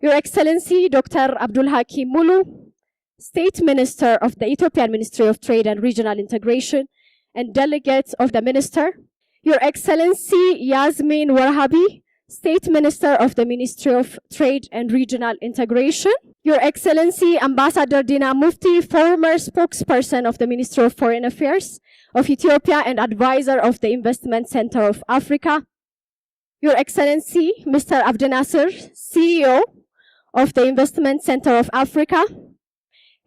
Your Excellency Dr. Abdul Hakim Mulu, State Minister of the Ethiopian Ministry of Trade and Regional Integration, and delegates of the Minister. Your Excellency Yasmin Warhabi, State Minister of the Ministry of Trade and Regional Integration. Your Excellency Ambassador Dina Mufti, former spokesperson of the Ministry of Foreign Affairs of Ethiopia and advisor of the Investment Center of Africa. Your Excellency Mr. Abdenasser, CEO of the Investment Center of Africa.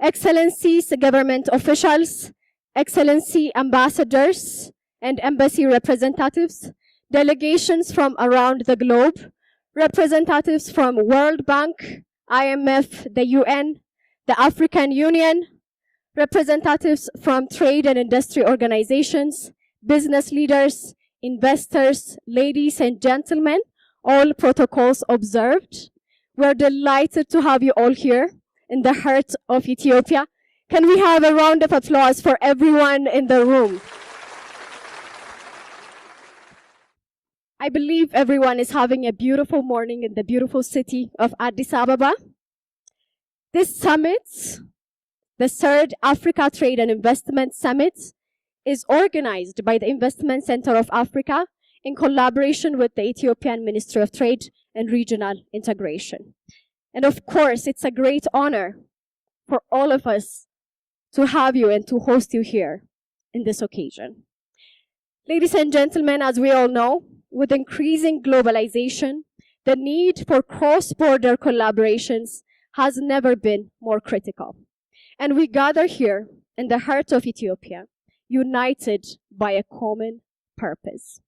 Excellencies, government officials, Excellency ambassadors and embassy representatives, delegations from around the globe, representatives from World Bank, IMF, the UN, the African Union, representatives from trade and industry organizations, business leaders, investors, ladies and gentlemen, all protocols observed. We're delighted to have you all here in the heart of Ethiopia. Can we have a round of applause for everyone in the room? I believe everyone is having a beautiful morning in the beautiful city of Addis Ababa. This summit, the third Africa Trade and Investment Summit, is organized by the Investment Center of Africa in collaboration with the Ethiopian Ministry of Trade and Regional Integration. And of course, it's a great honor for all of us to have you and to host you here in this occasion. Ladies and gentlemen, as we all know, with increasing globalization, the need for cross-border collaborations has never been more critical. And we gather here in the heart of Ethiopia, united by a common purpose,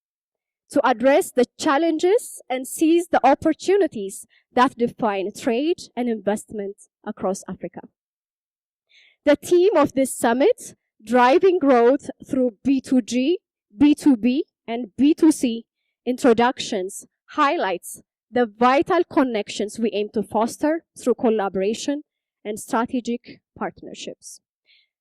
to address the challenges and seize the opportunities that define trade and investment across Africa. The theme of this summit, driving growth through B2G, B2B, and B2C introductions, highlights the vital connections we aim to foster through collaboration and strategic partnerships.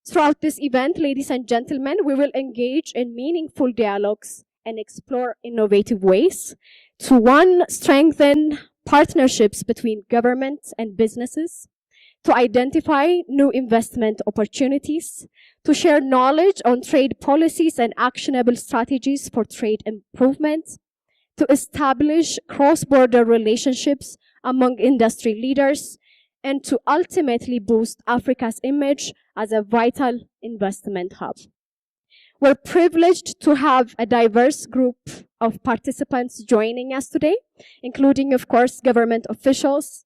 Throughout this event, ladies and gentlemen, we will engage in meaningful dialogues and explore innovative ways to, one, strengthen partnerships between governments and businesses, to identify new investment opportunities, to share knowledge on trade policies and actionable strategies for trade improvement, to establish cross-border relationships among industry leaders, and to ultimately boost Africa's image as a vital investment hub. We're privileged to have a diverse group of participants joining us today, including, of course, government officials,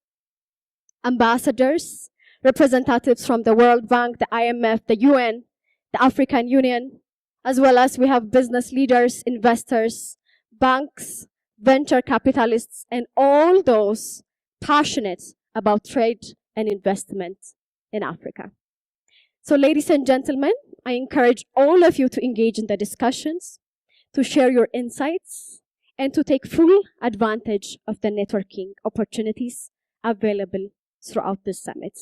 ambassadors, representatives from the World Bank, the IMF, the UN, the African Union, as well as we have business leaders, investors, banks, venture capitalists, and all those passionate about trade and investment in Africa. So, ladies and gentlemen, I encourage all of you to engage in the discussions, to share your insights, and to take full advantage of the networking opportunities available throughout this summit.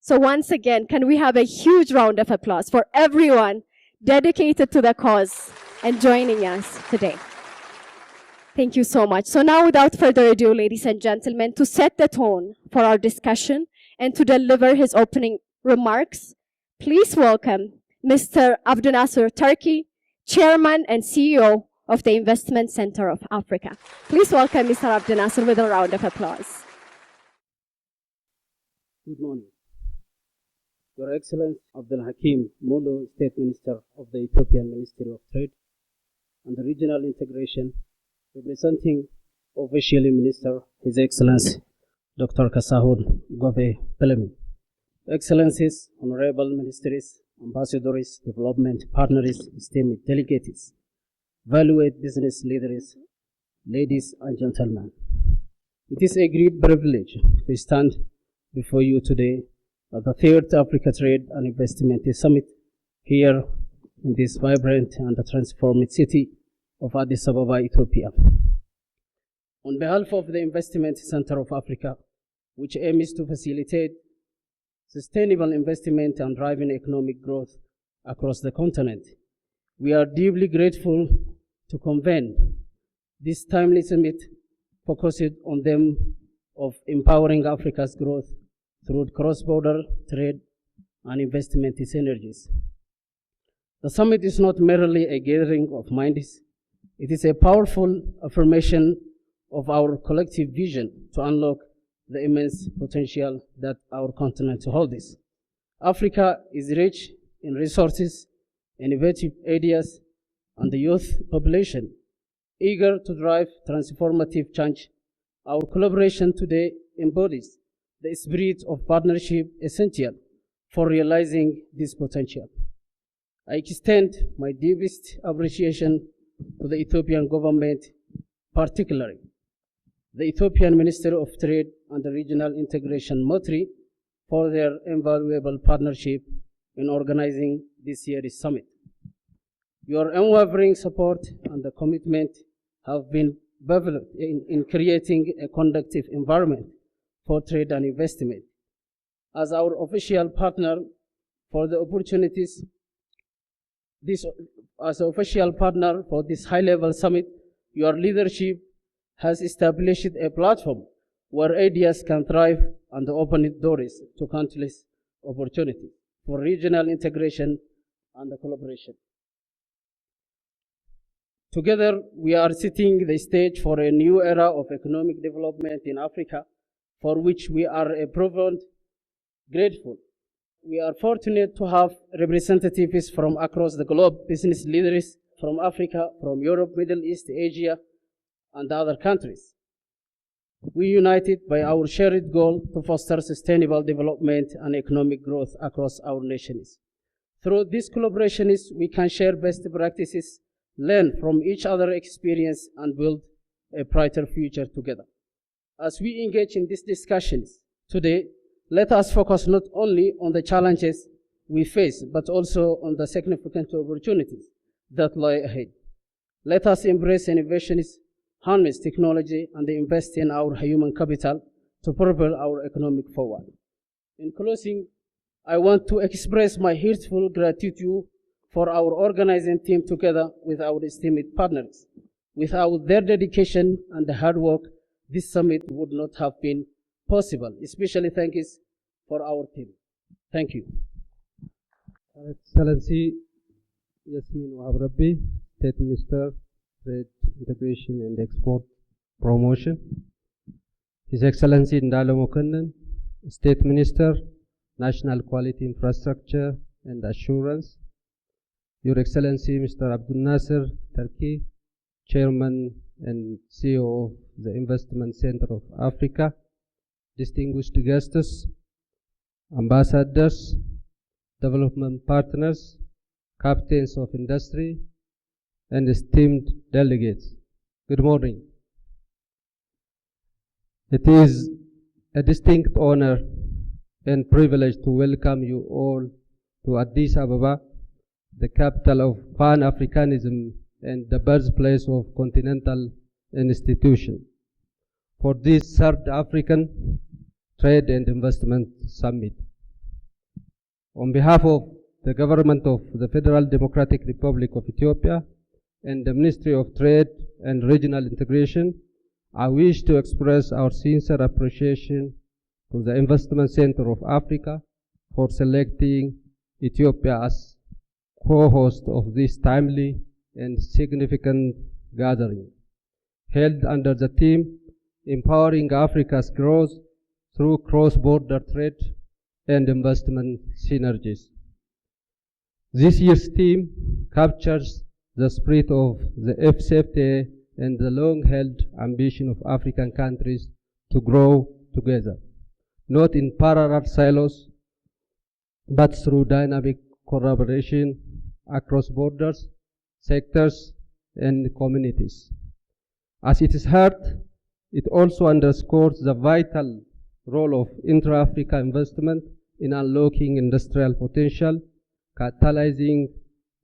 So once again, can we have a huge round of applause for everyone dedicated to the cause and joining us today. Thank you so much. So now, without further ado, ladies and gentlemen, to set the tone for our discussion and to deliver his opening remarks, please welcome Mr. Abdenasser Turkey, Chairman and CEO of the Investment Center of Africa. Please welcome Mr. Abdenasser with a round of applause. Good morning. Your Excellency Abdul Hakim Mulu, State Minister of the Ethiopian Ministry of Trade and Regional Integration, representing officially Minister, His Excellency Dr. Kasahun Gobe Pelemi, Excellencies, Honorable Ministers, Ambassadors, Development Partners, esteemed delegates, valued business leaders, ladies and gentlemen. It is a great privilege to stand before you today at the third Africa Trade and Investment Summit here in this vibrant and transformed city of Addis Ababa, Ethiopia. On behalf of the Investment Center of Africa, which aims to facilitate sustainable investment and driving economic growth across the continent, we are deeply grateful to convene this timely summit focused on them of empowering Africa's growth through cross-border trade and investment synergies. The summit is not merely a gathering of minds, it is a powerful affirmation of our collective vision to unlock the immense potential that our continent holds. Africa is rich in resources, innovative ideas, and the youth population, eager to drive transformative change. Our collaboration today embodies the spirit of partnership essential for realizing this potential. I extend my deepest appreciation to the Ethiopian government, particularly the Ethiopian Ministry of Trade and the Regional Integration Motri, for their invaluable partnership in organizing this year's summit. Your unwavering support and the commitment have been pivotal in creating a conducive environment for trade and investment. As our official partner for the opportunities, as an official partner for this high-level summit, your leadership has established a platform where ideas can thrive and open doors to countless opportunities for regional integration and collaboration. Together, we are setting the stage for a new era of economic development in Africa, for which we are profound grateful. We are fortunate to have representatives from across the globe, business leaders from Africa, from Europe, Middle East, Asia, and other countries. We united by our shared goal to foster sustainable development and economic growth across our nations. Through these collaborations, we can share best practices, learn from each other's experience, and build a brighter future together. As we engage in these discussions today, let us focus not only on the challenges we face, but also on the significant opportunities that lie ahead. Let us embrace innovations, harness technology, and invest in our human capital to propel our economic forward. In closing, I want to express my heartfelt gratitude for our organizing team together with our esteemed partners. Without their dedication and hard work, this summit would not have been possible. Especially thanks for our team. Thank you. Excellency Yasmin Wahabrabi, State Minister, Trade, Integration and Export Promotion. His Excellency Ndalo Mokonnon, State Minister, National Quality Infrastructure and Assurance. Your Excellency Mr. Abdul Nasser Turkiye, Chairman and CEO of the Investment Center of Africa. Distinguished guests, ambassadors, development partners, captains of industry, and esteemed delegates. Good morning. It is a distinct honor and privilege to welcome you all to Addis Ababa, the capital of Pan-Africanism and the birthplace of continental institution, for this third African Trade and Investment Summit. On behalf of the government of the Federal Democratic Republic of Ethiopia and the Ministry of Trade and Regional Integration, I wish to express our sincere appreciation to the Investment Center of Africa for selecting Ethiopia as co-host of this timely and significant gathering, held under the theme Empowering Africa's Growth through Cross-Border Trade and Investment Synergies. This year's theme captures the spirit of the FCFTA and the long-held ambition of African countries to grow together, not in parallel silos, but through dynamic collaboration across borders, sectors, and communities. As it is heard, it also underscores the vital role of intra-Africa investment in unlocking industrial potential, catalyzing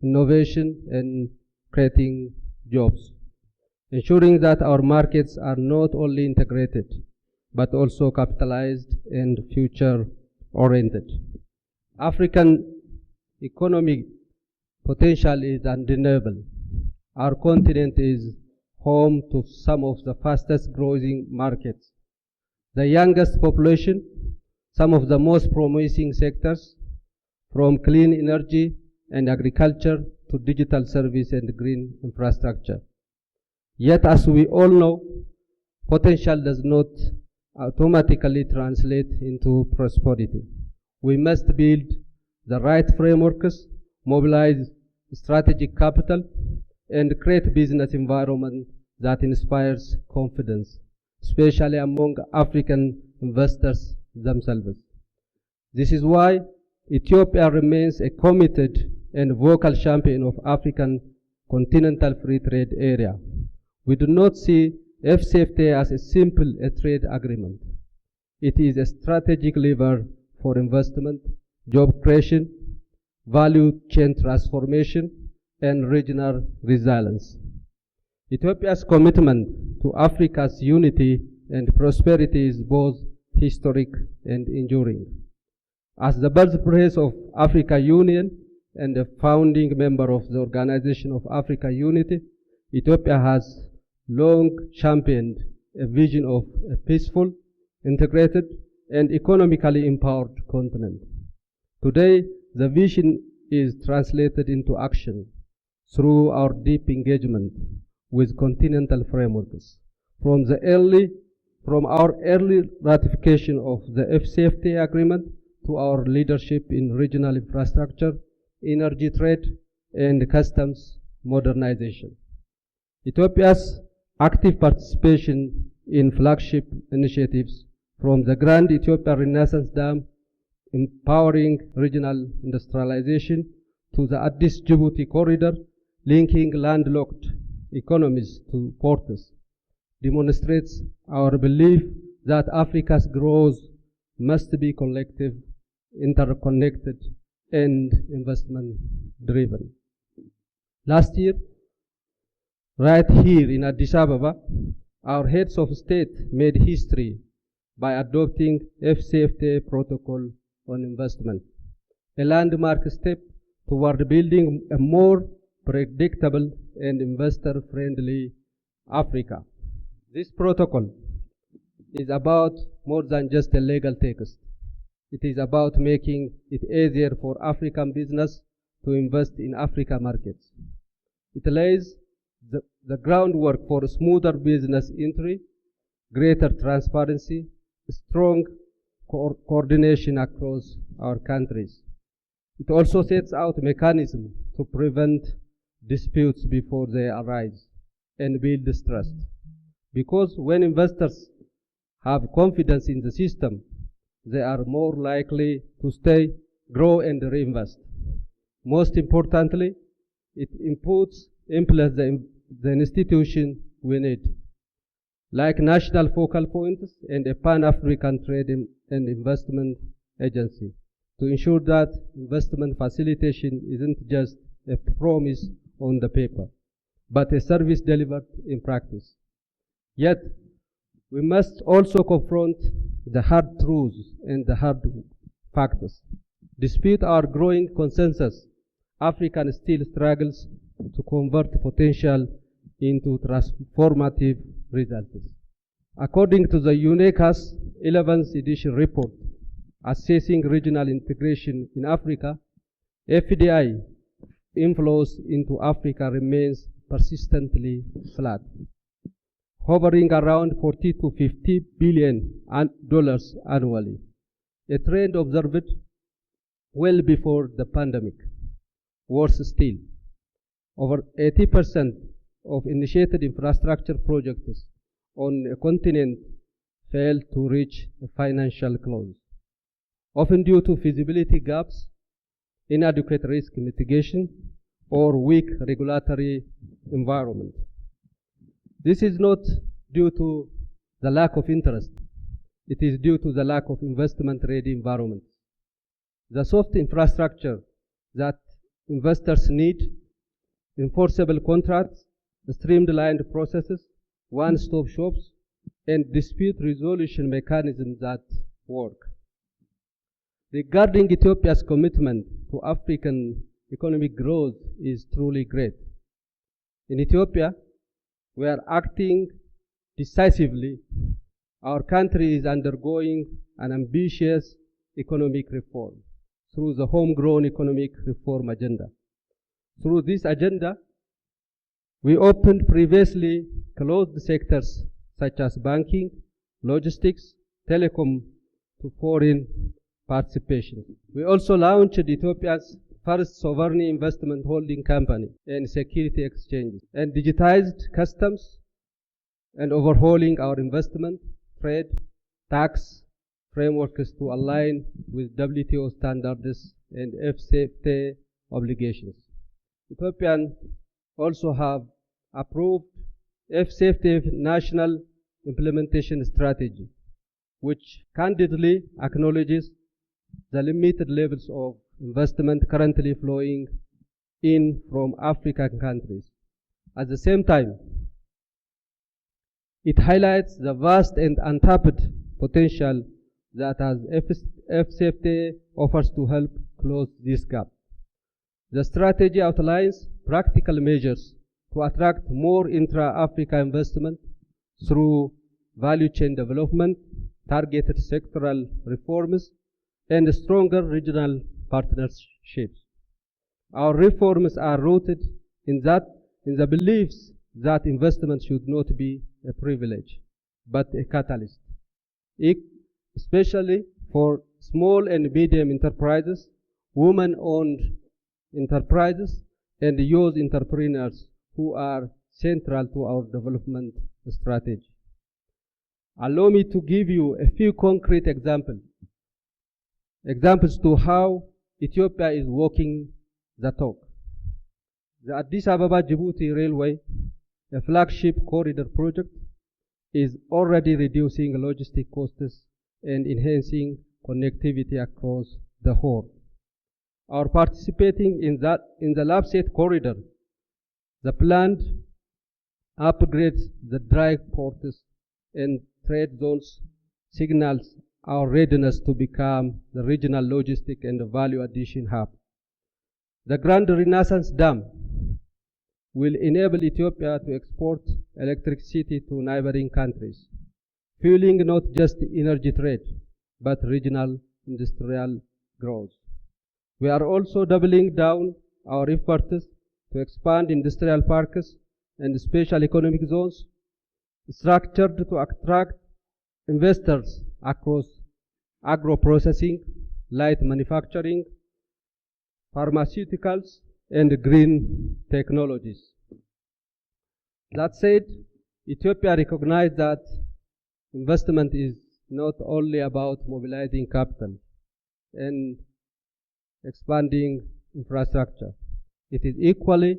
innovation, and creating jobs, ensuring that our markets are not only integrated, but also capitalized and future-oriented. African economic potential is undeniable. Our continent is home to some of the fastest growing markets. the youngest population, some of the most promising sectors, from clean energy and agriculture to digital service and green infrastructure. Yet, as we all know, potential does not automatically translate into prosperity. We must build the right frameworks, mobilize strategic capital, and create business environment that inspires confidence, especially among African investors themselves. This is why Ethiopia remains a committed and vocal champion of African continental free trade area. We do not see FCFTA as a simple trade agreement. It is a strategic lever for investment, job creation, value chain transformation, and regional resilience. Ethiopia's commitment to Africa's unity and prosperity is both historic and enduring. As the birthplace of Africa Union and a founding member of the Organization of Africa Unity, Ethiopia has long championed a vision of a peaceful, integrated, and economically empowered continent. Today, the vision is translated into action through our deep engagement with continental frameworks. From our early ratification of the FCFTA agreement to our leadership in regional infrastructure, energy trade, and customs modernization. Ethiopia's active participation in flagship initiatives from the Grand Ethiopia Renaissance Dam, empowering regional industrialization, to the Addis Djibouti corridor, linking landlocked economies to ports, demonstrates our belief that Africa's growth must be collective, interconnected, and investment-driven. Last year, right here in Addis Ababa, our heads of state made history by adopting FCFTA protocol on investment, a landmark step toward building a more predictable and investor-friendly Africa. This protocol is about more than just a legal text. It is about making it easier for African business to invest in Africa markets. It lays the groundwork for smoother business entry, greater transparency, strong coordination across our countries. It also sets out mechanisms to prevent disputes before they arise and build trust. Because when investors have confidence in the system, they are more likely to stay, grow, and reinvest. Most importantly, it implements the institution we need, like national focal points and a Pan-African trade and investment agency, to ensure that investment facilitation isn't just a promise on the paper, but a service delivered in practice. Yet, we must also confront the hard truths and the hard factors. Despite our growing consensus, Africa still struggles to convert potential into transformative results. According to the UNECA's 11th edition report, assessing regional integration in Africa, FDI inflows into Africa remains persistently flat, hovering around $40 to $50 billion annually, a trend observed well before the pandemic. Worse still, over 80% of initiated infrastructure projects on a continent failed to reach a financial close, often due to feasibility gaps, inadequate risk mitigation, or weak regulatory environment. This is not due to the lack of interest. It is due to the lack of investment-ready environment. The soft infrastructure that investors need, enforceable contracts, streamlined processes, one-stop shops, and dispute resolution mechanisms that work. Regarding Ethiopia's commitment to African economic growth is truly great. In Ethiopia, we are acting decisively Our country is undergoing an ambitious economic reform through the homegrown economic reform agenda. Through this agenda, we opened previously closed sectors such as banking, logistics, telecom to foreign participation. We also launched Ethiopia's first sovereign investment holding company and security exchanges, and digitized customs and overhauling our investment, trade, tax frameworks to align with WTO standards and FCFTA obligations. Ethiopian also have approved FCFTA national implementation strategy, which candidly acknowledges the limited levels of investment currently flowing in from African countries. At the same time, it highlights the vast and untapped potential that as FCFTA offers to help close this gap. The strategy outlines practical measures to attract more intra-Africa investment through value chain development, targeted sectoral reforms, and stronger regional partnerships. Our reforms are rooted in the beliefs that investment should not be a privilege, but a catalyst, especially for small and medium enterprises, women-owned enterprises, and youth entrepreneurs who are central to our development strategy. Allow me to give you a few concrete examples to how Ethiopia is walking the talk. The Addis Ababa Djibouti Railway, a flagship corridor project, is already reducing logistic costs and enhancing connectivity across the Horn. Our participating in the Lapset corridor, the planned upgrades the dry ports and trade zones signals our readiness to become the regional logistic and value addition hub. The Grand Renaissance Dam will enable Ethiopia to export electricity to neighboring countries, fueling not just energy trade, but regional industrial growth. We are also doubling down our efforts to expand industrial parks and special economic zones structured to attract investors across agro-processing, light manufacturing, pharmaceuticals, and green technologies. That said, Ethiopia recognizes that investment is not only about mobilizing capital and expanding infrastructure. It is equally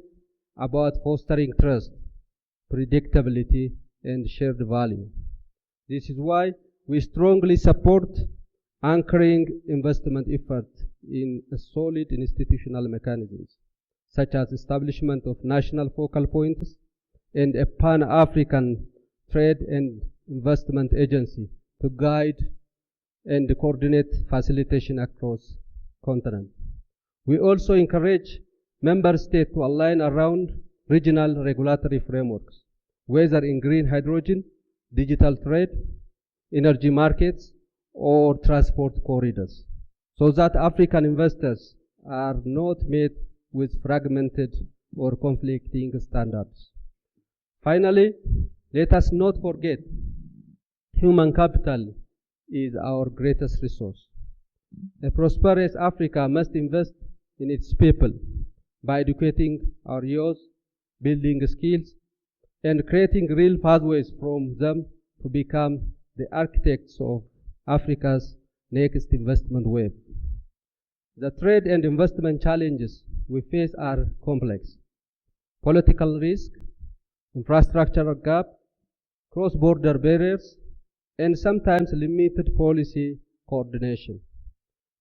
about fostering trust, predictability, and shared value. This is why we strongly support anchoring investment efforts in solid institutional mechanisms, such as establishment of national focal points and a Pan-African trade and investment agency to guide and coordinate facilitation across continent. We also encourage member states to align around regional regulatory frameworks, whether in green hydrogen, digital trade, energy markets, or transport corridors, so that African investors are not met with fragmented or conflicting standards. Finally, let us not forget human capital is our greatest resource. A prosperous Africa must invest in its people by educating our youth, building skills, and creating real pathways from them to become the architects of Africa's next investment wave. The trade and investment challenges we face are complex. Political risk, infrastructural gap, cross-border barriers, and sometimes limited policy coordination.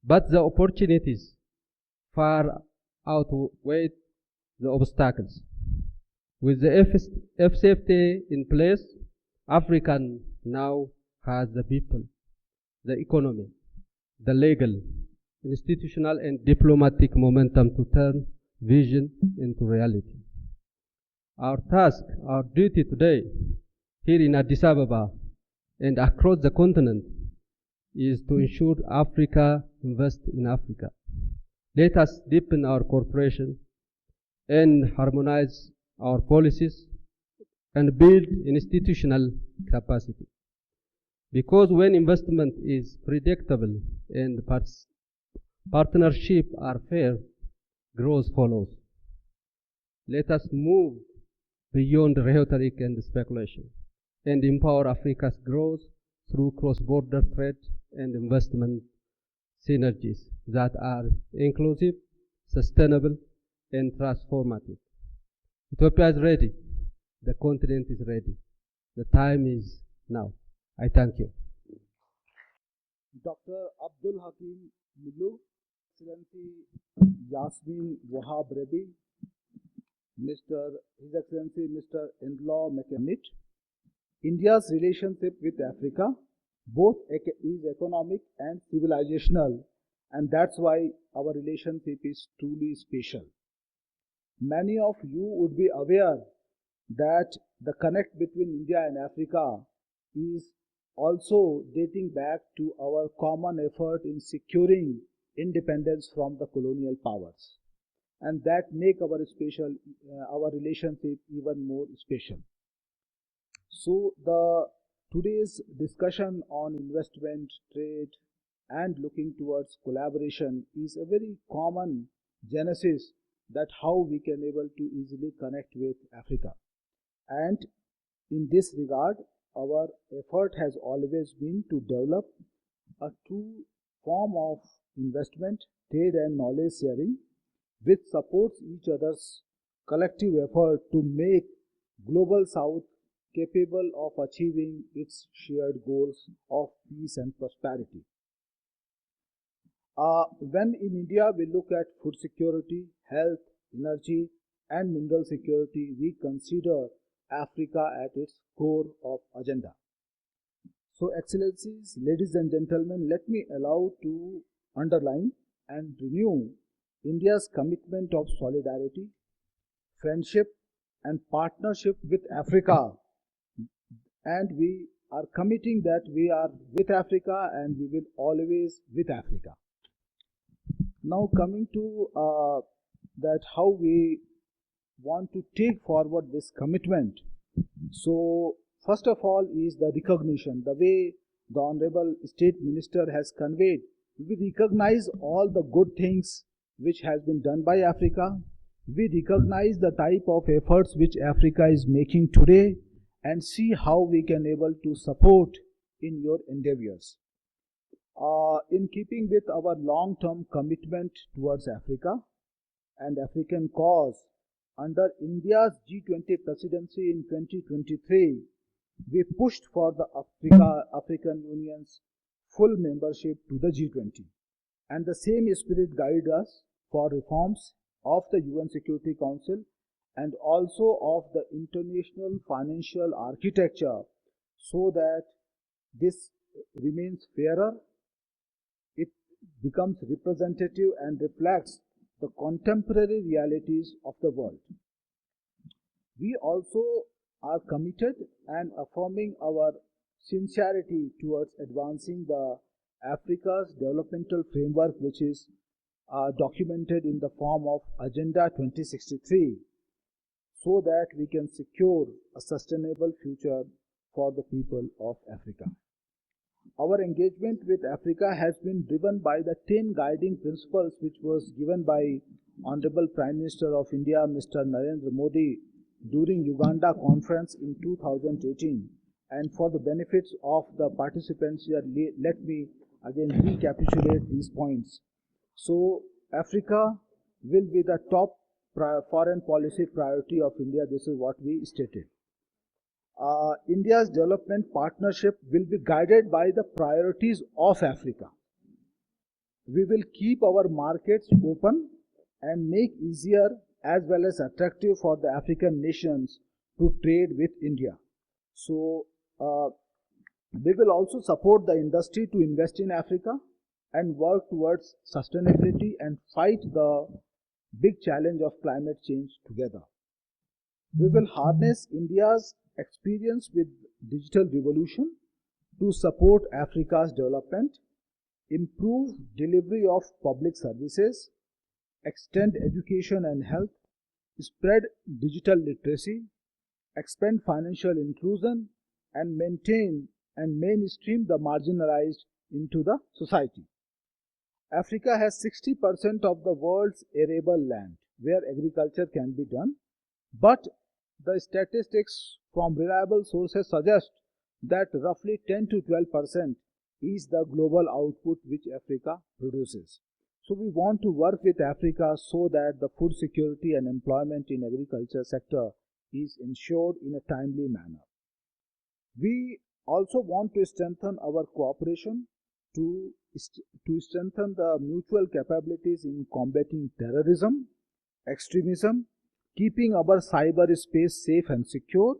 But the opportunities far outweigh the obstacles. With the FCFTA in place, Africa now has the people, the economy, the legal, institutional, and diplomatic momentum to turn vision into reality. Our task, our duty today, here in Addis Ababa, and across the continent is to ensure Africa invests in Africa. Let us deepen our cooperation and harmonize our policies and build institutional capacity. Because when investment is predictable and partnerships are fair, growth follows. Let us move beyond rhetoric and speculation and empower Africa's growth through cross-border trade and investment synergies that are inclusive, sustainable, and transformative. Ethiopia is ready. The continent is ready. The time is now. I thank you. Dr. Abdul Hakim Mulu, Excellency Yasmin Wahab Rebi, His Excellency Mr. Indlaw Mekanit. India's relationship with Africa both is economic and civilizational, and that's why our relationship is truly special. Many of you would be aware that the connect between India and Africa is also dating back to our common effort in securing independence from the colonial powers, and that make our relationship even more special. So today's discussion on investment, trade, and looking towards collaboration is a very common genesis that how we can able to easily connect with Africa. And in this regard, our effort has always been to develop a true form of investment, trade and knowledge sharing which supports each other's collective effort to make Global South capable of achieving its shared goals of peace and prosperity. When in India we look at food security, health, energy and mineral security, we consider Africa at its core of agenda. So Excellencies, ladies and gentlemen, let me allow to underline and renew India's commitment of solidarity, friendship and partnership with Africa, and we are committing that we are with Africa and we will always with Africa. Now coming to that how we want to take forward this commitment. So first of all is the recognition, the way the Honorable State Minister has conveyed. We recognize all the good things which has been done by Africa. We recognize the type of efforts which Africa is making today and see how we can able to support in your endeavors. In keeping with our long-term commitment towards Africa and African cause, under India's G20 presidency in 2023, we pushed for the African Union's full membership to the G20. And the same spirit guides us for reforms of the UN Security Council and also of the international financial architecture so that this remains fairer, it becomes representative and reflects the contemporary realities of the world. We also are committed and affirming our sincerity towards advancing the Africa's developmental framework, which is documented in the form of Agenda 2063, so that we can secure a sustainable future for the people of Africa. Our engagement with Africa has been driven by the 10 guiding principles which was given by Honorable Prime Minister of India, Mr. Narendra Modi, during Uganda conference in 2018. And for the benefits of the participants here, let me again recapitulate these points. So Africa will be the top foreign policy priority of India. This is what we stated. India's development partnership will be guided by the priorities of Africa. We will keep our markets open and make easier as well as attractive for the African nations to trade with India. So we will also support the industry to invest in Africa and work towards sustainability and fight the big challenge of climate change together. We will harness India's experience with digital revolution to support Africa's development, improve delivery of public services, extend education and health, spread digital literacy, expand financial inclusion, and maintain and mainstream the marginalized into the society. Africa has 60% of the world's arable land where agriculture can be done, but the statistics from reliable sources suggest that roughly 10 to 12% is the global output which Africa produces. So we want to work with Africa so that the food security and employment in agriculture sector is ensured in a timely manner. We also want to strengthen our cooperation to strengthen the mutual capabilities in combating terrorism, extremism, keeping our cyberspace safe and secure,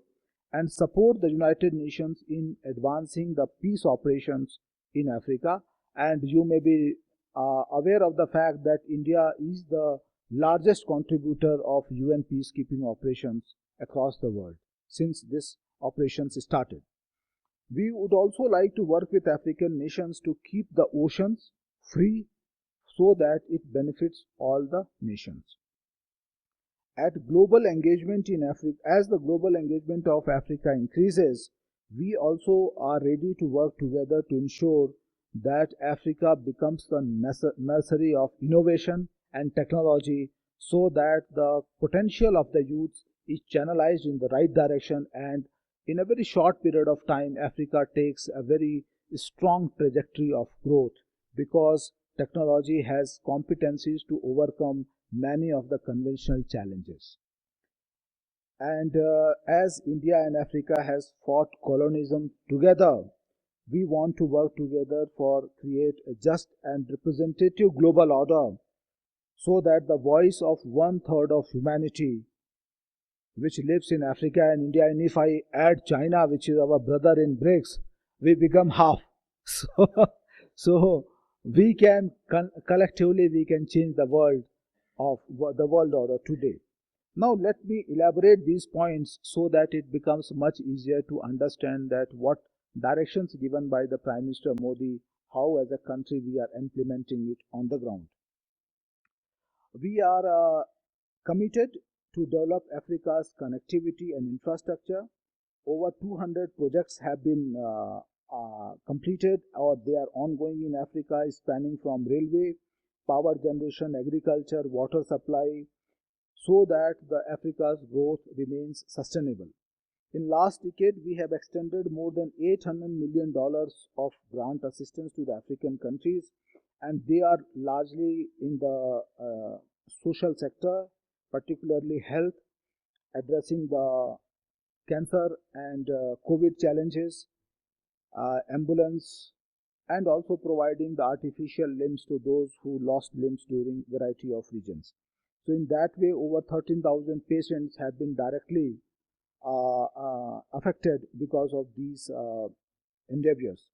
and support the United Nations in advancing the peace operations in Africa. And you may be aware of the fact that India is the largest contributor of UN peacekeeping operations across the world since this operations started. We would also like to work with African nations to keep the oceans free so that it benefits all the nations. At global engagement in Africa, as the global engagement of Africa increases, we also are ready to work together to ensure that Africa becomes the nursery of innovation and technology so that the potential of the youth is channelized in the right direction, and in a very short period of time Africa takes a very strong trajectory of growth because technology has competencies to overcome many of the conventional challenges. And as India and Africa has fought colonialism together, we want to work together for create a just and representative global order so that the voice of 1/3 of humanity which lives in Africa and India, and if I add China, which is our brother in BRICS, we become half. So we can collectively we can change the world of the world order today. Now let me elaborate these points so that it becomes much easier to understand that what directions given by the Prime Minister Modi, how as a country we are implementing it on the ground. We are committed to develop Africa's connectivity and infrastructure. Over 200 projects have been completed or they are ongoing in Africa, spanning from railway, power generation, agriculture, water supply, so that the Africa's growth remains sustainable. In last decade, we have extended more than $800 million of grant assistance to the African countries, and they are largely in the social sector, particularly health, addressing the cancer and COVID challenges, ambulance, and also providing the artificial limbs to those who lost limbs during variety of regions. So in that way, over 13,000 patients have been directly affected because of these endeavors.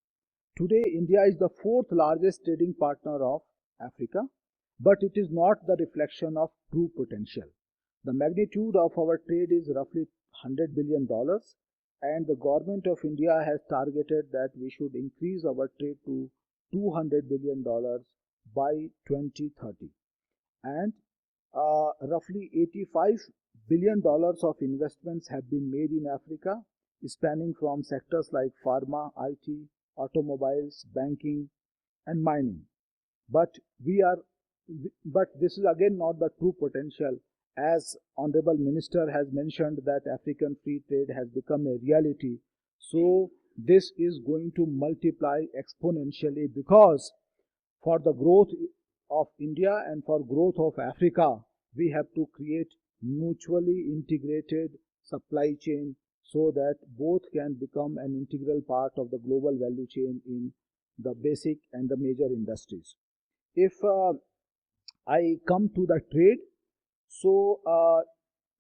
Today, India is the 4th largest trading partner of Africa, but it is not the reflection of true potential. The magnitude of our trade is roughly $100 billion, and the government of India has targeted that we should increase our trade to $200 billion by 2030. And roughly $85 billion of investments have been made in Africa, spanning from sectors like pharma, IT, automobiles, banking, and mining. But this is again not the true potential, as Honorable Minister has mentioned that African free trade has become a reality. So this is going to multiply exponentially, because for the growth of India and for growth of Africa, we have to create mutually integrated supply chain so that both can become an integral part of the global value chain in the basic and the major industries. If I come to the trade, so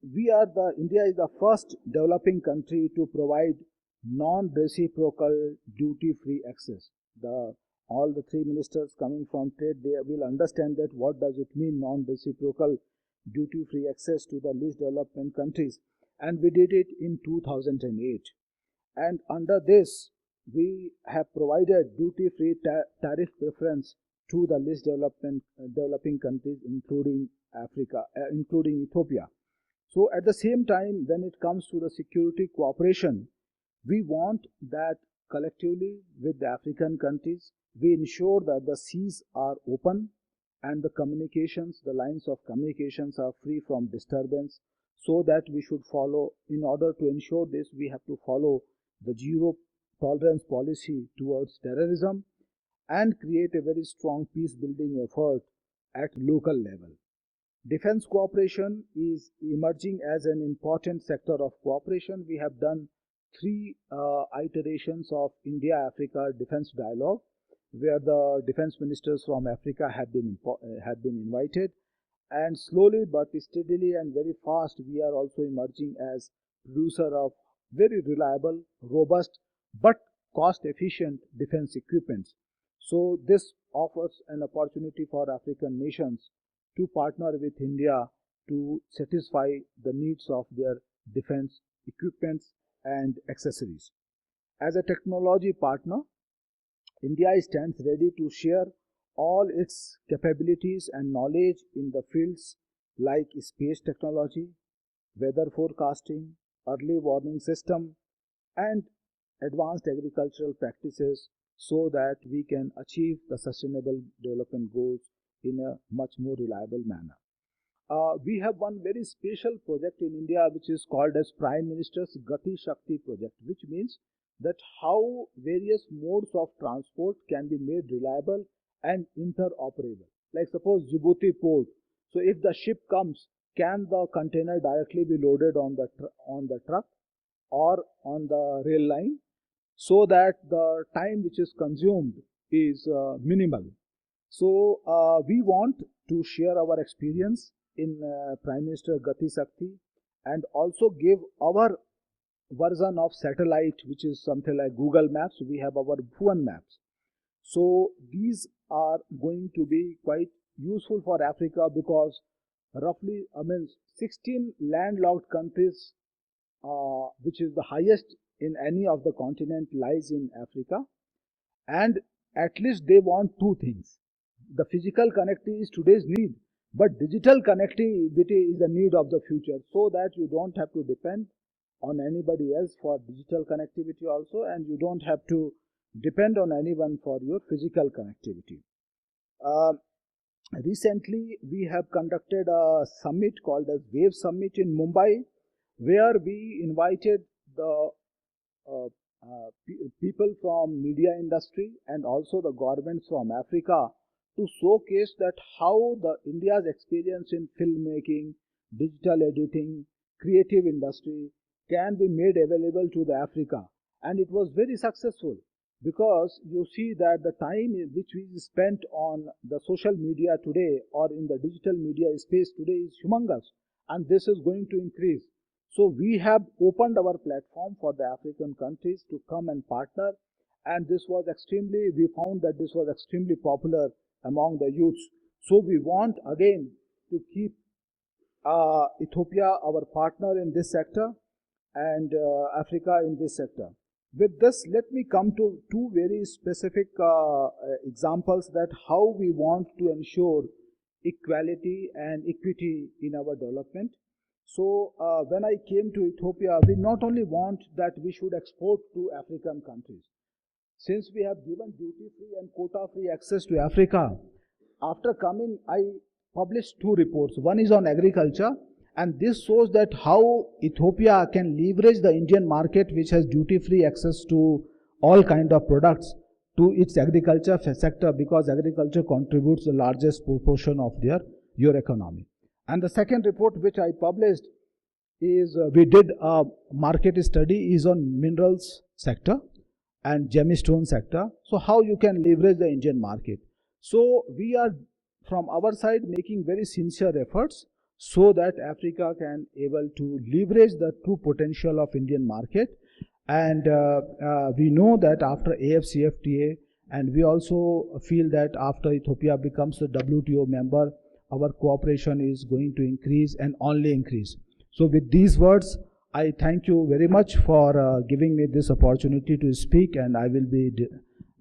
India is the first developing country to provide non-reciprocal duty-free access. All the 3 ministers coming from trade, they will understand that what does it mean non-reciprocal duty-free access to the least developed countries, and we did it in 2008. And under this, we have provided duty-free tariff preference to the least developing countries, including Africa, including Ethiopia. So at the same time, when it comes to the security cooperation, we want that collectively with the African countries, we ensure that the seas are open and the communications, the lines of communications are free from disturbance, so that we should follow, in order to ensure this, we have to follow the zero tolerance policy towards terrorism and create a very strong peace building effort at local level. Defense cooperation is emerging as an important sector of cooperation. We have done 3 iterations of India-Africa Defense Dialogue, where the defense ministers from Africa have been invited, and slowly but steadily and very fast we are also emerging as producer of very reliable, robust but cost-efficient defense equipments. So this offers an opportunity for African nations to partner with India to satisfy the needs of their defense equipments and accessories. As a technology partner, India stands ready to share all its capabilities and knowledge in the fields like space technology, weather forecasting, early warning system, and advanced agricultural practices, so that we can achieve the sustainable development goals in a much more reliable manner. We have one very special project in India which is called as Prime Minister's Gati Shakti project, which means that how various modes of transport can be made reliable and interoperable. Like suppose Djibouti port. So if the ship comes, can the container directly be loaded on the truck or on the rail line, so that the time which is consumed is minimal. So we want to share our experience in Prime Minister Gati Shakti and also give our version of satellite, which is something like Google Maps. We have our Bhuvan Maps. So these are going to be quite useful for Africa, because roughly 16 landlocked countries, which is the highest in any of the continent, lies in Africa, and at least they want 2 things. The physical connectivity is today's need, but digital connectivity is the need of the future, so that you don't have to depend on anybody else for digital connectivity also, and you don't have to depend on anyone for your physical connectivity. Recently, we have conducted a summit called as Wave Summit in Mumbai, where we invited the people from media industry and also the governments from Africa to showcase that how the India's experience in filmmaking, digital editing, creative industry can be made available to the Africa. And it was very successful, because you see that the time which we spent on the social media today or in the digital media space today is humongous, and this is going to increase. So we have opened our platform for the African countries to come and partner, and we found that this was extremely popular among the youths. So we want again to keep Ethiopia our partner in this sector, and Africa in this sector. With this, let me come to 2 very specific examples that how we want to ensure equality and equity in our development. So when I came to Ethiopia, we not only want that we should export to African countries. Since we have given duty-free and quota-free access to Africa, after coming, I published 2 reports. One is on agriculture, and this shows that how Ethiopia can leverage the Indian market, which has duty-free access to all kind of products, to its agriculture sector, because agriculture contributes the largest proportion of your economy. And the second report which I published is we did a market study is on minerals sector and gemstone sector. So how you can leverage the Indian market. So we are from our side making very sincere efforts so that Africa can able to leverage the true potential of Indian market. And we know that after AFCFTA, and we also feel that after Ethiopia becomes a WTO member, our cooperation is going to increase and only increase. So with these words, I thank you very much for giving me this opportunity to speak, and I will be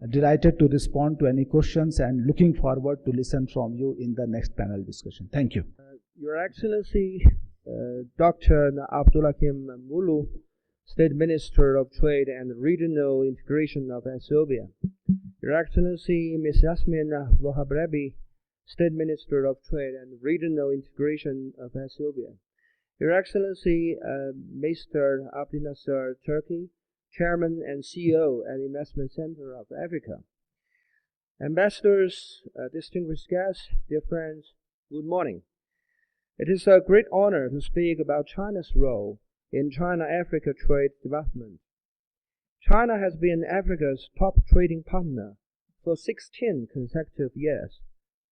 delighted to respond to any questions and looking forward to listen from you in the next panel discussion. Thank you. Your Excellency, Dr. Abdulhakim Mulu, State Minister of Trade and Regional Integration of Ethiopia. Your Excellency, Ms. Yasmin Wahabrebi, State Minister of Trade and Regional Integration of Ethiopia. Your Excellency, Mr. Abdinasser Turkey, Chairman and CEO at Investment Center of Africa. Ambassadors, distinguished guests, dear friends, good morning. It is a great honor to speak about China's role in China-Africa trade development. China has been Africa's top trading partner for 16 consecutive years.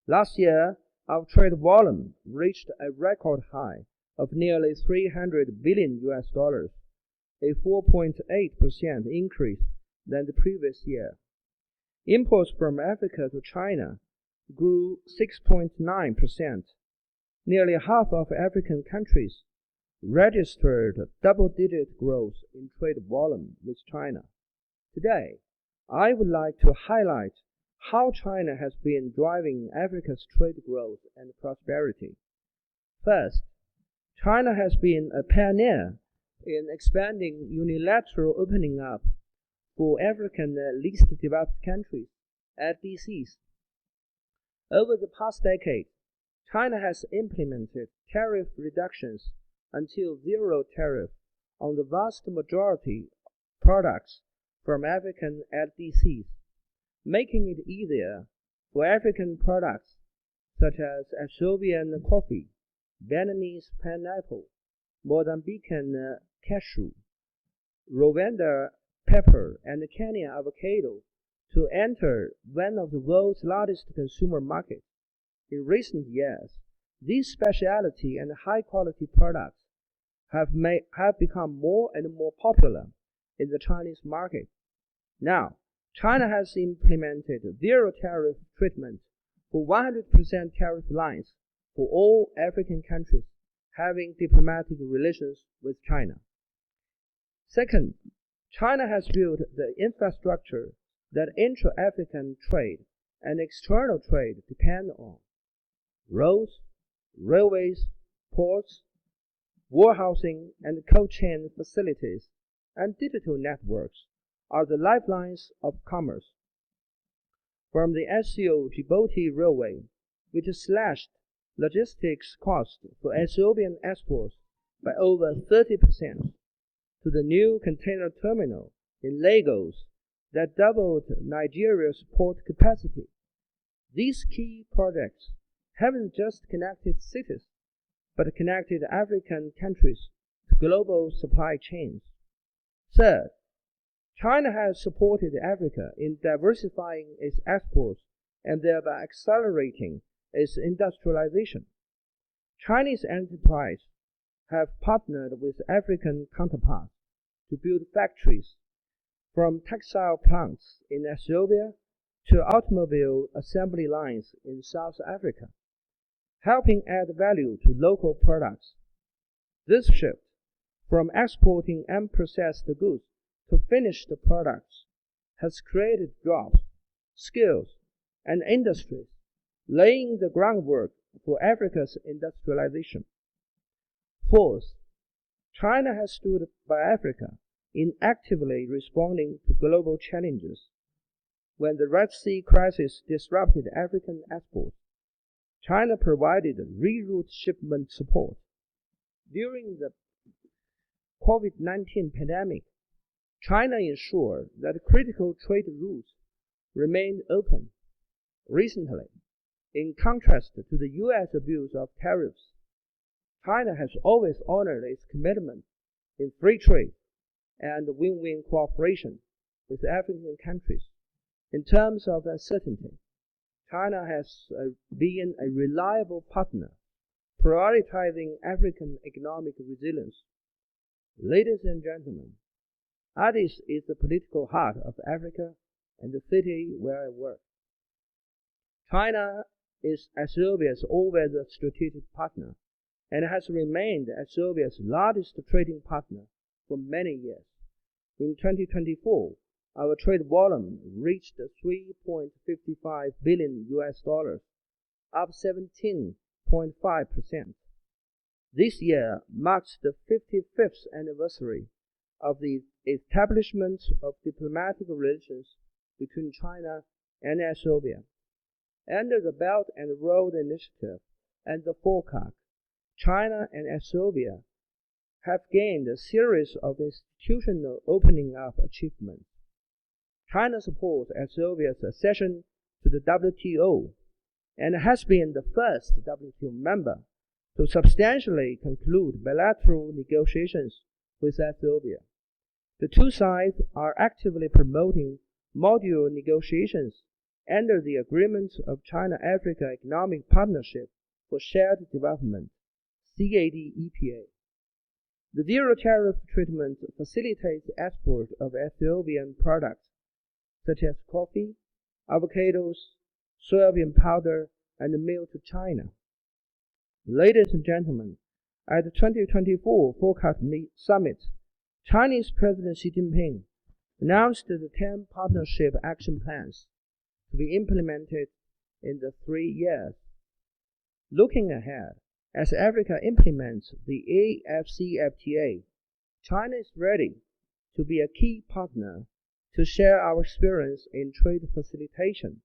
Last year, our trade volume reached a record high of nearly $300 billion, a 4.8% increase than the previous year. Imports from Africa to China grew 6.9%. Nearly half of African countries registered double-digit growth in trade volume with China. Today, I would like to highlight how China has been driving Africa's trade growth and prosperity. First, China has been a pioneer in expanding unilateral opening up for African least developed countries, LDCs. Over the past decade, China has implemented tariff reductions until zero tariff on the vast majority of products from African LDCs, making it easier for African products such as Ethiopian coffee, Beninese pineapple, Mozambican cashew, Rwanda pepper, and Kenya avocado to enter one of the world's largest consumer markets. In recent years, these specialty and high-quality products have become more and more popular in the Chinese market. Now, China has implemented zero tariff treatment for 100% tariff lines for all African countries having diplomatic relations with China. Second, China has built the infrastructure that intra-African trade and external trade depend on. Roads, railways, ports, warehousing and cold chain facilities, and digital networks are the lifelines of commerce. From the SCO-Djibouti Railway, which slashed logistics costs for Ethiopian exports by over 30%, to the new container terminal in Lagos that doubled Nigeria's port capacity. These key projects haven't just connected cities, but connected African countries to global supply chains. Third, China has supported Africa in diversifying its exports and thereby accelerating its industrialization. Chinese enterprises have partnered with African counterparts to build factories, from textile plants in Ethiopia to automobile assembly lines in South Africa, helping add value to local products. This shift from exporting unprocessed goods to finished products has created jobs, skills, and industries, laying the groundwork for Africa's industrialization. Fourth, China has stood by Africa in actively responding to global challenges. When the Red Sea crisis disrupted African exports, China provided reroute shipment support. During the COVID-19 pandemic, China ensured that critical trade routes remained open. Recently, in contrast to the U.S. abuse of tariffs, China has always honored its commitment in free trade and win-win cooperation with African countries. In terms of uncertainty, China has been a reliable partner, prioritizing African economic resilience. Ladies and gentlemen, Addis is the political heart of Africa and the city where I work. China is Ethiopia's all-weather strategic partner and has remained Ethiopia's largest trading partner for many years. In 2024, our trade volume reached $3.55 billion, up 17.5%. This year marks the 55th anniversary of the establishment of diplomatic relations between China and Ethiopia. Under the Belt and Road Initiative and the FOCAC, China and Ethiopia have gained a series of institutional opening up achievements. China supports Ethiopia's accession to the WTO and has been the first WTO member to substantially conclude bilateral negotiations with Ethiopia. The two sides are actively promoting module negotiations under the Agreement of China-Africa Economic Partnership for Shared Development, CAD-EPA. The zero tariff treatment facilitates export of Ethiopian products such as coffee, avocados, soybean powder, and milk to China. Ladies and gentlemen, at the 2024 FOCAC Summit, Chinese President Xi Jinping announced the 10 partnership action plans to be implemented in the 3 years. Looking ahead, as Africa implements the AFCFTA, China is ready to be a key partner to share our experience in trade facilitation,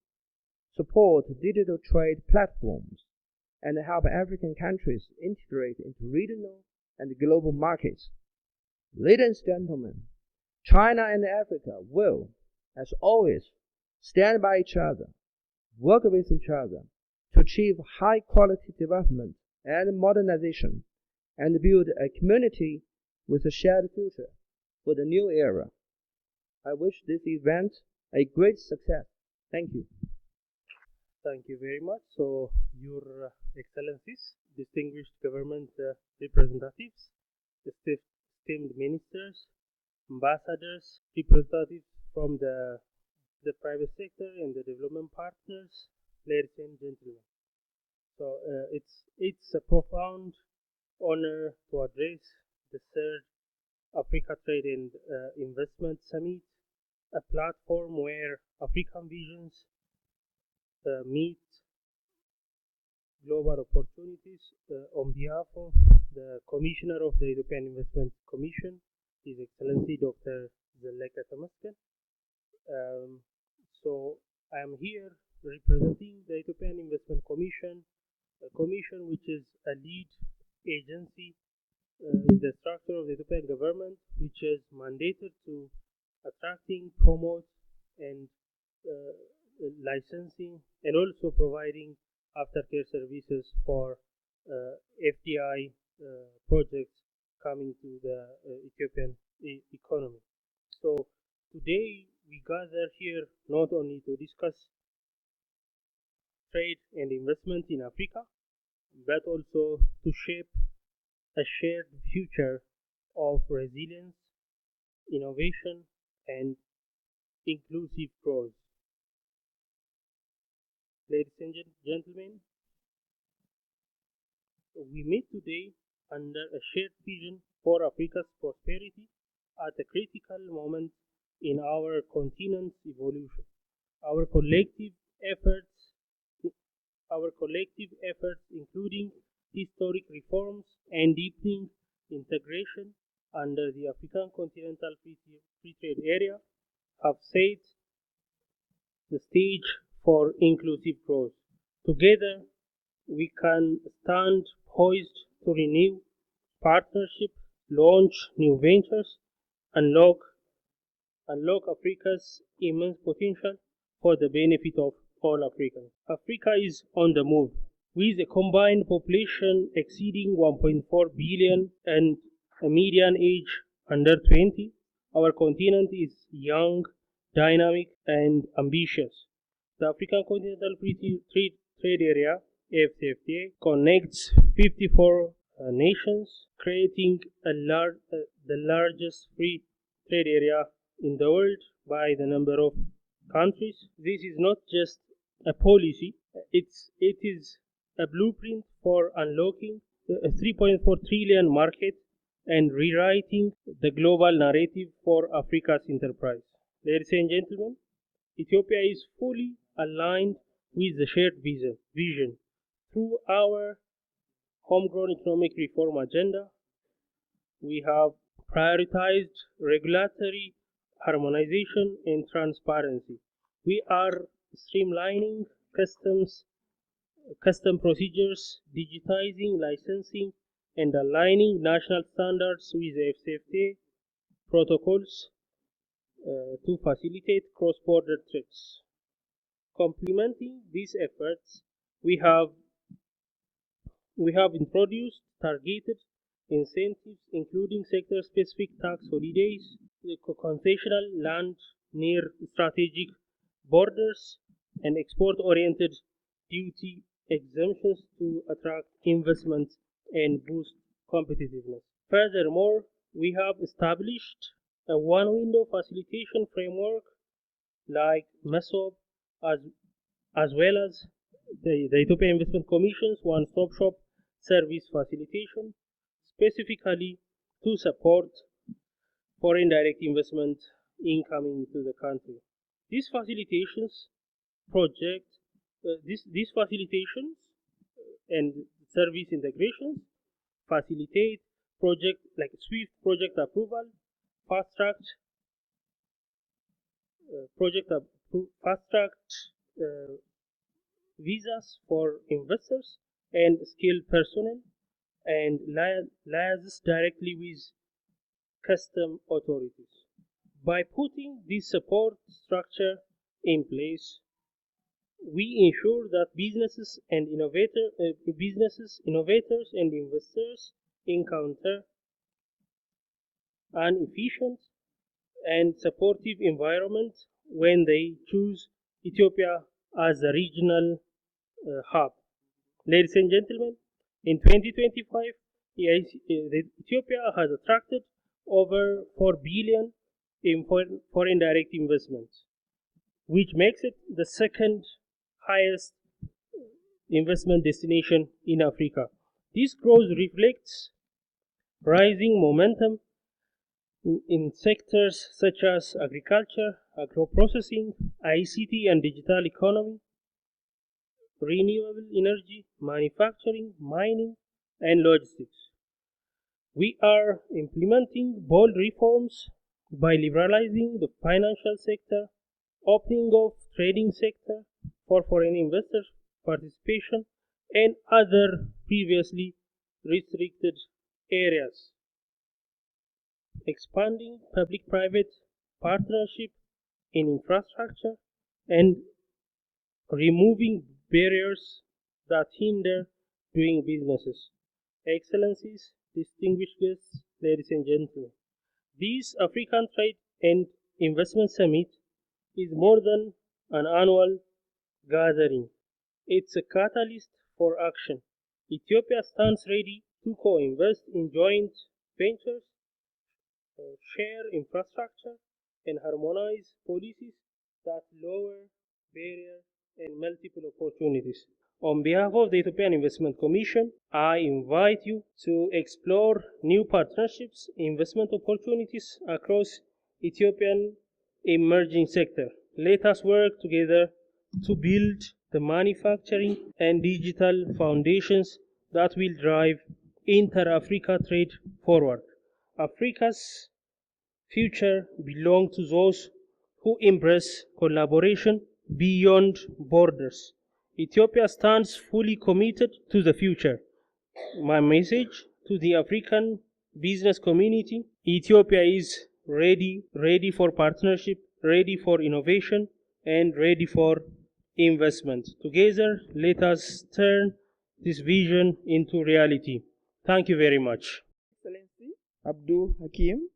support digital trade platforms, and help African countries integrate into regional and global markets. Ladies and gentlemen, China and Africa will, as always, stand by each other, work with each other to achieve high-quality development and modernization, and build a community with a shared future for the new era. I wish this event a great success. Thank you. Thank you very much. So, Your Excellencies, distinguished government representatives, esteemed ministers, ambassadors, representatives from the private sector and the development partners, ladies and gentlemen. So, it's a profound honor to address the third Africa Trade and Investment Summit, a platform where African visions meet global opportunities. On behalf of the Commissioner of the European Investment Commission, His Excellency Dr. Zelleka Temasghen. So I am here representing the Ethiopian Investment Commission, a commission which is a lead agency in the structure of the Ethiopian government, which is mandated to attracting, promote, and licensing, and also providing aftercare services for FDI projects coming to the Ethiopian economy. So today we gather here not only to discuss trade and investment in Africa, but also to shape a shared future of resilience, innovation, and inclusive growth. Ladies and gentlemen, we meet today under a shared vision for Africa's prosperity at a critical moment in our continent's evolution. Our collective efforts, including historic reforms and deepening integration under the African Continental Free Trade Area, have set the stage for inclusive growth. Together, we can stand poised to renew partnership, launch new ventures, unlock Africa's immense potential for the benefit of all Africans. Africa is on the move, with a combined population exceeding 1.4 billion and a median age under 20. Our continent is young, dynamic, and ambitious. The African Continental Free Trade Area, AfCFTA, connects 54 nations, creating the largest free trade area in the world by the number of countries. This is not just a policy, it is a blueprint for unlocking a 3.4 trillion market and rewriting the global narrative for Africa's enterprise. Ladies and gentlemen, Ethiopia is fully aligned with the shared vision. Through our homegrown economic reform agenda, we have prioritized regulatory harmonization and transparency. We are streamlining custom procedures, digitizing licensing, and aligning national standards with FCFTA protocols to facilitate cross-border trades. Complementing these efforts, we have introduced targeted incentives, including sector-specific tax holidays, concessional land near strategic borders, and export-oriented duty exemptions to attract investment and boost competitiveness. Furthermore, we have established a one-window facilitation framework like MESOB, as well as the Ethiopian Investment Commission's one-stop shop service facilitation, specifically to support foreign direct investment incoming to the country. These facilitations and service integrations facilitate project like swift project approval, fast-tracked visas for investors and skilled personnel, and liaises directly with custom authorities. By putting this support structure in place, we ensure that businesses, innovators, and investors encounter an efficient and supportive environment when they choose Ethiopia as a regional hub. Ladies and gentlemen, in 2025, Ethiopia has attracted over 4 billion in foreign direct investments, which makes it the second highest investment destination in Africa. This growth reflects rising momentum in sectors such as agriculture, agro-processing, ICT and digital economy, renewable energy, manufacturing, mining, and logistics. We are implementing bold reforms by liberalizing the financial sector, opening of trading sector for foreign investors participation, and other previously restricted areas, expanding public-private partnership in infrastructure, and removing barriers that hinder doing businesses. Excellencies, distinguished guests, ladies and gentlemen, this African Trade and Investment Summit is more than an annual gathering. It's a catalyst for action. Ethiopia stands ready to co-invest in joint ventures, share infrastructure, and harmonize policies that lower barriers and multiple opportunities. On behalf of the Ethiopian Investment Commission, I invite you to explore new partnerships, investment opportunities across Ethiopian emerging sector. Let us work together to build the manufacturing and digital foundations that will drive inter-Africa trade forward. Africa's future belongs to those who embrace collaboration beyond borders. Ethiopia stands fully committed to the future. My message to the African business community: Ethiopia is ready for partnership, ready for innovation, and ready for investment. Together, let us turn this vision into reality. Thank you very much. Excellency Abdul Hakim,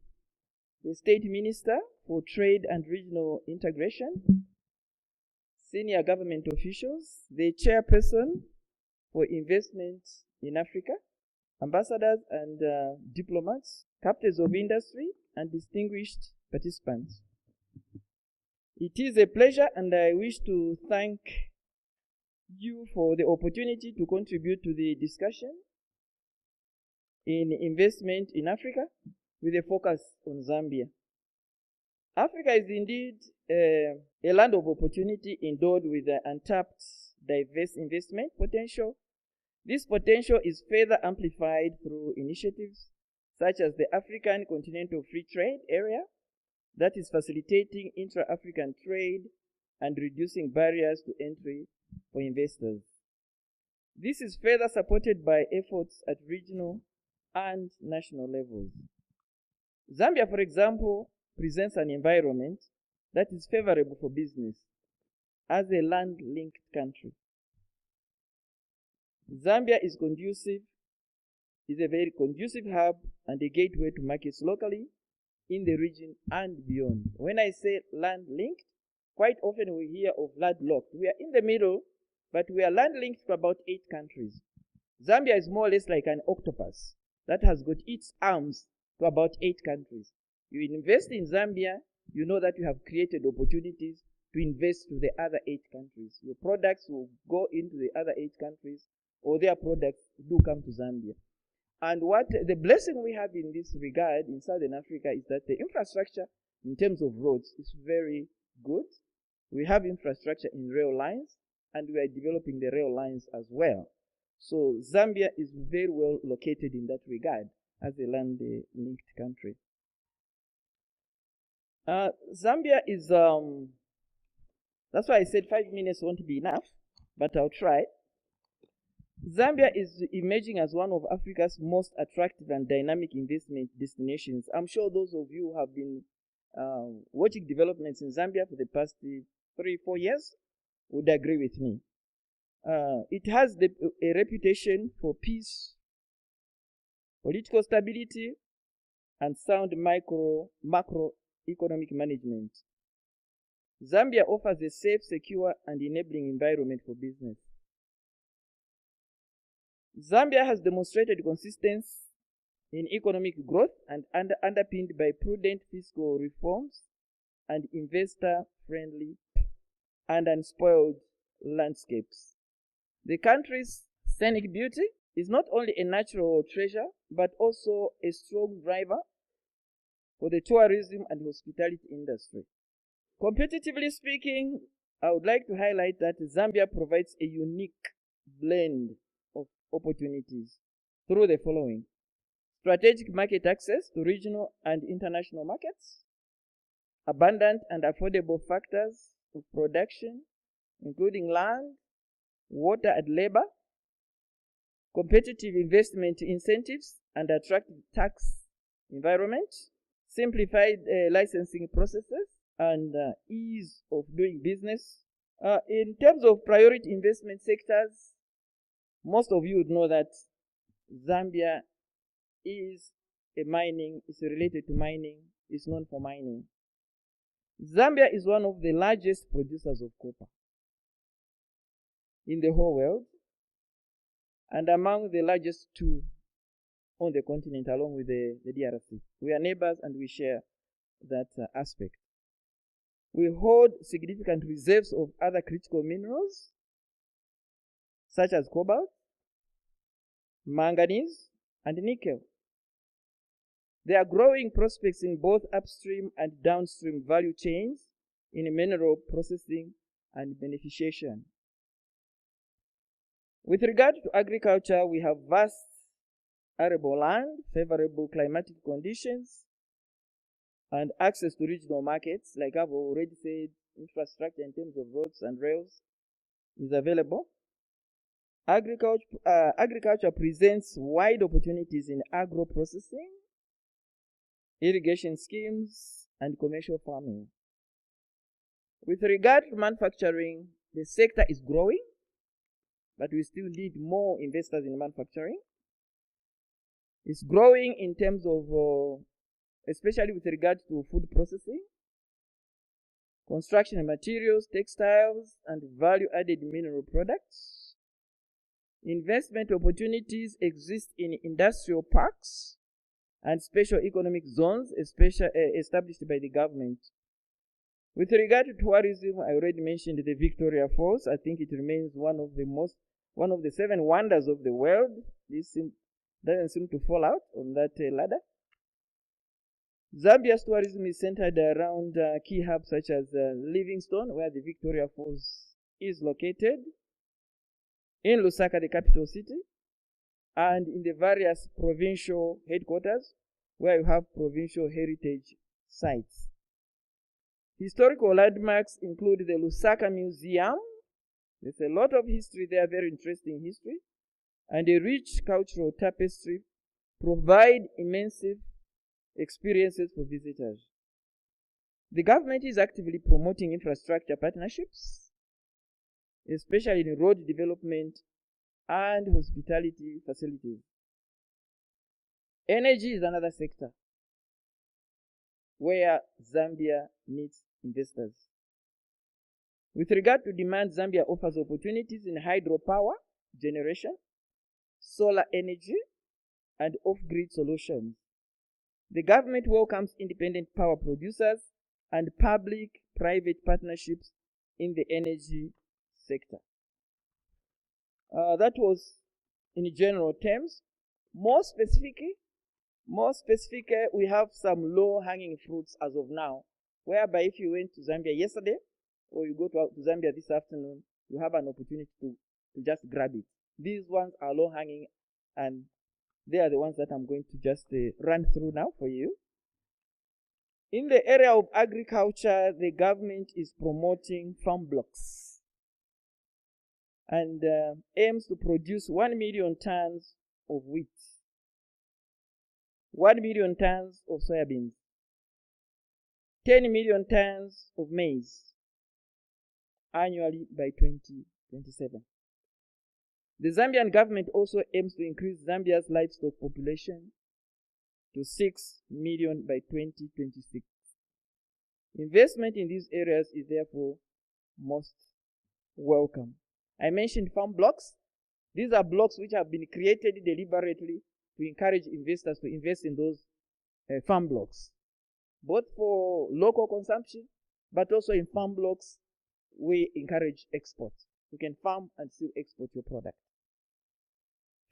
the State Minister for Trade and Regional Integration, senior government officials, the chairperson for investment in Africa, ambassadors and diplomats, captains of industry, and distinguished participants. It is a pleasure, and I wish to thank you for the opportunity to contribute to the discussion in investment in Africa with a focus on Zambia. Africa is indeed a land of opportunity endowed with untapped diverse investment potential. This potential is further amplified through initiatives such as the African Continental Free Trade Area that is facilitating intra-African trade and reducing barriers to entry for investors. This is further supported by efforts at regional and national levels. Zambia, for example, presents an environment that is favorable for business as a land-linked country. Zambia is a very conducive hub and a gateway to markets locally, in the region and beyond. When I say land-linked, quite often we hear of landlocked. We are in the middle, but we are land-linked to about 8 countries. Zambia is more or less like an octopus that has got its arms to about 8 countries. You invest in Zambia, you know that you have created opportunities to invest to the other 8 countries. Your products will go into the other 8 countries, or their products do come to Zambia. And what the blessing we have in this regard in Southern Africa is that the infrastructure in terms of roads is very good. We have infrastructure in rail lines, and we are developing the rail lines as well. So Zambia is very well located in that regard as a land-linked country. Zambia is, that's why I said 5 minutes won't be enough, but I'll try. Zambia is emerging as one of Africa's most attractive and dynamic investment destinations. I'm sure those of you who have been watching developments in Zambia for the past 3-4 years would agree with me. It has a reputation for peace, political stability, and sound macroeconomic management. Zambia offers a safe, secure, and enabling environment for business. Zambia has demonstrated consistency in economic growth and underpinned by prudent fiscal reforms and investor-friendly and unspoiled landscapes. The country's scenic beauty is not only a natural treasure, but also a strong driver for the tourism and hospitality industry. Competitively speaking, I would like to highlight that Zambia provides a unique blend of opportunities through the following: strategic market access to regional and international markets, abundant and affordable factors of production, including land, water, and labor, competitive investment incentives and attractive tax environment, simplified licensing processes, and ease of doing business. In terms of priority investment sectors, most of you would know that Zambia is related to mining, is known for mining. Zambia is one of the largest producers of copper in the whole world, and among the largest 2 on the continent, along with the DRC. We are neighbors and we share that aspect. We hold significant reserves of other critical minerals, such as cobalt, manganese, and nickel. There are growing prospects in both upstream and downstream value chains in mineral processing and beneficiation. With regard to agriculture, we have vast arable land, favorable climatic conditions, and access to regional markets. Like I've already said, infrastructure in terms of roads and rails is available. Agriculture presents wide opportunities in agro-processing, irrigation schemes, and commercial farming. With regard to manufacturing, the sector is growing, but we still need more investors in manufacturing. It's growing in terms of, especially with regard to food processing, construction materials, textiles, and value-added mineral products. Investment opportunities exist in industrial parks and special economic zones, established by the government. With regard to tourism, I already mentioned the Victoria Falls. I think it remains one of the 7 wonders of the world. This doesn't seem to fall out on that ladder. Zambia's tourism is centered around key hubs such as Livingstone, where the Victoria Falls is located, in Lusaka, the capital city, and in the various provincial headquarters, where you have provincial heritage sites. Historical landmarks include the Lusaka Museum. There's a lot of history there, very interesting history, and a rich cultural tapestry provide immense experiences for visitors. The government is actively promoting infrastructure partnerships, especially in road development and hospitality facilities. Energy is another sector where Zambia needs investors. With regard to demand, Zambia offers opportunities in hydropower generation, solar energy, and off-grid solutions. The government welcomes independent power producers and public-private partnerships in the energy sector. That was in general terms. More specifically, we have some low-hanging fruits as of now, whereby if you went to Zambia yesterday or you go to Zambia this afternoon, you have an opportunity to just grab it. These ones are low-hanging, and they are the ones that I'm going to just run through now for you. In the area of agriculture, the government is promoting farm blocks and aims to produce 1 million tons of wheat, 1 million tons of soybeans, 10 million tons of maize annually by 2027. The Zambian government also aims to increase Zambia's livestock population to 6 million by 2026. Investment in these areas is therefore most welcome. I mentioned farm blocks. These are blocks which have been created deliberately to encourage investors to invest in those farm blocks, both for local consumption, but also in farm blocks, we encourage export. You can farm and still export your product.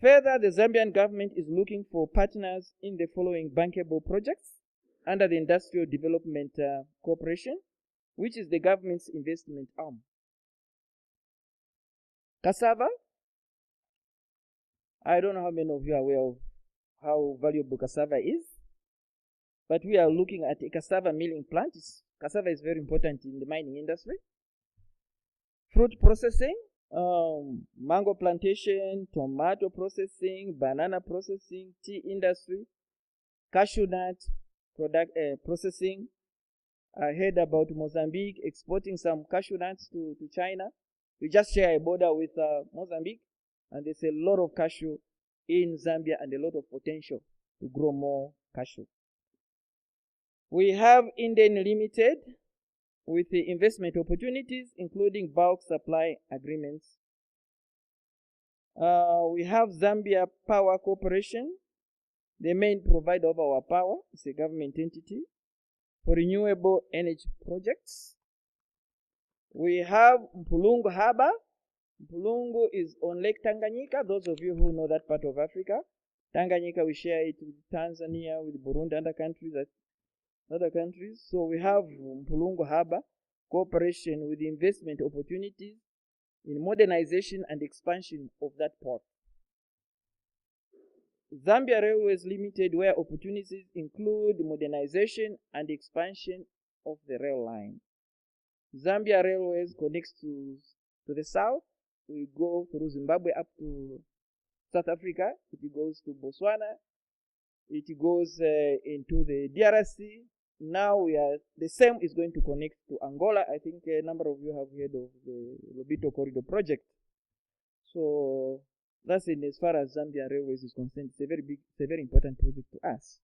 Further, the Zambian government is looking for partners in the following bankable projects under the Industrial Development Corporation, which is the government's investment arm. Cassava. I don't know how many of you are aware of how valuable cassava is, but we are looking at a cassava milling plant. Cassava is very important in the mining industry. Fruit processing, mango plantation, tomato processing, banana processing, tea industry, cashew nut processing. I heard about Mozambique exporting some cashew nuts to China. We just share a border with Mozambique, and there's a lot of cashew in Zambia and a lot of potential to grow more cashew. We have Indian Limited with the investment opportunities, including bulk supply agreements. We have Zambia Power Corporation, the main provider of our power. It's a government entity for renewable energy projects. We have Mpulungu Harbor. Mpulungu is on Lake Tanganyika. Those of you who know that part of Africa, Tanganyika, we share it with Tanzania, with Burundi, and other countries. So we have Mpulungu Harbor Corporation with investment opportunities in modernization and expansion of that port. Zambia Railways Limited, where opportunities include modernization and expansion of the rail line. Zambia Railways connects to the south. We go through Zimbabwe up to South Africa. It goes to Botswana. It goes into the DRC. Now the same is going to connect to Angola. I think a number of you have heard of the Lobito Corridor project. So that's in as far as Zambia Railways is concerned. It's a very important project to us.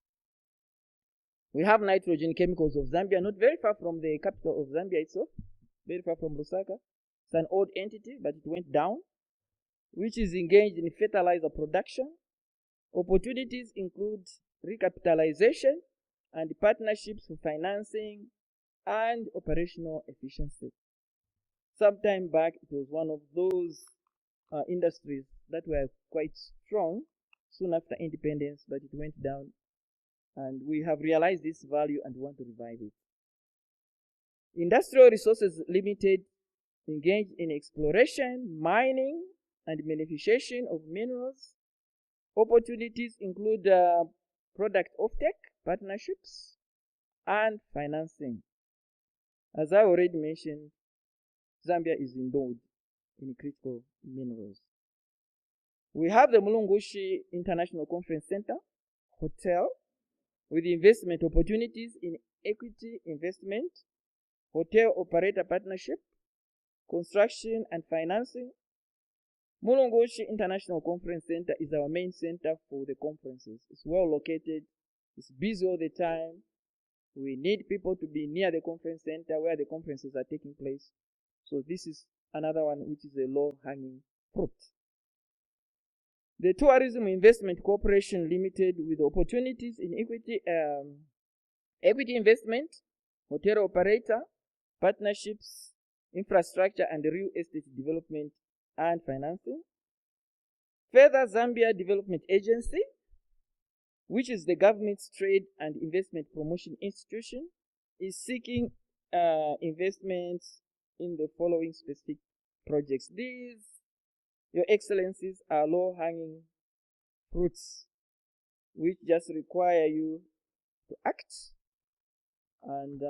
We have nitrogen chemicals of Zambia, not very far from the capital of Zambia itself, very far from Lusaka. It's an old entity, but it went down, which is engaged in fertilizer production. Opportunities include recapitalization and partnerships for financing and operational efficiency. Sometime back, it was one of those industries that were quite strong. soon after independence, but it went down. And we have realized this value and want to revive it. Industrial Resources Limited engaged in exploration, mining, and beneficiation of minerals. Opportunities include product offtake, partnerships, and financing. As I already mentioned, Zambia is endowed in critical minerals. We have the Mulungushi International Conference Center Hotel with investment opportunities in equity investment, hotel operator partnership, construction and financing. Mulungushi International Conference Center is our main center for the conferences. It's well located. It's busy all the time. We need people to be near the conference center where the conferences are taking place. So this is another one which is a low-hanging fruit. The Tourism Investment Corporation Limited with opportunities in equity investment, hotel operator, partnerships, infrastructure and real estate development and financing. Further, Zambia Development Agency, which is the government's trade and investment promotion institution, is seeking investments in the following specific projects. These, Your Excellencies, are low-hanging fruits which just require you to act, and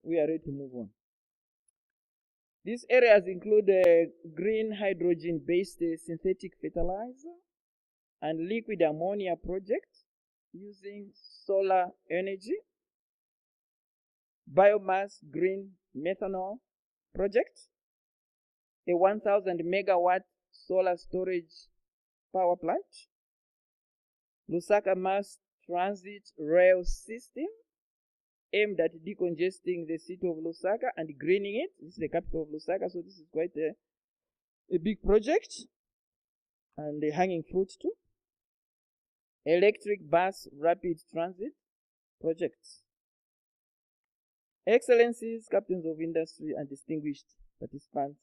we are ready to move on. These areas include green hydrogen-based synthetic fertilizer and liquid ammonia projects using solar energy, biomass green methanol project, a 1,000 megawatt solar storage power plant, Lusaka mass transit rail system aimed at decongesting the city of Lusaka and greening it. This is the capital of Lusaka, so this is quite a big project and a hanging fruit too. Electric bus rapid transit projects. Excellencies, captains of industry, and distinguished participants,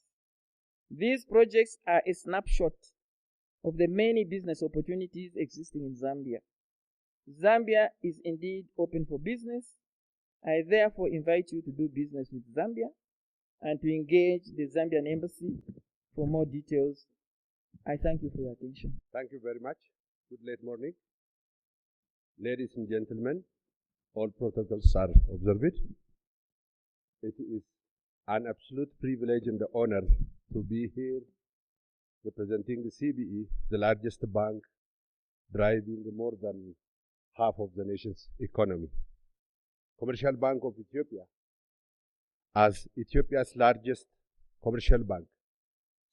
these projects are a snapshot of the many business opportunities existing in Zambia. Zambia is indeed open for business. I therefore invite you to do business with Zambia and to engage the Zambian embassy for more details. I thank you for your attention. Thank you very much. Good late morning. Ladies and gentlemen, all protocols are observed. It is an absolute privilege and honor to be here representing the CBE, the largest bank driving more than half of the nation's economy. Commercial Bank of Ethiopia, as Ethiopia's largest commercial bank,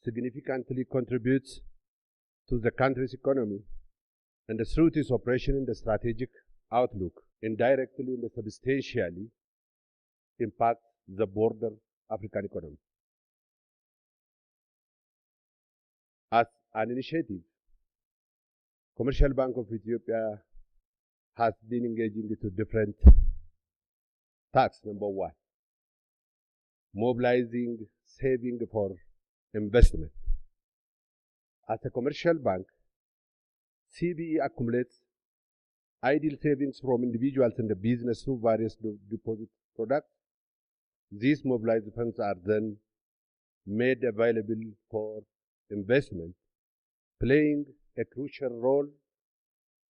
significantly contributes to the country's economy and through its operation in the strategic outlook, indirectly and substantially impact the broader African economy. As an initiative, Commercial Bank of Ethiopia has been engaging into different tasks. Number one, mobilizing saving for investment. As a commercial bank, CBE accumulates ideal savings from individuals and the business through various deposit products. These mobilized funds are then made available for investment, playing a crucial role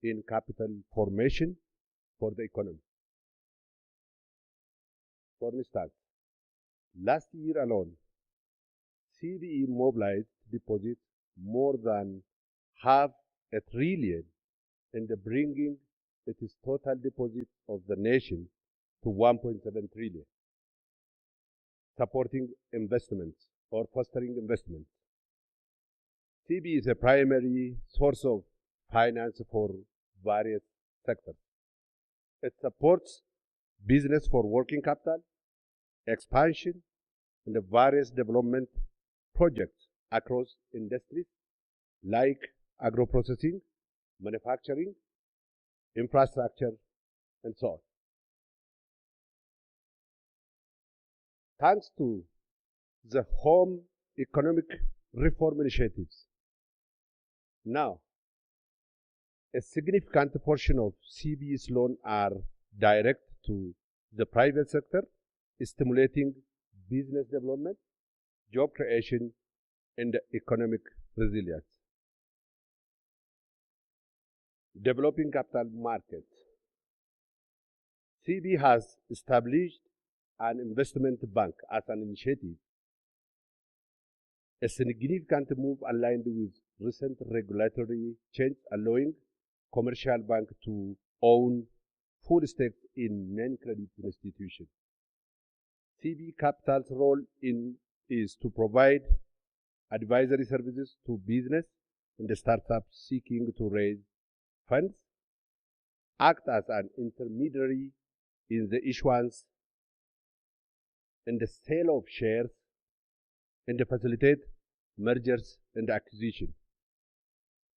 in capital formation for the economy. For instance, last year alone, CBE mobilized deposits more than $500 billion and bringing its total deposit of the nation to $1.7 trillion, supporting investments or fostering investment. CBE is a primary source of finance for various sectors. It supports business for working capital, expansion, and the various development projects across industries like agro-processing, manufacturing, infrastructure, and so on. Thanks to the home economic reform initiatives, now A significant portion of CB's loans are direct to the private sector, stimulating business development, job creation, and economic resilience. Developing capital markets. CB has established an investment bank as an initiative, a significant move aligned with recent regulatory change allowing commercial banks to own full stake in main credit institutions. CB Capital's role is to provide advisory services to business and startups seeking to raise funds, act as an intermediary in the issuance and the sale of shares, and facilitate mergers and acquisitions.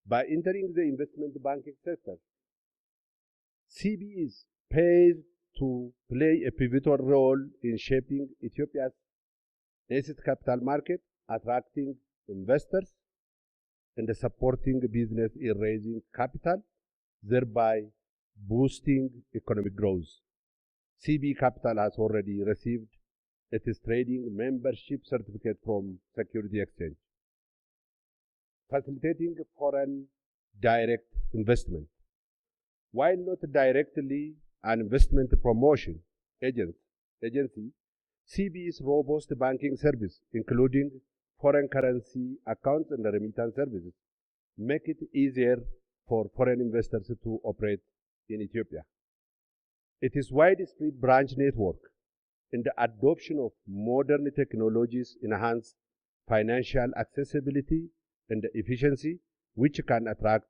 By entering the investment banking sector, CB is paid to play a pivotal role in shaping Ethiopia's nascent capital market, attracting investors, and supporting business in raising capital, thereby boosting economic growth. CB Capital has already received its trading membership certificate from Security Exchange, facilitating foreign direct investment. While not directly an investment promotion agency, CB's robust banking service, including foreign currency accounts and remittance services, make it easier for foreign investors to operate in Ethiopia. Its widespread branch network and the adoption of modern technologies enhance financial accessibility and efficiency, which can attract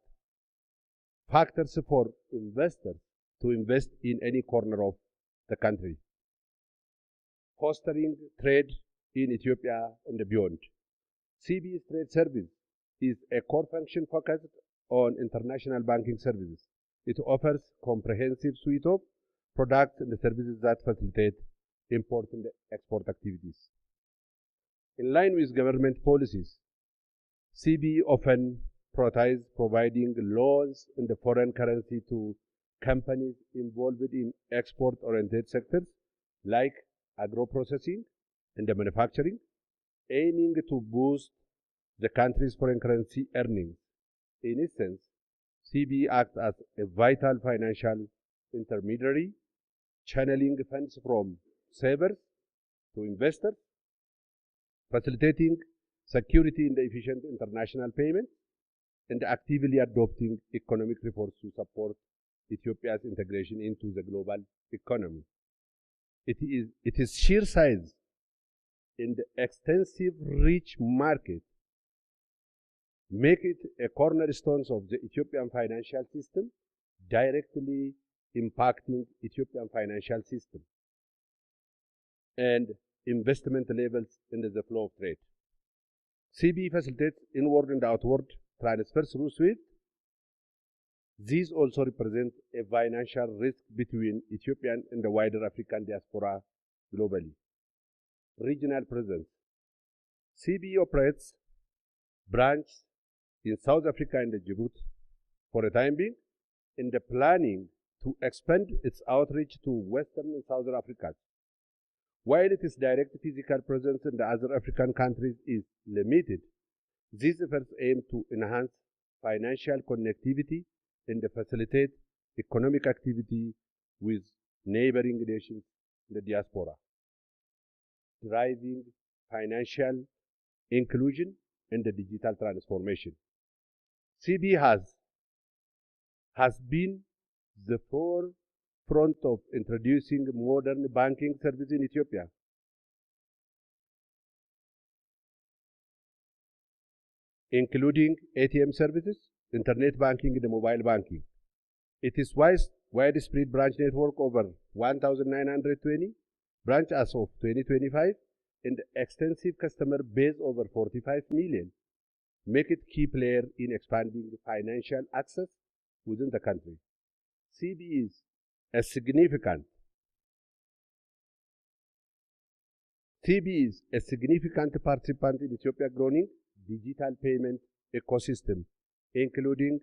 factors for investors to invest in any corner of the country, fostering trade in Ethiopia and beyond. CB's trade service is a core function focused on international banking services. It offers comprehensive suite of products and services that facilitate import and export activities. In line with government policies, CB often prioritizes providing loans in the foreign currency to companies involved in export-oriented sectors like agro-processing and manufacturing, aiming to boost the country's foreign currency earnings. In essence, CB acts as a vital financial intermediary, channeling funds from savers to investors, facilitating security in the efficient international payments, and actively adopting economic reforms to support Ethiopia's integration into the global economy. Its sheer size and extensive rich market make it a cornerstone of the Ethiopian financial system, directly impacting Ethiopian financial system and investment levels in the flow of trade. CB facilitates inward and outward transfers through SWIFT. These also represent a financial risk between Ethiopian and the wider African diaspora globally. Regional presence. CB operates branches in South Africa and Djibouti for the time being, and the planning to expand its outreach to Western and Southern Africa. While its direct physical presence in the other African countries is limited, these efforts aim to enhance financial connectivity and facilitate economic activity with neighboring nations in the diaspora, driving financial inclusion and the digital transformation. CB has been the forefront of introducing modern banking services in Ethiopia, including ATM services, internet banking, and mobile banking. Its widespread branch network over 1,920 branches as of 2025 and extensive customer base over 45 million make it key player in expanding financial access within the country. CB is a significant participant in Ethiopia's growing digital payment ecosystem, including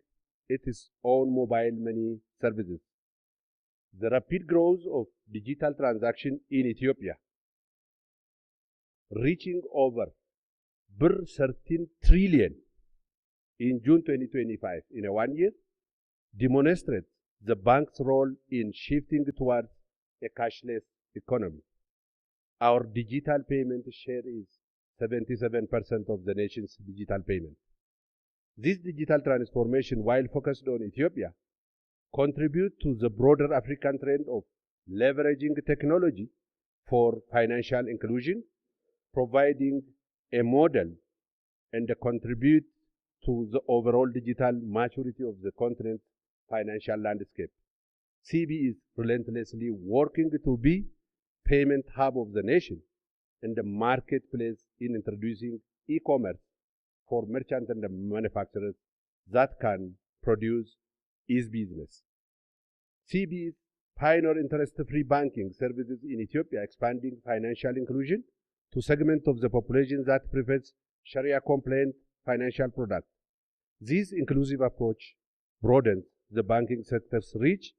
its own mobile money services. The rapid growth of digital transaction in Ethiopia, reaching over 13 trillion in June 2025 in a 1 year, demonstrates the bank's role in shifting towards a cashless economy. Our digital payment share is 77% of the nation's digital payment. This digital transformation, while focused on Ethiopia, contributes to the broader African trend of leveraging technology for financial inclusion, providing a model and contribute to the overall digital maturity of the continent's financial landscape. CB is relentlessly working to be payment hub of the nation and the marketplace in introducing e-commerce for merchants and manufacturers that can produce ease business. CB is pioneer interest-free banking services in Ethiopia, expanding financial inclusion to segment of the population that prefers Sharia-compliant financial products. This inclusive approach broadens the banking sector's reach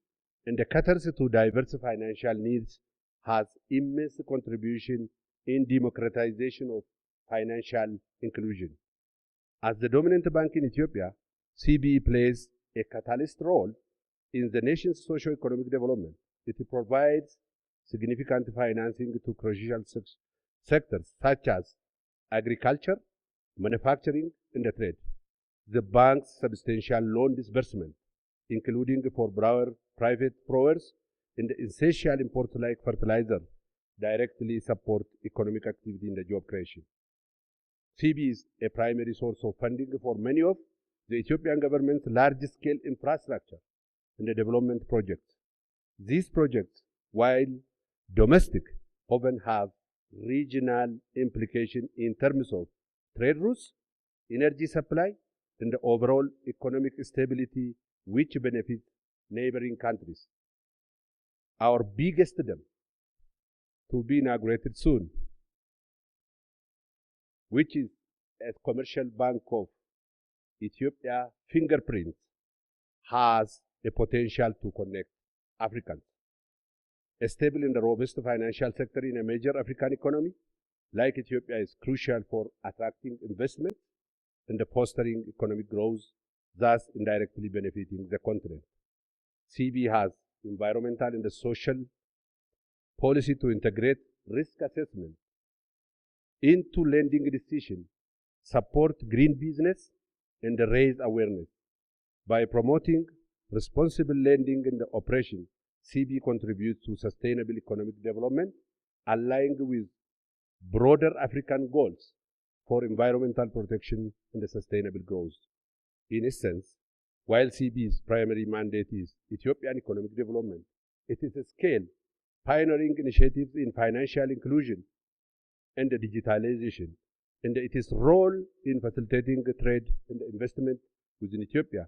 and caters to diverse financial needs, has immense contribution in democratization of financial inclusion. As the dominant bank in Ethiopia, CBE plays a catalyst role in the nation's socio-economic development. It provides significant financing to crucial sectors such as agriculture, manufacturing, and trade. The bank's substantial loan disbursement, including for private growers and essential imports like fertilizer, directly support economic activity and job creation. CB is a primary source of funding for many of the Ethiopian government's large-scale infrastructure and development projects. These projects, while domestic, often have regional implication in terms of trade routes, energy supply, and the overall economic stability which benefit neighboring countries. Our biggest dam, to be inaugurated soon, which is a commercial bank of Ethiopia fingerprints, has a potential to connect Africans. A stable and robust financial sector in a major African economy like Ethiopia is crucial for attracting investment and fostering economic growth, thus indirectly benefiting the continent. CB has environmental and social policy to integrate risk assessment into lending decisions, support green business, and raise awareness. By promoting responsible lending and operation, CB contributes to sustainable economic development, aligned with broader African goals for environmental protection and sustainable growth. In essence, while CB's primary mandate is Ethiopian economic development, it is a scale pioneering initiatives in financial inclusion and digitalization, and its role in facilitating trade and investment within Ethiopia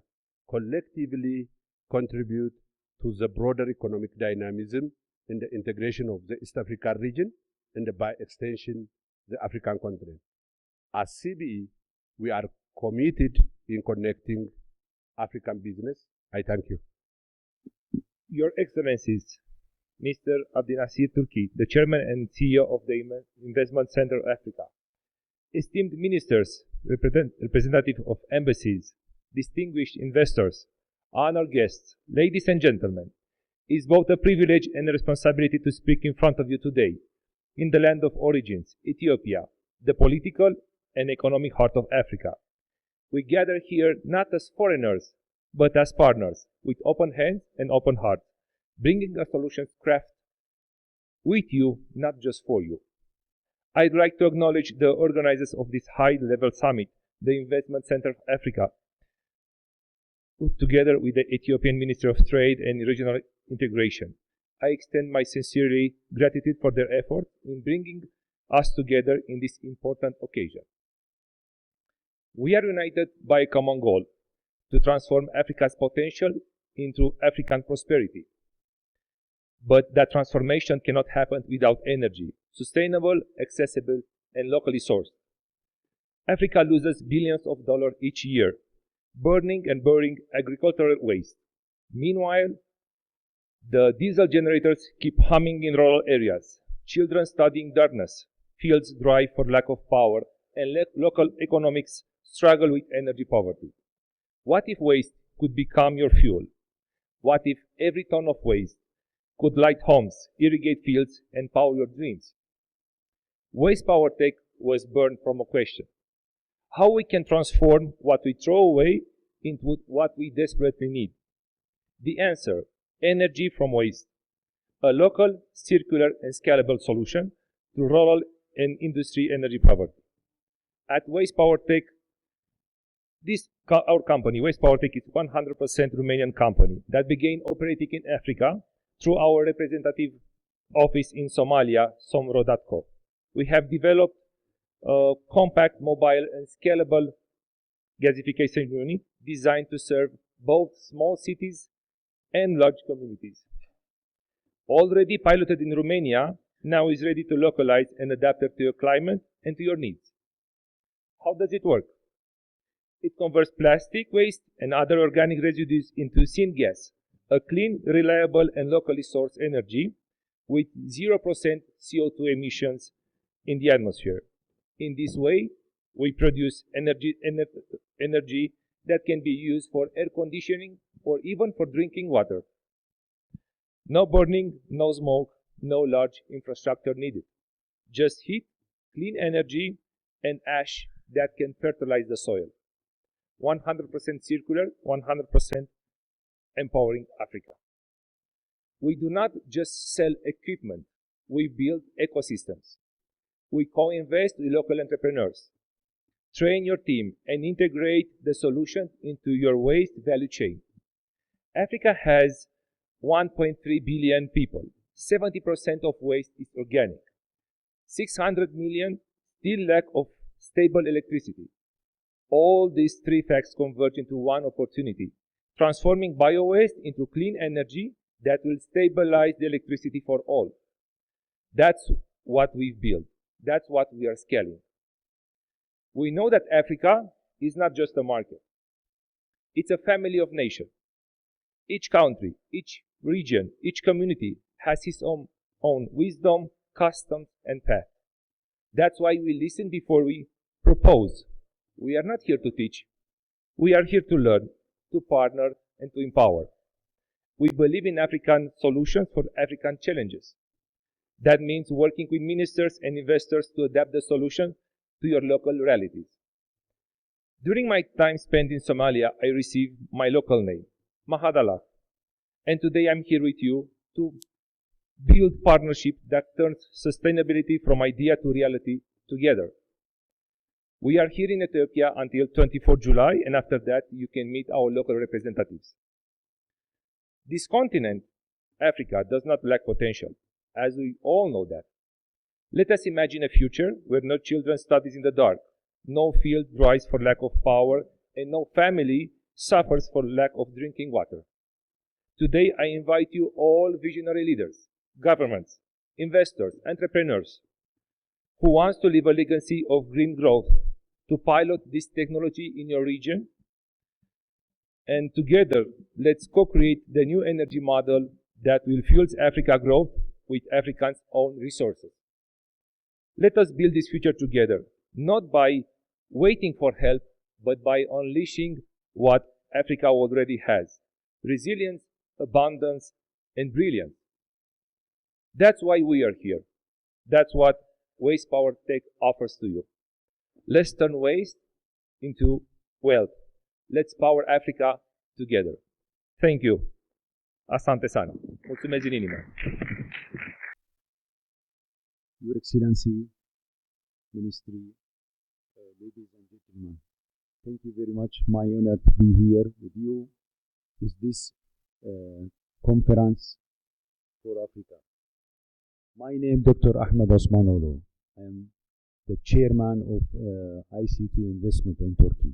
collectively contribute to the broader economic dynamism and the integration of the East African region and by extension the African continent. As CBE, we are committed in connecting African business. I thank you. Your Excellencies, Mr. Abdinasir Turki, the Chairman and CEO of the Investment Center of Africa, esteemed ministers, representatives of embassies, distinguished investors, honored guests, ladies and gentlemen, it is both a privilege and a responsibility to speak in front of you today, in the land of origins, Ethiopia, the political and economic heart of Africa. We gather here not as foreigners, but as partners, with open hands and open hearts, bringing a solutions craft with you, not just for you. I'd like to acknowledge the organizers of this high-level summit, the Investment Center of Africa, together with the Ethiopian Ministry of Trade and Regional Integration. I extend my sincere gratitude for their effort in bringing us together in this important occasion. We are united by a common goal to transform Africa's potential into African prosperity. But that transformation cannot happen without energy, sustainable, accessible, and locally sourced. Africa loses billions of dollars each year burning and burying agricultural waste. Meanwhile, the diesel generators keep humming in rural areas. Children studying darkness, fields dry for lack of power, and local economics struggle with energy poverty. What if waste could become your fuel? What if every ton of waste could light homes, irrigate fields, and power your dreams? Waste Power Tech was born from a question: how we can transform what we throw away into what we desperately need. The answer: energy from waste, a local, circular, and scalable solution to rural and industry energy poverty. At Waste Power Tech, our company, Waste Power Tech, is 100% Romanian company that began operating in Africa through our representative office in Somalia, Somro.co. We have developed a compact, mobile, and scalable gasification unit designed to serve both small cities and large communities. Already piloted in Romania, now is ready to localize and adapt it to your climate and to your needs. How does it work? It converts plastic waste and other organic residues into syngas, a clean, reliable, and locally sourced energy with 0% CO2 emissions in the atmosphere. In this way, we produce energy that can be used for air conditioning or even for drinking water. No burning, no smoke, no large infrastructure needed. Just heat, clean energy, and ash that can fertilize the soil. 100% circular, 100% empowering Africa. We do not just sell equipment, we build ecosystems. We co-invest with local entrepreneurs. Train your team and integrate the solution into your waste value chain. Africa has 1.3 billion people. 70% of waste is organic. 600 million still lack of stable electricity. All these three facts converge into one opportunity: transforming bio-waste into clean energy that will stabilize the electricity for all. That's what we've built. That's what we are scaling. We know that Africa is not just a market. It's a family of nations. Each country, each region, each community has its own wisdom, customs, and path. That's why we listen before we propose. We are not here to teach. We are here to learn, to partner, and to empower. We believe in African solutions for African challenges. That means working with ministers and investors to adapt the solution to your local realities. During my time spent in Somalia, I received my local name, Mahadallah. And today I'm here with you to build partnership that turns sustainability from idea to reality together. We are here in Ethiopia until 24 July, and after that you can meet our local representatives. This continent, Africa, does not lack potential, as we all know that. Let us imagine a future where no children studies in the dark, no field dries for lack of power, and no family suffers for lack of drinking water. Today I invite you all visionary leaders, governments, investors, entrepreneurs, who wants to leave a legacy of green growth, to pilot this technology in your region. And together, let's co-create the new energy model that will fuel Africa growth with Africans' own resources. Let us build this future together, not by waiting for help, but by unleashing what Africa already has: resilience, abundance, and brilliance. That's why we are here. That's what Waste Power Tech offers to you. Let's turn waste into wealth. Let's power Africa together. Thank you. Asante sana. Mulțumesc din inimă. Your Excellency, Ministry, ladies and gentlemen, thank you very much. My honor to be here with you with this conference for Africa. My name Dr. Ahmed Osmanoglu. I am the chairman of ICT investment in Turkey.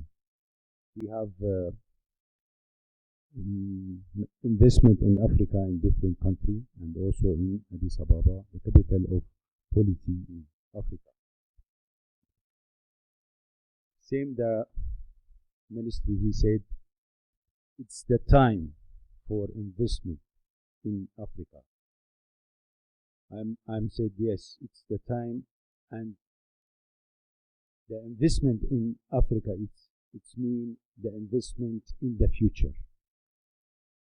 We have investment in Africa in different countries and also in Addis Ababa, the capital of polity in Africa. Same the ministry, he said, it's the time for investment in Africa. I'm said, yes, it's the time, and the investment in Africa, it's mean the investment in the future.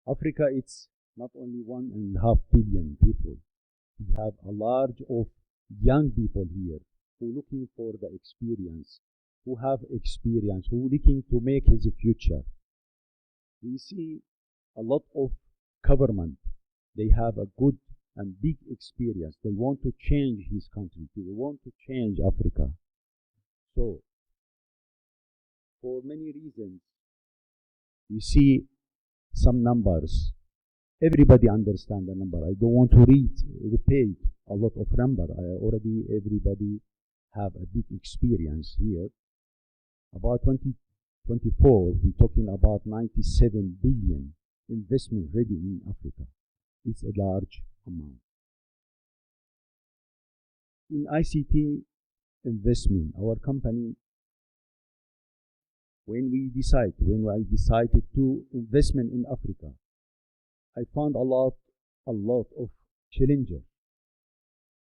Africa, it's not only 1.5 billion people. We have a large of young people here who are looking for the experience, who have experience, who are looking to make his future. We see a lot of government. They have a good and big experience. They want to change his country. They want to change Africa. So, for many reasons, we see some numbers. Everybody understand the number. I don't want to repeat a lot of number. Everybody have a big experience here. About 2024, we're talking about 97 billion investment ready in Africa. It's a large amount. In ICT investment, our company, when I decided to investment in Africa, I found a lot of challenges.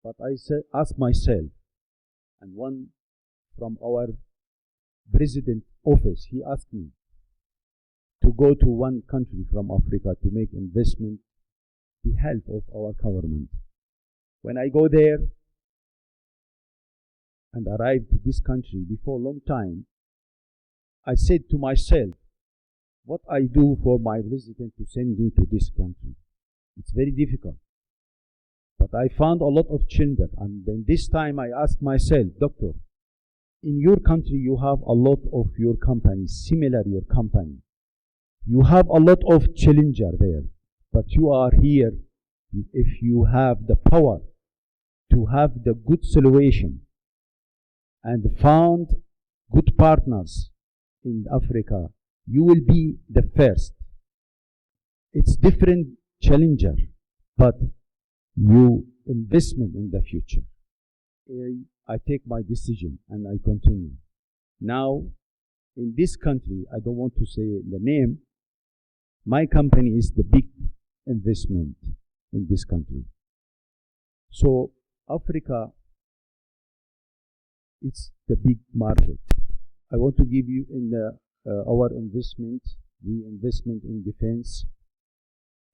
But I asked myself, and one from our president office, he asked me to go to one country from Africa to make investment with the help of our government. When I go there and arrived to this country before a long time, I said to myself, what I do for my president to send me to this country? It's very difficult. But I found a lot of children, and then this time I asked myself, doctor, in your country you have a lot of your companies, similar your company. You have a lot of challenger there, but you are here if you have the power to have the good solution and found good partners in Africa, you will be the first. It's different challenger, but you investment in the future. I take my decision and I continue. Now, in this country, I don't want to say the name, my company is the big investment in this country. So Africa, it's the big market. I want to give you in our investment, the investment in defense,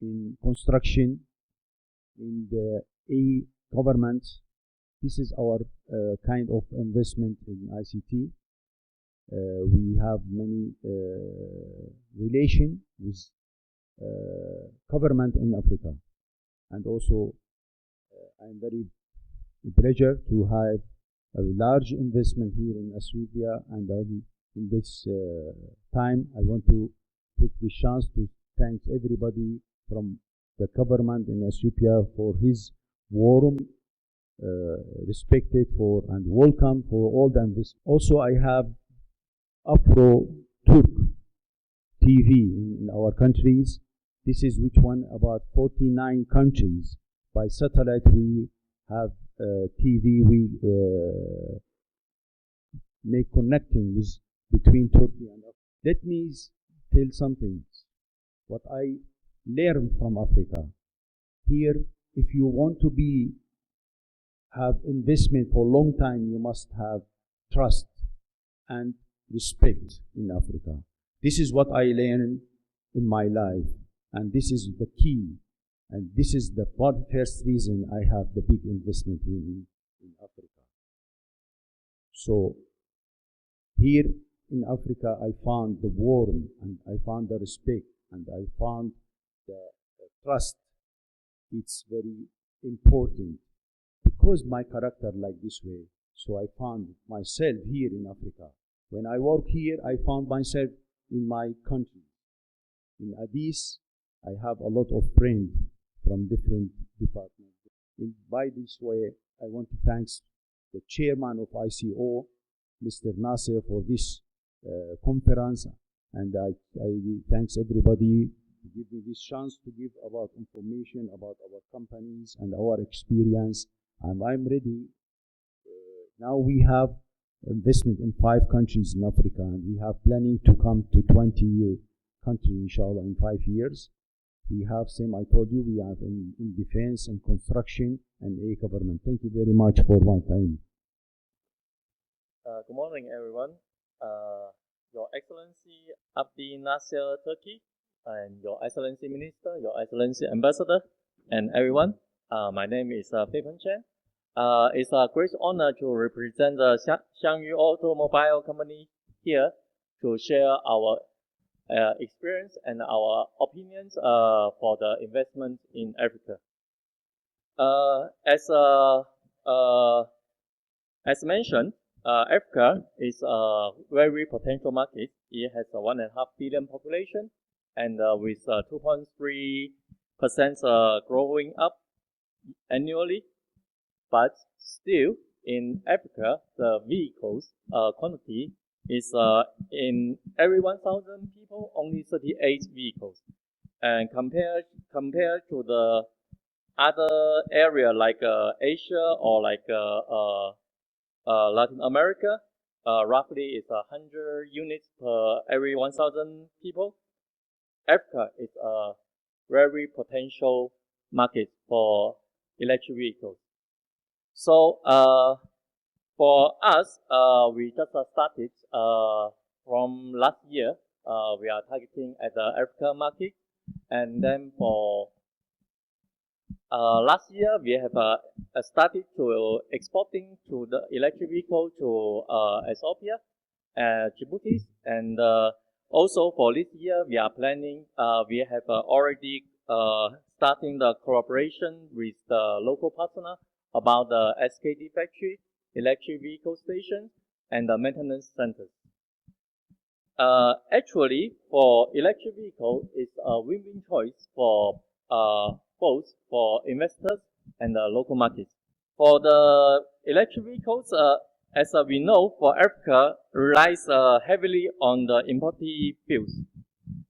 in construction, in the e-government. This is our kind of investment in ICT. We have many relation with government in Africa, and also I'm very pleasure to have a large investment here in Ethiopia, and in this time I want to take the chance to thank everybody from the government in Ethiopia for his warm respected for and welcome for all the investors. Also I have Afro-Turk TV in our countries. This is which one about 49 countries. By satellite we have TV, we make connecting with between Turkey and Africa. Let me tell something. What I learned from Africa. Here, if you want to have investment for a long time, you must have trust and respect in Africa. This is what I learned in my life, and this is the key, and this is the first reason I have the big investment in Africa. So here in Africa, I found the warmth, and I found the respect, and I found the trust. It's very important because my character like this way. So I found myself here in Africa. When I work here, I found myself in my country. In Addis, I have a lot of friends from different departments. By this way, I want to thank the chairman of ICO, Mr. Nasser, for this conference, and I thanks everybody to give me this chance to give about information about our companies and our experience. And I'm ready. Now we have investment in 5 countries in Africa, and we have planning to come to 20 countries, inshallah, in 5 years. We have same, I told you, we have in defense and construction and government. Thank you very much for one time. Good morning, everyone. Your Excellency Abdi Nasser Turkey, and Your Excellency Minister, Your Excellency Ambassador, and everyone. My name is Peipen Chen. It's a great honor to represent the Xiangyu Automobile Company here to share our experience and our opinions for the investment in Africa. As mentioned, Africa is a very potential market. It has a 1.5 billion population, and with 2.3% growing up annually. But still, in Africa, the vehicles quantity is in every 1,000 people, only 38 vehicles. And compared to the other area like Asia or like Latin America, roughly is 100 units per every 1,000 people. Africa is a very potential market for electric vehicles. So for us, we just started from last year. We are targeting at the Africa market, and then for last year we have started to exporting to the electric vehicle to Ethiopia, Djibouti, and also for this year we are planning. We have already starting the collaboration with the local partner about the SKD factory, electric vehicle stations, and the maintenance centers. Actually, for electric vehicle, it's a win-win choice for both for investors and the local markets. For the electric vehicles, as we know, for Africa relies heavily on the imported fuels,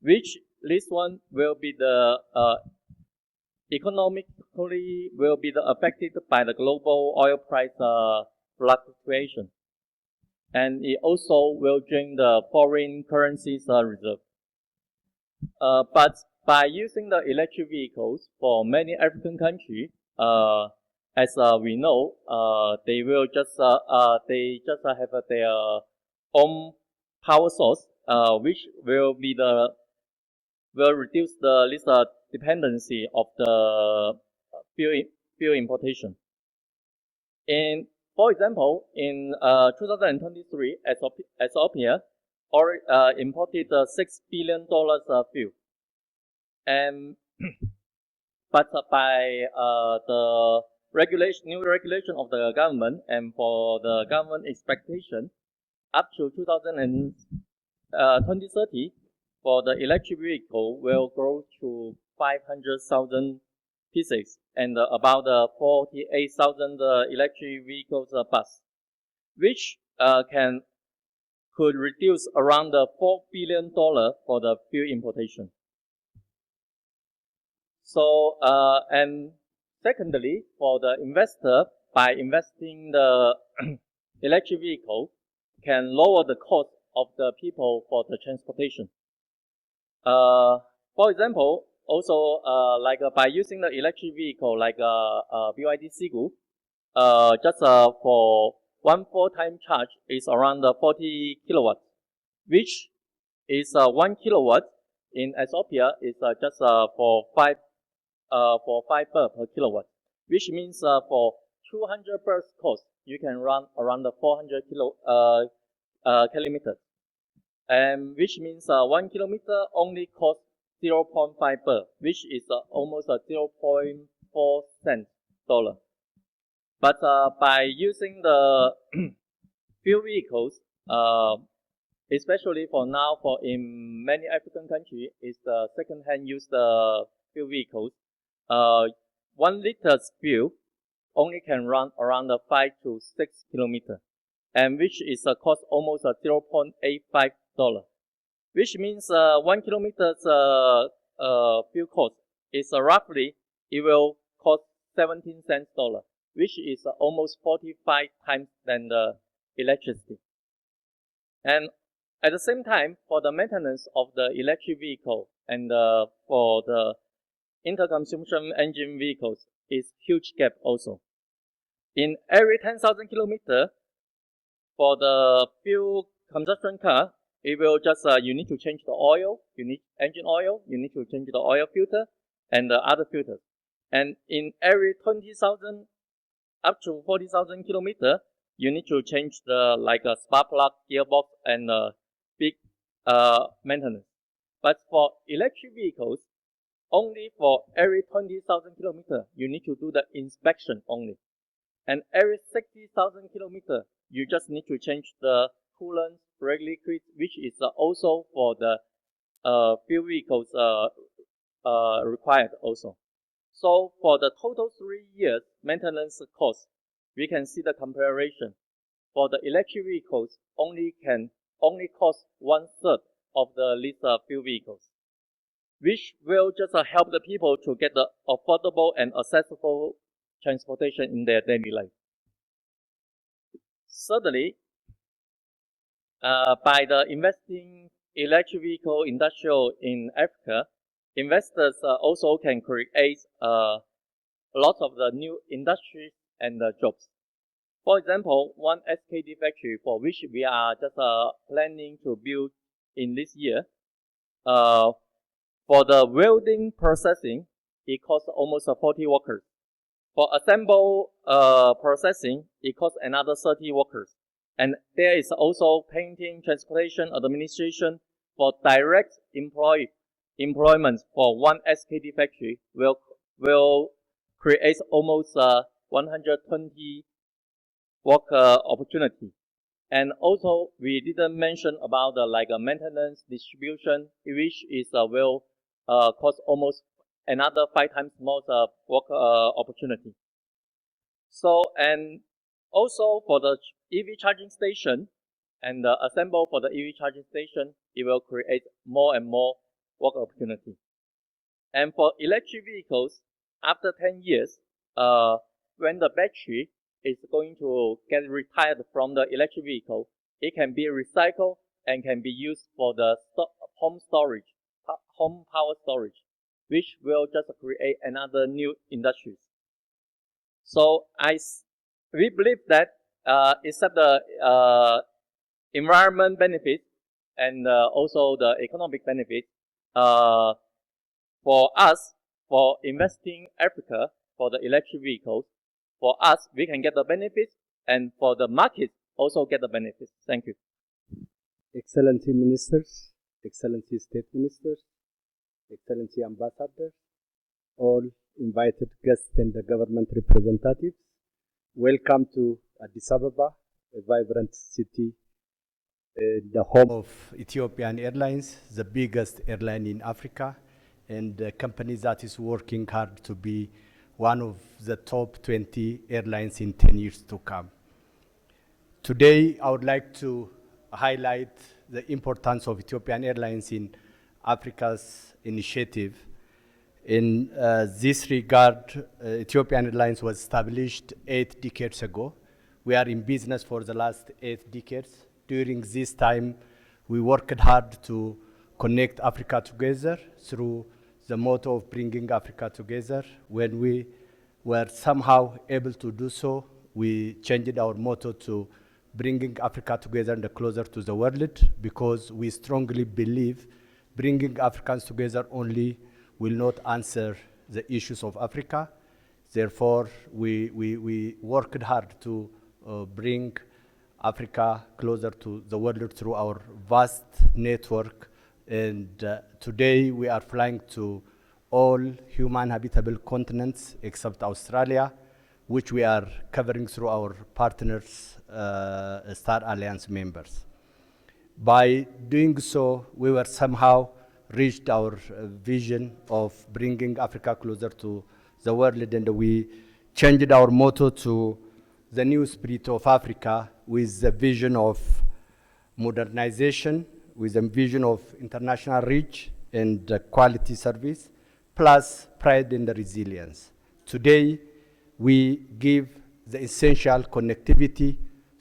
which this one will be the economically will be affected by the global oil price fluctuation, and it also will drain the foreign currencies reserve. But by using the electric vehicles for many African countries, as we know, they will just have their own power source, which will reduce the dependency of the fuel importation. For example, in 2023, Ethiopia imported $6 billion fuel, and but by the new regulation of the government, and for the government expectation, up to 2030. For the electric vehicle will grow to 500,000 pieces, and about 48,000 electric vehicles bus, which could reduce around $4 billion for the fuel importation. So and secondly, for the investor, by investing the electric vehicle, can lower the cost of the people for the transportation. For example, also like by using the electric vehicle like BYD Sigu, just for one full-time charge is around 40 kilowatts, which is 1 kilowatt in Ethiopia is just for 5 per kilowatt, which means for 200 burst cost you can run around 400 kilometers. And which means 1 kilometer only costs 0.5 per, which is almost 0.4 cents dollar. But by using the fuel vehicles, especially for now, for in many African countries, is the second-hand used fuel vehicles. 1 liter fuel only can run around 5 to 6 kilometers, and which is cost almost $0.85. Which means 1 kilometer's fuel cost is roughly, it will cost 17 cents dollar, which is almost 45 times than the electricity. And at the same time, for the maintenance of the electric vehicle and for the interconsumption engine vehicles is huge gap also. In every 10,000 kilometer, for the fuel consumption car, it will just, you need to change the oil, you need engine oil, you need to change the oil filter and the other filters. And in every 20,000 up to 40,000 kilometer, you need to change the spark plug, gearbox, and big maintenance. But for electric vehicles, only for every 20,000 kilometer, you need to do the inspection only. And every 60,000 kilometer, you just need to change the coolant, brake liquid, which is also for the fuel vehicles required also. So for the total 3 years maintenance cost, we can see the comparison. For the electric vehicles, only cost 1/3 of the leased fuel vehicles, which will just help the people to get the affordable and accessible transportation in their daily life. Thirdly, by the investing electric vehicle industrial in Africa, investors also can create lots of the new industries and jobs. For example, one SKD factory for which we are just planning to build in this year, for the welding processing, it costs almost 40 workers. For assemble processing, it costs another 30 workers. And there is also painting, transportation, administration. For direct employment for one SKD factory will create almost 120 work opportunity. And also, we didn't mention about the maintenance distribution, which is will cost almost another 5 times more work opportunity. So, and also for the EV charging station and assemble for the EV charging station, it will create more and more work opportunity. And for electric vehicles, after 10 years, when the battery is going to get retired from the electric vehicle, it can be recycled and can be used for the home storage, home power storage, which will just create another new industries. So we believe that except the environment benefit and also the economic benefit, for us, for investing Africa for the electric vehicles, for us, we can get the benefits, and for the market, also get the benefits. Thank you. Excellency Ministers, Excellency State Ministers, Excellency Ambassadors, all invited guests and the government representatives, welcome to Addis Ababa, a vibrant city, the home of Ethiopian Airlines, the biggest airline in Africa, and a company that is working hard to be one of the top 20 airlines in 10 years to come. Today, I would like to highlight the importance of Ethiopian Airlines in Africa's initiative. In this regard, Ethiopian Airlines was established 8 decades ago. We are in business for the last 8 decades. During this time, we worked hard to connect Africa together through the motto of bringing Africa together. When we were somehow able to do so, we changed our motto to bringing Africa together and closer to the world, because we strongly believe bringing Africans together only will not answer the issues of Africa. Therefore, we worked hard to bring Africa closer to the world through our vast network. And today we are flying to all human habitable continents except Australia, which we are covering through our partners, Star Alliance members. By doing so, we were somehow reached our vision of bringing Africa closer to the world, and we changed our motto to the new spirit of Africa, with the vision of modernization, with a vision of international reach and quality service, plus pride and resilience. Today, we give the essential connectivity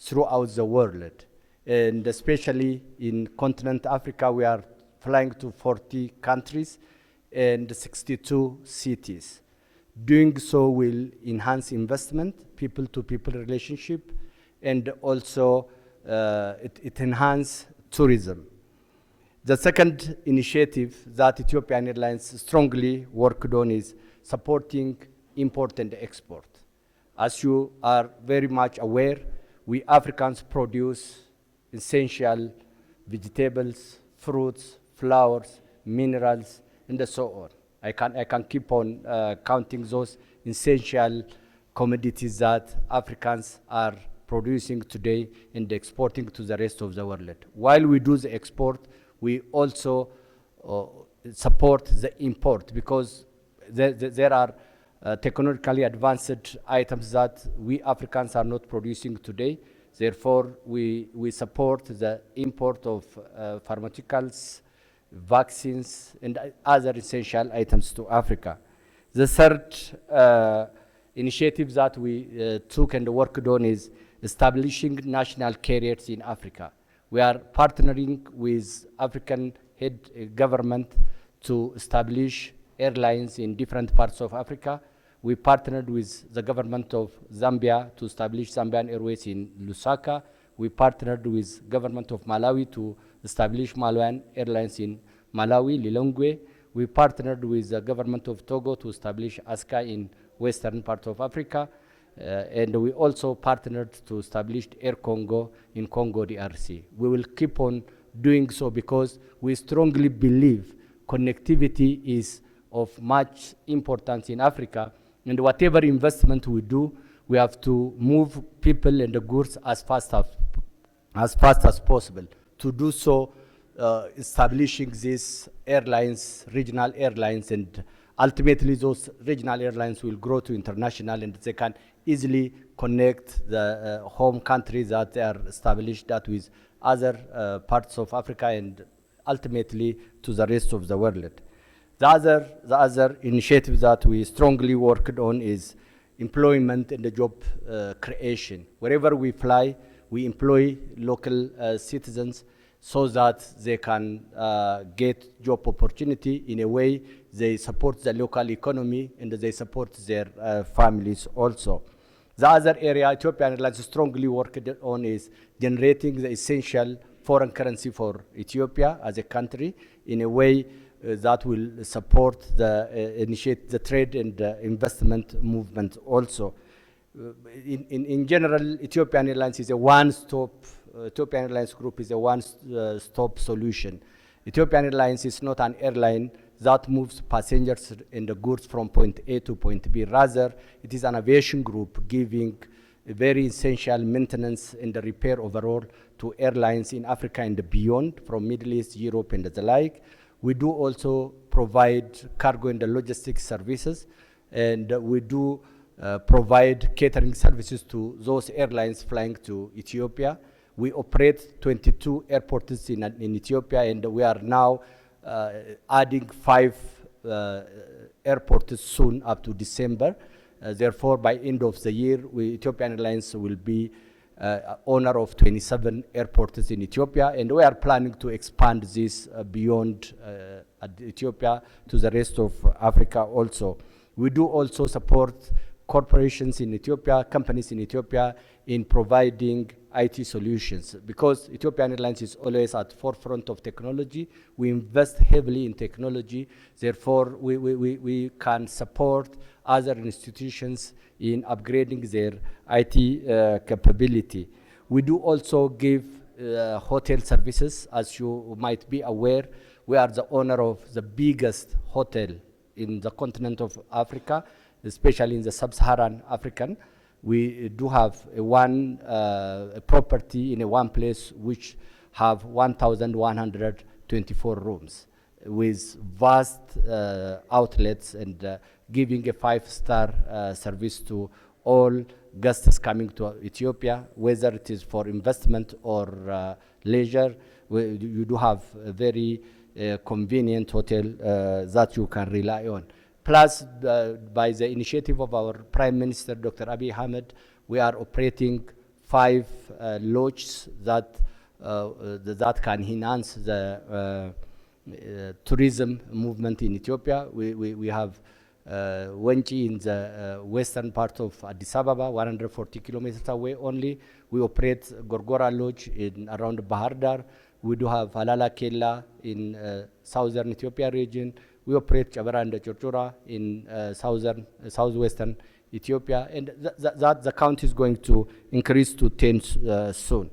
throughout the world. And especially in continent Africa, we are flying to 40 countries and 62 cities. Doing so will enhance investment, people-to-people relationship, and also it enhance tourism. The second initiative that Ethiopian Airlines strongly worked on is supporting import and export. As you are very much aware, we Africans produce essential vegetables, fruits, flowers, minerals, and so on. I can keep on counting those essential commodities that Africans are producing today and exporting to the rest of the world. While we do the export, we also support the import, because there are technologically advanced items that we Africans are not producing today. Therefore, we support the import of pharmaceuticals, vaccines, and other essential items to Africa. The third initiative that we took and worked on is establishing national carriers in Africa. We are partnering with African head government to establish airlines in different parts of Africa. We partnered with the government of Zambia to establish Zambian Airways in Lusaka. We partnered with government of Malawi to establish Malawian Airlines in Malawi, Lilongwe. We partnered with the government of Togo to establish ASCA in western part of Africa. And we also partnered to establish Air Congo in Congo DRC. We will keep on doing so because we strongly believe connectivity is of much importance in Africa. And whatever investment we do, we have to move people and the goods as fast as possible. To do so, establishing these airlines, regional airlines, and ultimately those regional airlines will grow to international, and they can easily connect the home countries that they are established that with other parts of Africa and ultimately to the rest of the world. The other initiative that we strongly worked on is employment and the job creation. Wherever we fly, we employ local citizens so that they can get job opportunity. In a way, they support the local economy and they support their families also. The other area Ethiopian Airlines strongly worked on is generating the essential foreign currency for Ethiopia as a country in a way that will support initiate the trade and investment movement also. In general, Ethiopian Airlines is a one-stop, Ethiopian Airlines Group is a one-stop solution. Ethiopian Airlines is not an airline that moves passengers and the goods from point A to point B. Rather, it is an aviation group giving a very essential maintenance and repair overall to airlines in Africa and beyond, from Middle East, Europe, and the like. We do also provide cargo and logistics services, and we do provide catering services to those airlines flying to Ethiopia. We operate 22 airports in Ethiopia, and we are now adding 5 airports soon up to December. Therefore, by end of the year, Ethiopian Airlines will be owner of 27 airports in Ethiopia, and we are planning to expand this beyond Ethiopia to the rest of Africa also. We do also support corporations in Ethiopia, companies in Ethiopia, in providing IT solutions, because Ethiopian Airlines is always at forefront of technology. We invest heavily in technology. Therefore, we can support other institutions in upgrading their IT capability. We do also give hotel services. As you might be aware, we are the owner of the biggest hotel in the continent of Africa, especially in the sub-Saharan African. We do have one property in one place which have 1,124 rooms with vast outlets and giving a 5-star service to all guests coming to Ethiopia, whether it is for investment or leisure. You do have a very convenient hotel that you can rely on. Plus, by the initiative of our Prime Minister, Dr. Abiy Ahmed, we are operating 5 lodges that that can enhance the tourism movement in Ethiopia. We have Wenchi in the western part of Addis Ababa, 140 kilometers away only. We operate Gorgora Lodge in around Bahardar. We do have Halala Kella in southern Ethiopia region. We operate Chabara and Chorchora in southwestern Ethiopia, and that the count is going to increase to 10 soon.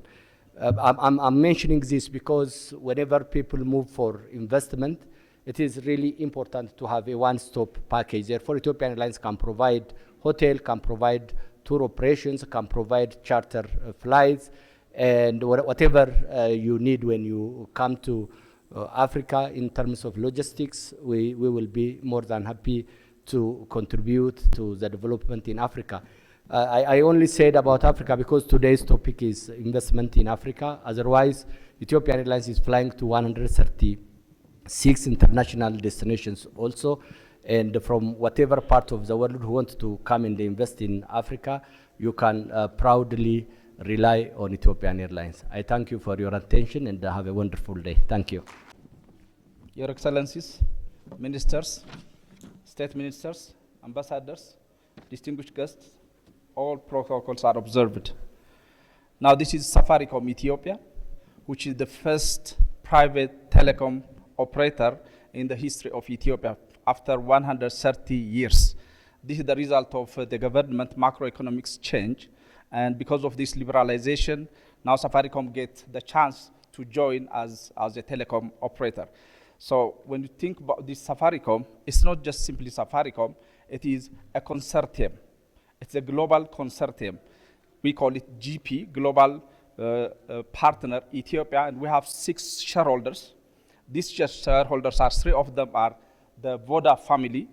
I'm mentioning this because whenever people move for investment, it is really important to have a one-stop package. Therefore, Ethiopian Airlines can provide hotel, can provide tour operations, can provide charter flights, and whatever you need when you come to Africa in terms of logistics, we will be more than happy to contribute to the development in Africa. I only said about Africa because today's topic is investment in Africa. Otherwise, Ethiopian Airlines is flying to 136 international destinations also. And from whatever part of the world who want to come and invest in Africa, you can proudly rely on Ethiopian Airlines. I thank you for your attention and have a wonderful day. Thank you. Your Excellencies, Ministers, State Ministers, Ambassadors, distinguished guests, all protocols are observed. Now this is Safaricom Ethiopia, which is the first private telecom operator in the history of Ethiopia after 130 years. This is the result of the government macroeconomics change, and because of this liberalization, now Safaricom gets the chance to join as a telecom operator. So when you think about this Safaricom, it's not just simply Safaricom, it is a consortium. It's a global consortium. We call it GP, Global Partner Ethiopia, and we have 6 shareholders. These shareholders are 3 of them are the Voda family,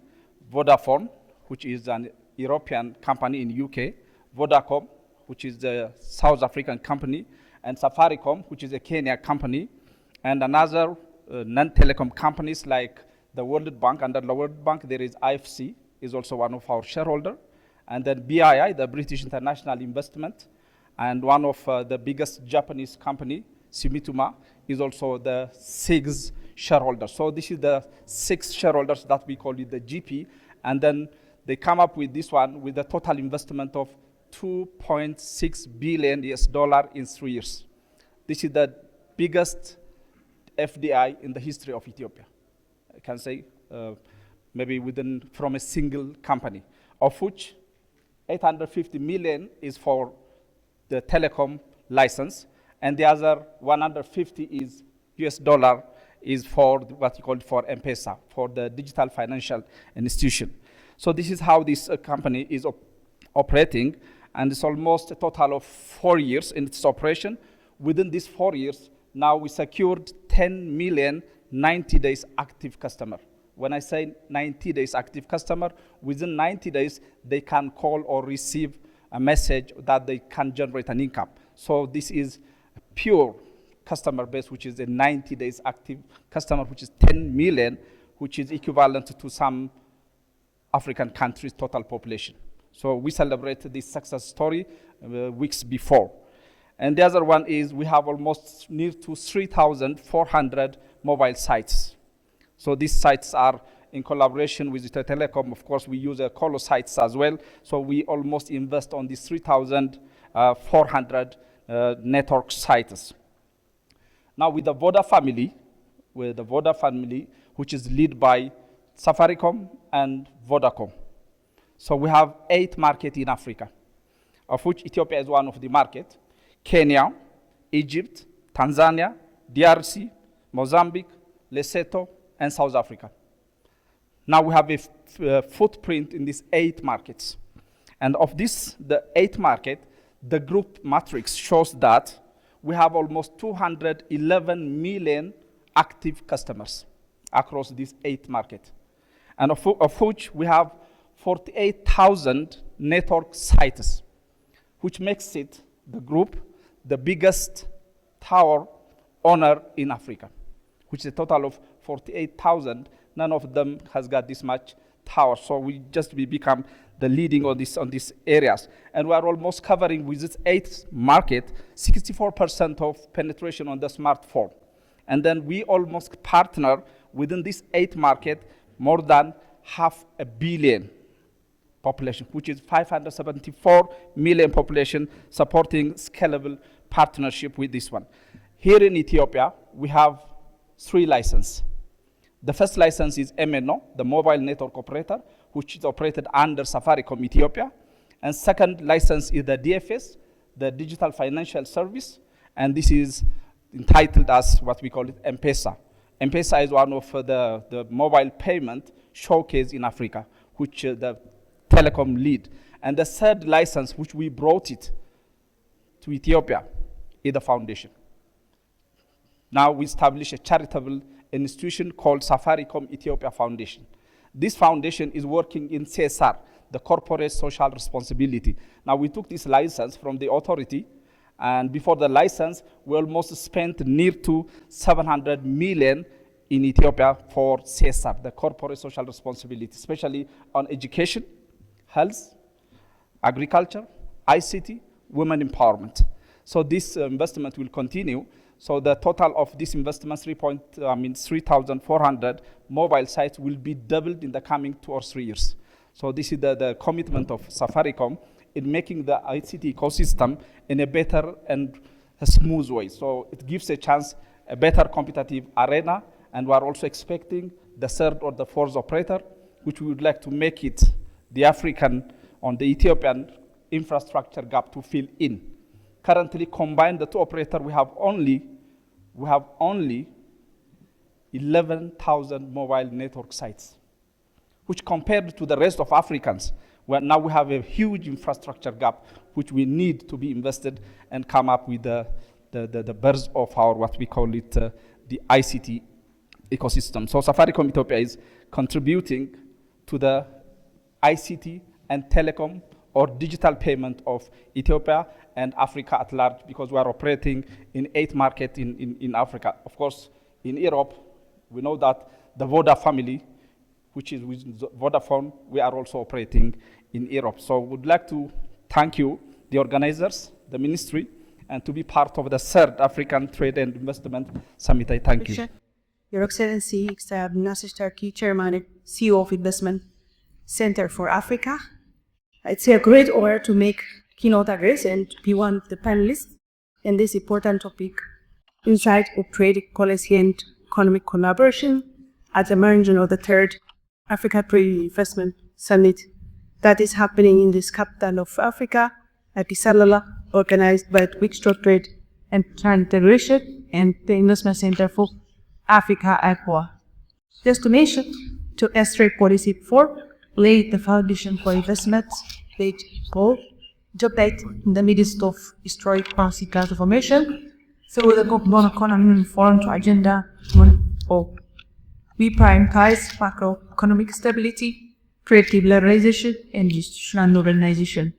Vodafone, which is an European company in UK, Vodacom, which is a South African company, and Safaricom, which is a Kenya company, and another non-telecom companies like the World Bank. Under the World Bank, there is IFC, is also one of our shareholders, and then BII, the British International Investment, and one of the biggest Japanese company, Sumitomo, is also the 6th shareholder. So this is the 6 shareholders that we call it the GP, and then they come up with this one with a total investment of $2.6 billion in 3 years. This is the biggest FDI in the history of Ethiopia. I can say maybe from a single company, of which 850 million is for the telecom license, and the other 150 is US dollar is for what you call for M-Pesa, for the digital financial institution. So this is how this company is operating, and it's almost a total of 4 years in its operation. Within these 4 years, now we secured 10 million 90 days active customer. When I say 90 days active customer, within 90 days, they can call or receive a message that they can generate an income. So this is a pure customer base, which is a 90 days active customer, which is 10 million, which is equivalent to some African countries' total population. So we celebrated this success story weeks before. And the other one is we have almost near to 3,400 mobile sites. So these sites are in collaboration with the telecom. Of course, we use colo sites as well. So we almost invest on these 3,400 network sites. Now with the Voda family, which is led by Safaricom and Vodacom. So we have 8 markets in Africa, of which Ethiopia is one of the markets. Kenya, Egypt, Tanzania, DRC, Mozambique, Lesotho, and South Africa. Now we have a footprint in these 8 markets. And of this, the 8 market, the group matrix shows that we have almost 211 million active customers across these 8 markets. And of which we have 48,000 network sites, which makes it the group the biggest tower owner in Africa, which is a total of 48,000. None of them has got this much tower. So we become the leading on these areas. And we are almost covering with this 8th market, 64% of penetration on the smartphone. And then we almost partner within this 8th market more than 500 million population, which is 574 million population, supporting scalable partnership with this one. Here in Ethiopia, we have 3 licenses. The first license is MNO, the mobile network operator, which is operated under Safaricom Ethiopia. And second license is the DFS, the Digital Financial Service, and this is entitled as what we call it M-Pesa. M-Pesa is one of the mobile payment showcase in Africa, which the telecom lead. And the third license, which we brought it to Ethiopia, is the foundation. Now we establish a charitable institution called Safaricom Ethiopia Foundation. This foundation is working in CSR, the corporate social responsibility. Now we took this license from the authority, and before the license, we almost spent near to 700 million in Ethiopia for CSR, the corporate social responsibility, especially on education, health, agriculture, ICT, women empowerment. So this investment will continue. So the total of this investment, 3,400 mobile sites will be doubled in the coming 2 or 3 years. So this is the commitment of Safaricom in making the ICT ecosystem in a better and a smooth way. So it gives a chance, a better competitive arena, and we are also expecting the third or the fourth operator, which we would like to make it the African on the Ethiopian infrastructure gap to fill in. Currently, combined the 2 operators, we have only 11,000 mobile network sites, which compared to the rest of Africans, where now we have a huge infrastructure gap, which we need to be invested and come up with the birth of our, what we call it, the ICT ecosystem. So Safaricom Ethiopia is contributing to the ICT and telecom or digital payment of Ethiopia and Africa at large, because we are operating in 8 markets in Africa. Of course, in Europe, we know that the Voda family, which is with Vodafone, we are also operating in Europe. So we'd like to thank you, the organizers, the ministry, and to be part of the 3rd African Trade and Investment Summit. I thank you. Your Excellency, Nasser Turkey, Chairman and CEO of Investment Center for Africa. It's a great honor to make keynote address and to be one of the panelists in this important topic, insight of trade policy and economic collaboration at the margin of the 3rd Africa Trade Investment Summit that is happening in this capital of Africa, Addis Ababa, organized by the Wixtrot Trade and Integration and the Investment Center for Africa, ACWA. Just to mention, to S-Trade policy 4 laid the foundation for investment, laid both job date in the midst of historic policy transformation through the global economy reform to agenda 1.0. We prioritize macroeconomic stability, trade liberalization, and institutional organization.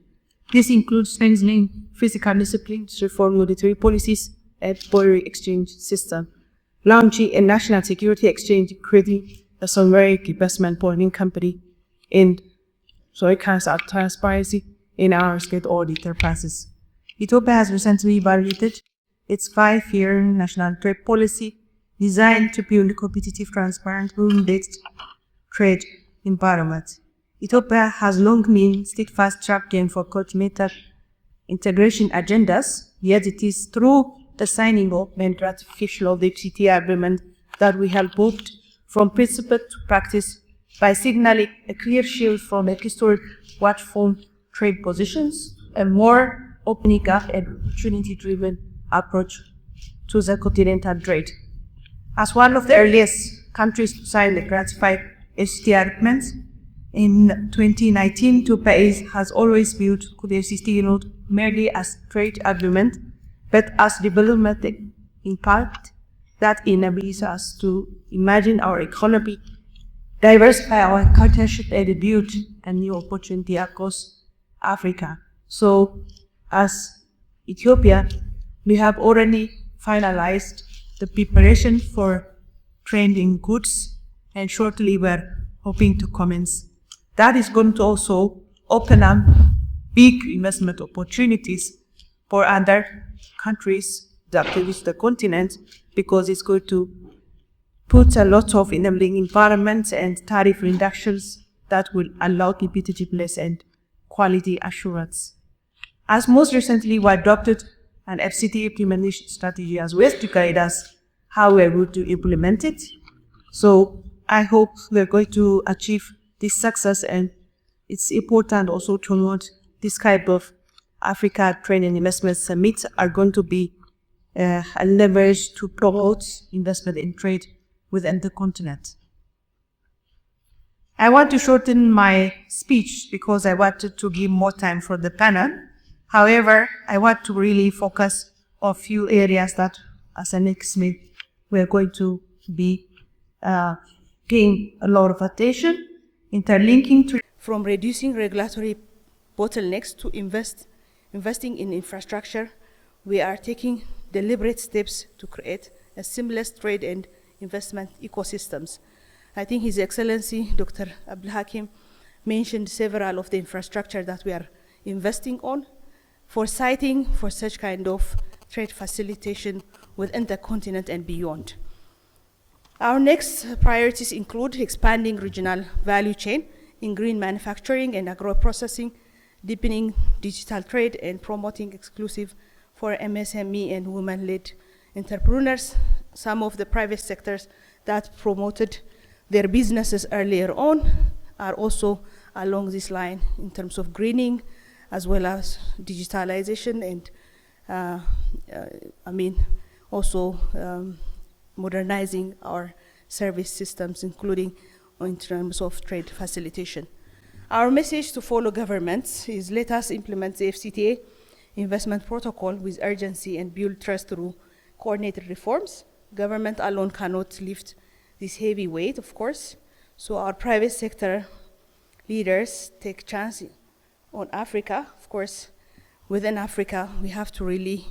This includes strengthening fiscal discipline, reform monetary policies, and foreign exchange system, launching a national security exchange, creating a sovereign investment holding company, and so it has our transparency in our state auditor process. Ethiopia has recently evaluated its 5-year national trade policy designed to build a competitive, transparent, rule-based trade environment. Ethiopia has long been steadfast champion for continental integration agendas, yet it is through the signing of and ratification of the FCT agreement that we have moved from principle to practice by signaling a clear shift from a historic watchful trade positions, a more opening up and opportunity-driven approach to the continental trade. As one of the earliest countries to sign the ratified FCT agreements, in 2019, Ethiopia has always viewed the FCT not merely as trade agreement, but as development impact that enables us to imagine our economy, diversify our culture, and build a new opportunity across Africa. So, as Ethiopia, we have already finalized the preparation for trade in goods, and shortly we're hoping to commence That is going to also open up big investment opportunities for other countries that reach the continent, because it's going to put a lot of enabling environments and tariff reductions that will allow competitiveness and quality assurance. As most recently, we adopted an FCT implementation strategy as well to guide us how we're going to implement it. So I hope we're going to achieve this success, and it's important also to note this type of Africa Trade and Investment Summits are going to be a leverage to promote investment in trade within the continent. I want to shorten my speech because I wanted to give more time for the panel. However, I want to really focus on a few areas that, as a next meet, we're going to be paying a lot of attention, interlinking to from reducing regulatory bottlenecks to investing in infrastructure. We are taking deliberate steps to create a seamless trade and investment ecosystems. I think His Excellency Dr. Abdul Hakim mentioned several of the infrastructure that we are investing on, foresighting for such kind of trade facilitation within the continent and beyond. Our next priorities include expanding regional value chain in green manufacturing and agro-processing, deepening digital trade, and promoting exclusive for MSME and women-led entrepreneurs. Some of the private sectors that promoted their businesses earlier on are also along this line in terms of greening, as well as digitalization and also modernizing our service systems, including in terms of trade facilitation. Our message to fellow governments is let us implement the FCTA investment protocol with urgency and build trust through coordinated reforms. Government alone cannot lift this heavy weight, of course, so our private sector leaders take chance on Africa. Of course, within Africa, we have to really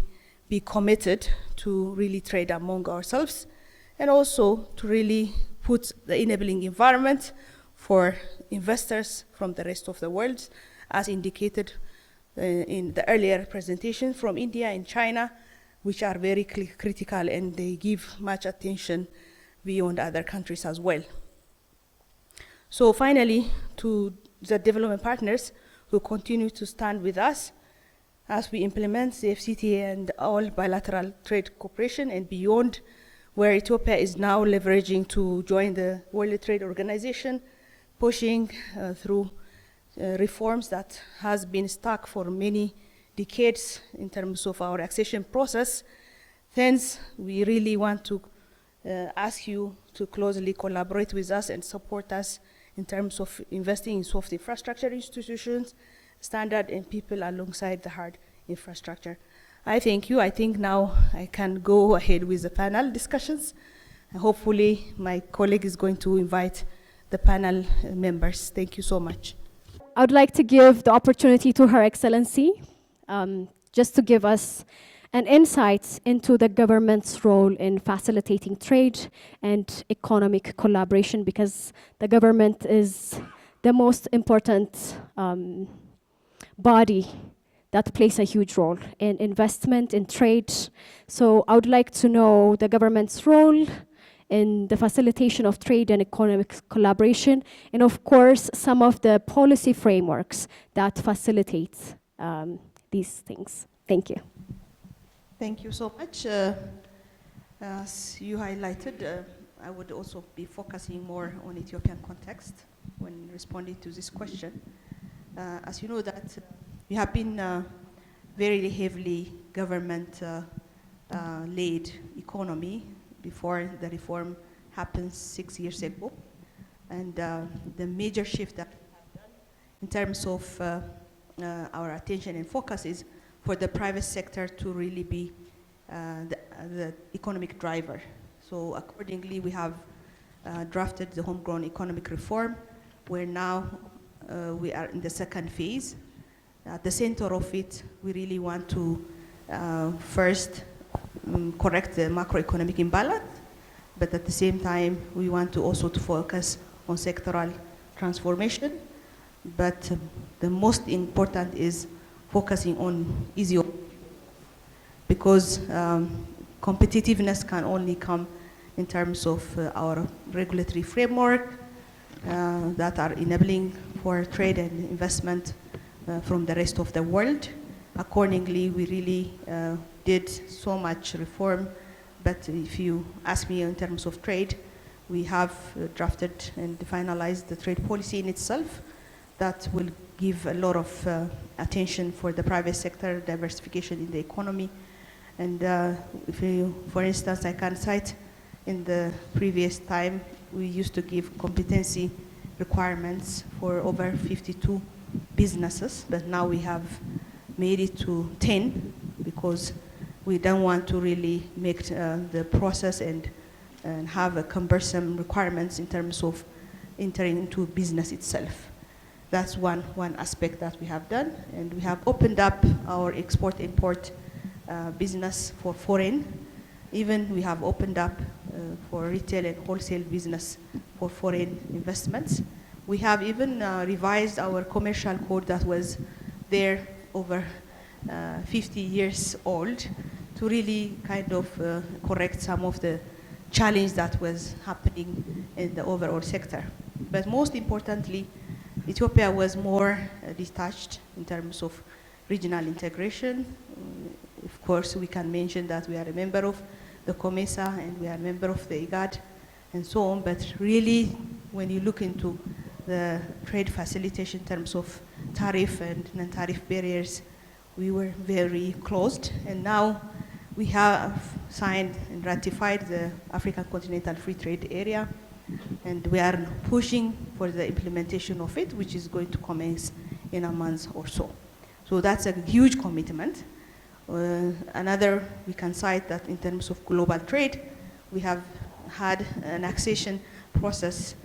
be committed to really trade among ourselves, and also to really put the enabling environment for investors from the rest of the world, as indicated in the earlier presentation from India and China, which are very critical, and they give much attention beyond other countries as well. So finally, to the development partners who continue to stand with us as we implement the FCTA and all bilateral trade cooperation and beyond, where Ethiopia is now leveraging to join the World Trade Organization, pushing through reforms that has been stuck for many decades in terms of our accession process. Hence, we really want to ask you to closely collaborate with us and support us in terms of investing in soft infrastructure institutions, standard and people alongside the hard infrastructure. I thank you. I think now I can go ahead with the panel discussions. Hopefully my colleague is going to invite the panel members. Thank you so much. I would like to give the opportunity to Her Excellency just to give us an insight into the government's role in facilitating trade and economic collaboration, because the government is the most important body that plays a huge role in investment, in trade. So I would like to know the government's role in the facilitation of trade and economic collaboration, and of course, some of the policy frameworks that facilitate these things. Thank you. Thank you so much. As you highlighted, I would also be focusing more on Ethiopian context when responding to this question. As you know that we have been very heavily government-led economy before the reform happened 6 years ago. And the major shift that we have done in terms of our attention and focus is for the private sector to really be the economic driver. So accordingly, we have drafted the homegrown economic reform, where now we are in the second phase. At the center of it, we really want to first correct the macroeconomic imbalance, but at the same time, we want to also to focus on sectoral transformation. but the most important is focusing on Ethiopia, because competitiveness can only come in terms of our regulatory framework that are enabling for trade and investment from the rest of the world. Accordingly, we really did so much reform, but if you ask me in terms of trade, we have drafted and finalized the trade policy in itself that will give a lot of attention for the private sector, diversification in the economy. And if you, for instance, I can cite in the previous time, we used to give competency requirements for over 52 businesses, but now we have made it to 10 because we don't want to really make the process and have a cumbersome requirements in terms of entering into business itself. That's one aspect that we have done, and we have opened up our export-import business for foreign. Even we have opened up for retail and wholesale business for foreign investments. We have even revised our commercial code that was there over 50 years old to really kind of correct some of the challenge that was happening in the overall sector. But most importantly, Ethiopia was more detached in terms of regional integration. Of course, we can mention that we are a member of the COMESA and we are a member of the IGAD and so on, but really when you look into the trade facilitation in terms of tariff and non-tariff barriers, we were very closed, and now we have signed and ratified the African Continental Free Trade Area, and we are pushing for the implementation of it, which is going to commence in a month or so. So that's a huge commitment. Another, we can cite that in terms of global trade, we have had an accession process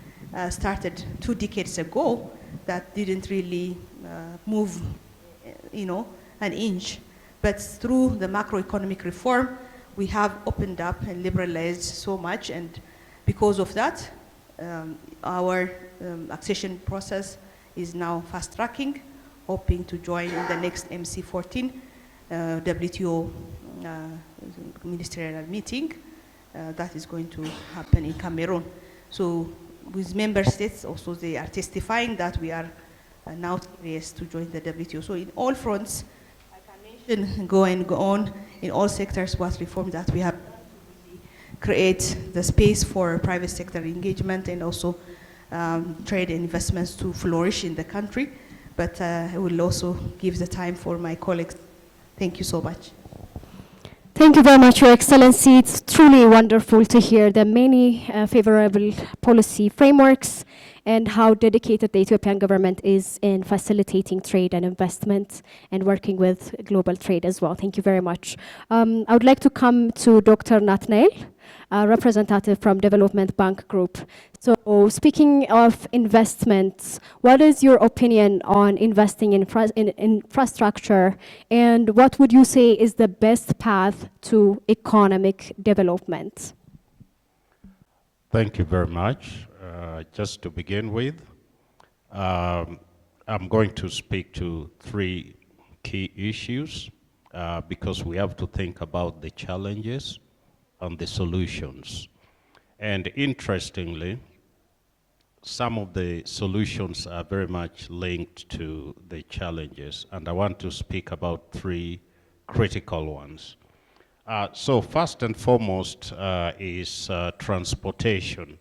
started 2 decades ago that didn't really move, an inch. But through the macroeconomic reform, we have opened up and liberalized so much, and because of that, our accession process is now fast-tracking, hoping to join in the next MC14 WTO ministerial meeting that is going to happen in Cameroon. So with member states also, they are testifying that we are now serious to join the WTO. So in all fronts, go on in all sectors what reform that we have create the space for private sector engagement and also trade and investments to flourish in the country. But I will also give the time for my colleagues. Thank you so much. Thank you very much, Your Excellency. It's truly wonderful to hear the many favorable policy frameworks and how dedicated the Ethiopian government is in facilitating trade and investment and working with global trade as well. Thank you very much. I would like to come to Dr. Nathaniel, a representative from Development Bank Group. So speaking of investments, what is your opinion on investing in infrastructure, and what would you say is the best path to economic development? Thank you very much. Just to begin with, I'm going to speak to 3 key issues because we have to think about the challenges and the solutions. And interestingly, some of the solutions are very much linked to the challenges, and I want to speak about 3 critical ones. So first and foremost is transportation.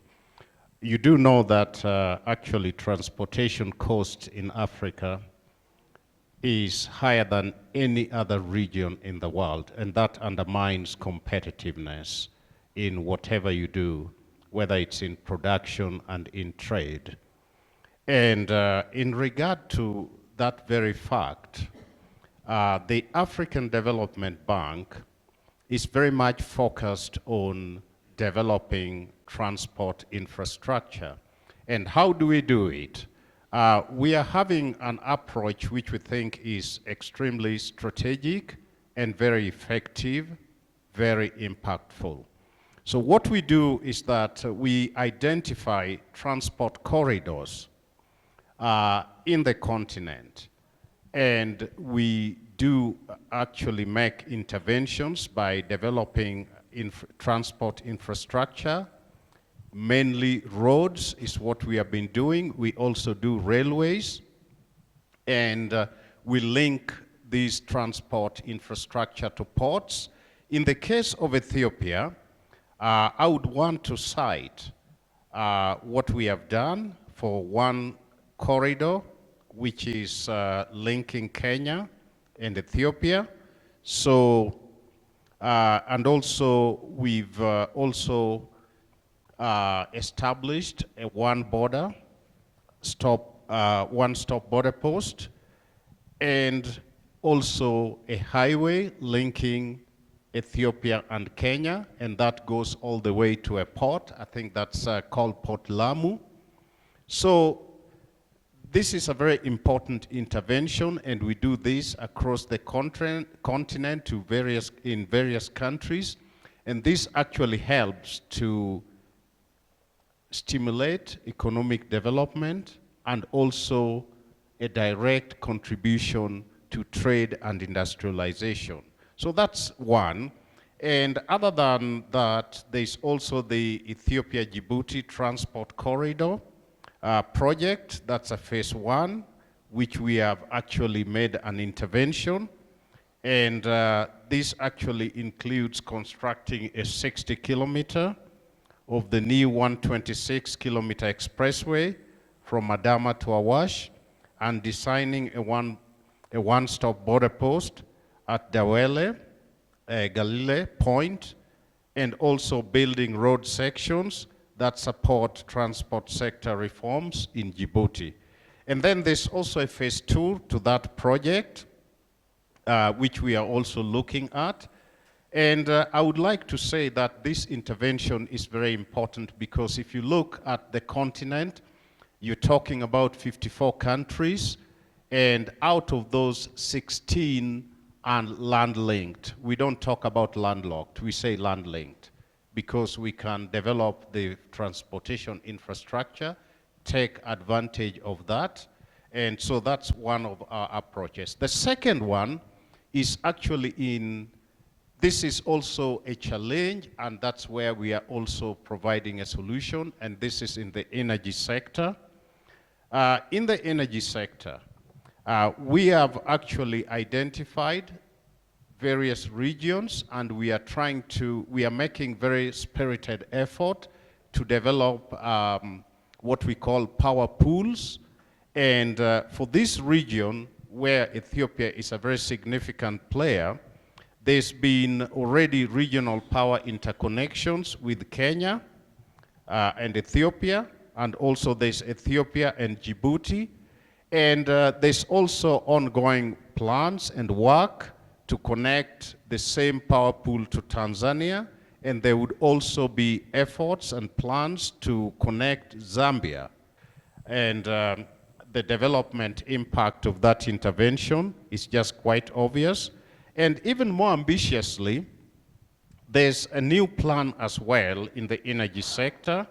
You do know that actually transportation cost in Africa is higher than any other region in the world, and that undermines competitiveness in whatever you do, whether it's in production and in trade. And in regard to that very fact, the African Development Bank is very much focused on developing transport infrastructure. And how do we do it? We are having an approach which we think is extremely strategic and very effective, very impactful. So what we do is that we identify transport corridors in the continent. And we do actually make interventions by developing transport infrastructure. Mainly roads is what we have been doing. We also do railways, and we link these transport infrastructure to ports. In the case of Ethiopia, I would want to cite what we have done for one corridor, which is linking Kenya and Ethiopia. So, and also we've also established a one-stop border post, and also a highway linking Ethiopia and Kenya, and that goes all the way to a port. I think that's called Port Lamu. So this is a very important intervention, and we do this across the continent in various countries, and this actually helps to stimulate economic development and also a direct contribution to trade and industrialization. So that's one. And other than that, there's also the Ethiopia-Djibouti Transport Corridor project. That's a phase 1, which we have actually made an intervention. And this actually includes constructing a 60-kilometer of the new 126-kilometer expressway from Adama to Awash, and designing a one-stop border post at Dawele, Galile Point, and also building road sections that support transport sector reforms in Djibouti. And then there's also a phase 2 to that project, which we are also looking at. And I would like to say that this intervention is very important, because if you look at the continent, you're talking about 54 countries, and out of those, 16 are land-linked. We don't talk about landlocked, we say land-linked, because we can develop the transportation infrastructure, take advantage of that, and so that's one of our approaches. The second one is actually this is also a challenge, and that's where we are also providing a solution, and this is in the energy sector. In the energy sector, we have actually identified various regions, and we are making very spirited effort to develop what we call power pools. And for this region, where Ethiopia is a very significant player, there's been already regional power interconnections with Kenya and Ethiopia, and also there's Ethiopia and Djibouti. And there's also ongoing plans and work to connect the same power pool to Tanzania, and there would also be efforts and plans to connect Zambia. And the development impact of that intervention is just quite obvious. And even more ambitiously, there's a new plan as well in the energy sector,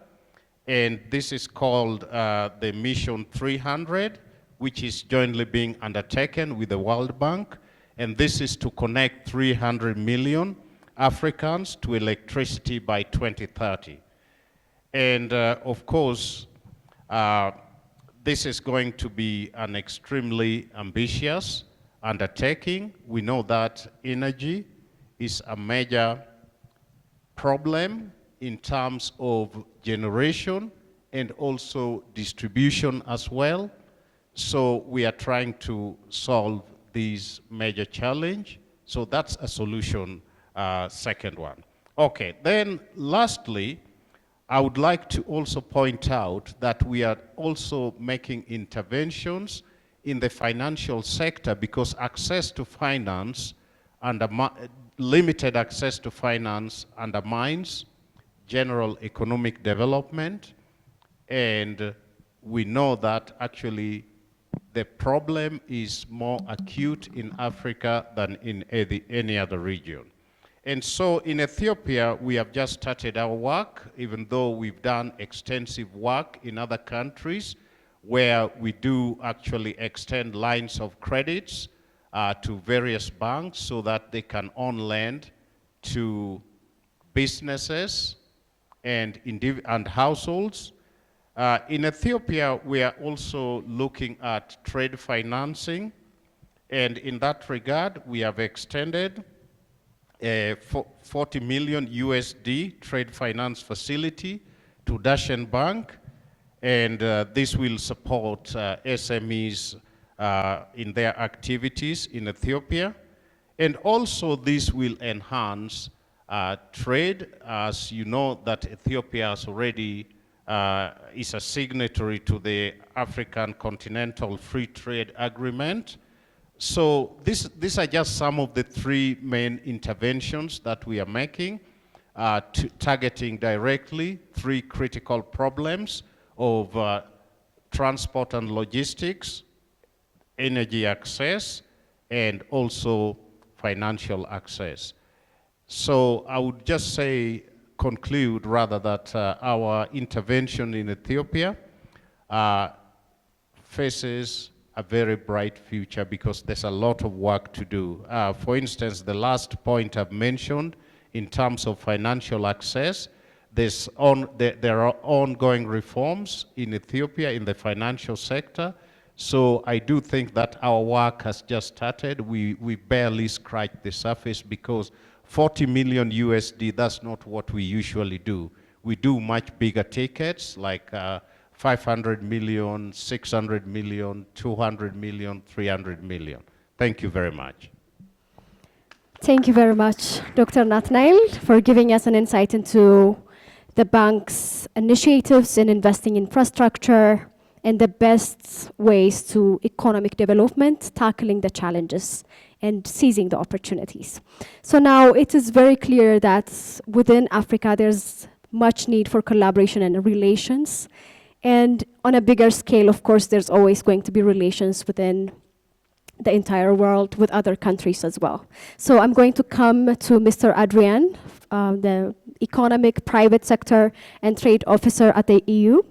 and this is called the Mission 300, which is jointly being undertaken with the World Bank, and this is to connect 300 million Africans to electricity by 2030. And of course, this is going to be an extremely ambitious undertaking. We know that energy is a major problem in terms of generation and also distribution as well. So we are trying to solve this major challenge. So that's a solution, second one. Okay, then lastly, I would like to also point out that we are also making interventions in the financial sector, because access to finance and limited access to finance undermines general economic development. And we know that actually the problem is more acute in Africa than in any other region. And so in Ethiopia, we have just started our work, even though we've done extensive work in other countries. where we do actually extend lines of credits to various banks so that they can on-lend to businesses and households. In Ethiopia, we are also looking at trade financing, and in that regard, we have extended a 40 million USD trade finance facility to Dashen Bank, and this will support SMEs in their activities in Ethiopia. And also this will enhance trade. As you know, that Ethiopia has already is a signatory to the African Continental Free Trade Agreement. So these are just some of the three main interventions that we are making, targeting directly three critical problems of transport and logistics, energy access, and also financial access. So I would just say, conclude rather, that our intervention in Ethiopia faces a very bright future because there's a lot of work to do. For instance, the last point I've mentioned in terms of financial access, there are ongoing reforms in Ethiopia in the financial sector. So I do think that our work has just started. We barely scratched the surface because 40 million USD, that's not what we usually do. We do much bigger tickets like 500 million, 600 million, 200 million, 300 million. Thank you very much. Thank you very much, Dr. Nathaniel, for giving us an insight into the bank's initiatives in investing in infrastructure and the best ways to economic development, tackling the challenges and seizing the opportunities. So now it is very clear that within Africa, there's much need for collaboration and relations. And on a bigger scale, of course, there's always going to be relations within the entire world with other countries as well. So I'm going to come to Mr. Adrian, the Economic, Private Sector and Trade Officer at the EU,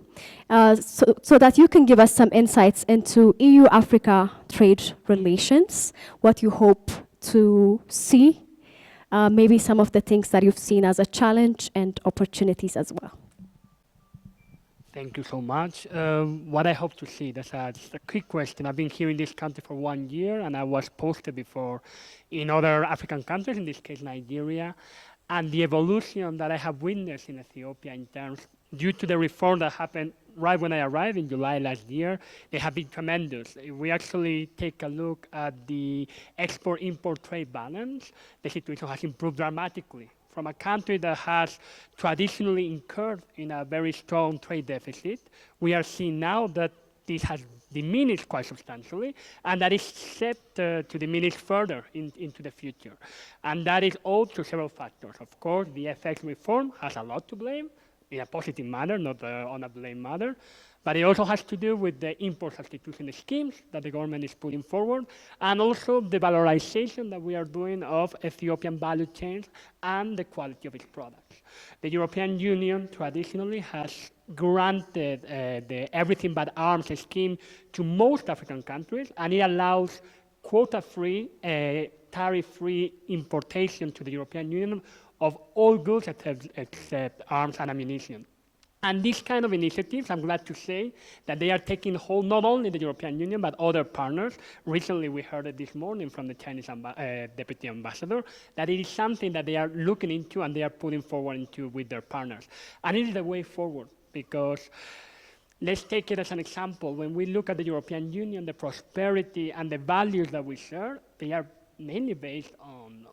so that you can give us some insights into EU-Africa trade relations, what you hope to see, maybe some of the things that you've seen as a challenge and opportunities as well. Thank you so much. What I hope to see, that's just a quick question. I've been here in this country for 1 year, and I was posted before in other African countries, in this case Nigeria, and the evolution that I have witnessed in Ethiopia in terms, due to the reform that happened right when I arrived in July last year, they have been tremendous. If we actually take a look at the export-import trade balance, the situation has improved dramatically. From a country that has traditionally incurred in a very strong trade deficit, we are seeing now that this has diminished quite substantially, and that is set to diminish further into the future. And that is also several factors. Of course, the FX reform has a lot to blame, in a positive manner, not on a blame manner. But it also has to do with the import substitution schemes that the government is putting forward, and also the valorization that we are doing of Ethiopian value chains and the quality of its products. The European Union traditionally has granted the everything but arms scheme to most African countries, and it allows quota-free, tariff-free importation to the European Union of all goods except arms and ammunition. And these kind of initiatives, I'm glad to say, that they are taking hold not only the European Union, but other partners. Recently, we heard it this morning from the Chinese Deputy Ambassador, that it is something that they are looking into and they are putting forward into with their partners. And it is the way forward, because let's take it as an example. When we look at the European Union, the prosperity and the values that we share, they are mainly based on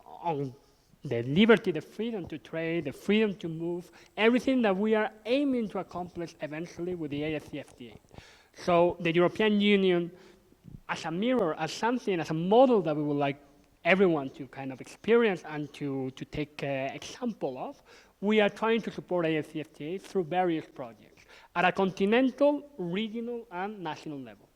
the liberty, the freedom to trade, the freedom to move, everything that we are aiming to accomplish eventually with the AFCFTA. So the European Union, as a mirror, as something, as a model that we would like everyone to kind of experience and to take example of, we are trying to support AFCFTA through various projects at a continental, regional, and national level.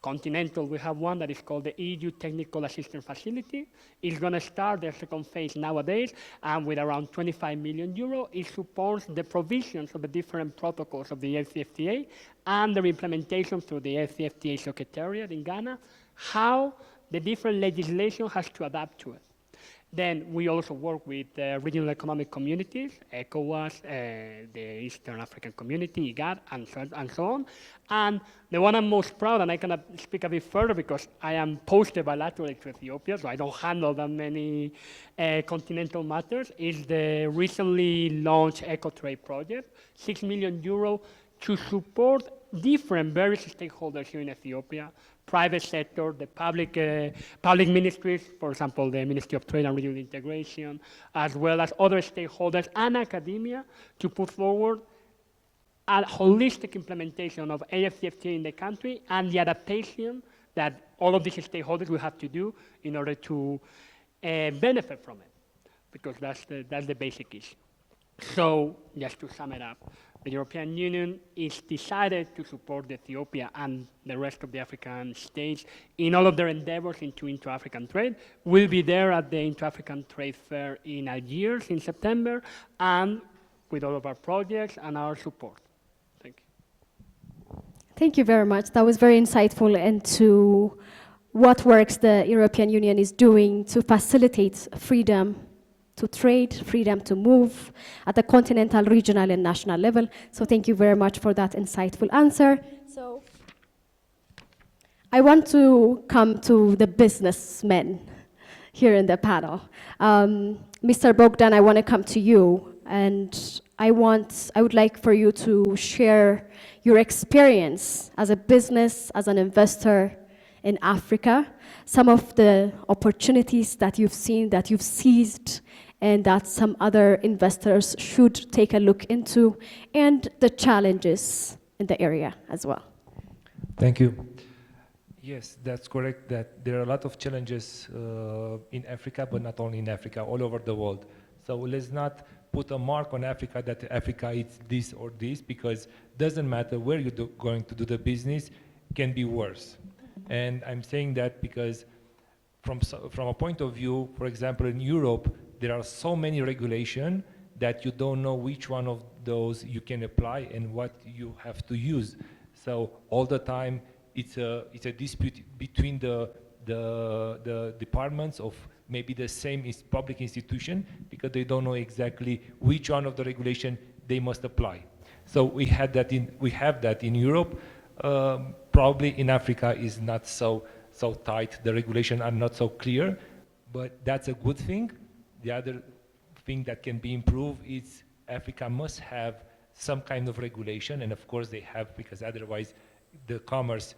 continental, we have one that is called the EU Technical Assistance Facility. It's going to start their second phase nowadays, and with around 25 million euro, it supports the provisions of the different protocols of the ACFTA and their implementation through the ACFTA Secretariat in Ghana, how the different legislation has to adapt to it. Then we also work with regional economic communities, ECOWAS, the Eastern African Community, IGAD, and so on. And the one I'm most proud, and I can speak a bit further because I am posted bilaterally to Ethiopia, so I don't handle that many continental matters, is the recently launched EcoTrade project, 6 million euro to support different various stakeholders here in Ethiopia, private sector, the public ministries, for example, the Ministry of Trade and Regional Integration, as well as other stakeholders and academia to put forward a holistic implementation of AFCFTA in the country and the adaptation that all of these stakeholders will have to do in order to benefit from it, because that's the basic issue. So, just to sum it up, the European Union is decided to support Ethiopia and the rest of the African states in all of their endeavors into intra-African trade. We'll be there at the Intra-African Trade Fair in Algiers in September, and with all of our projects and our support. Thank you. Thank you very much. That was very insightful into what works the European Union is doing to facilitate freedom to trade, freedom to move at the continental, regional, and national level. So thank you very much for that insightful answer. So I want to come to the businessmen here in the panel. Mr. Bogdan, I want to come to you, and I would like for you to share your experience as a business, as an investor in Africa, some of the opportunities that you've seen, that you've seized, and that some other investors should take a look into, and the challenges in the area as well. Thank you. Yes, that's correct, that there are a lot of challenges in Africa, but not only in Africa, all over the world. So let's not put a mark on Africa that Africa is this or this, because it doesn't matter where you're going to do the business, it can be worse. And I'm saying that because from a point of view, for example, in Europe, there are so many regulations that you don't know which one of those you can apply and what you have to use. So all the time, it's a dispute between the departments of maybe the same public institution, because they don't know exactly which one of the regulation they must apply. So we have that in Europe. Probably in Africa is not so tight. The regulations are not so clear, but that's a good thing. The other thing that can be improved is Africa must have some kind of regulation, and of course they have, because otherwise the commerce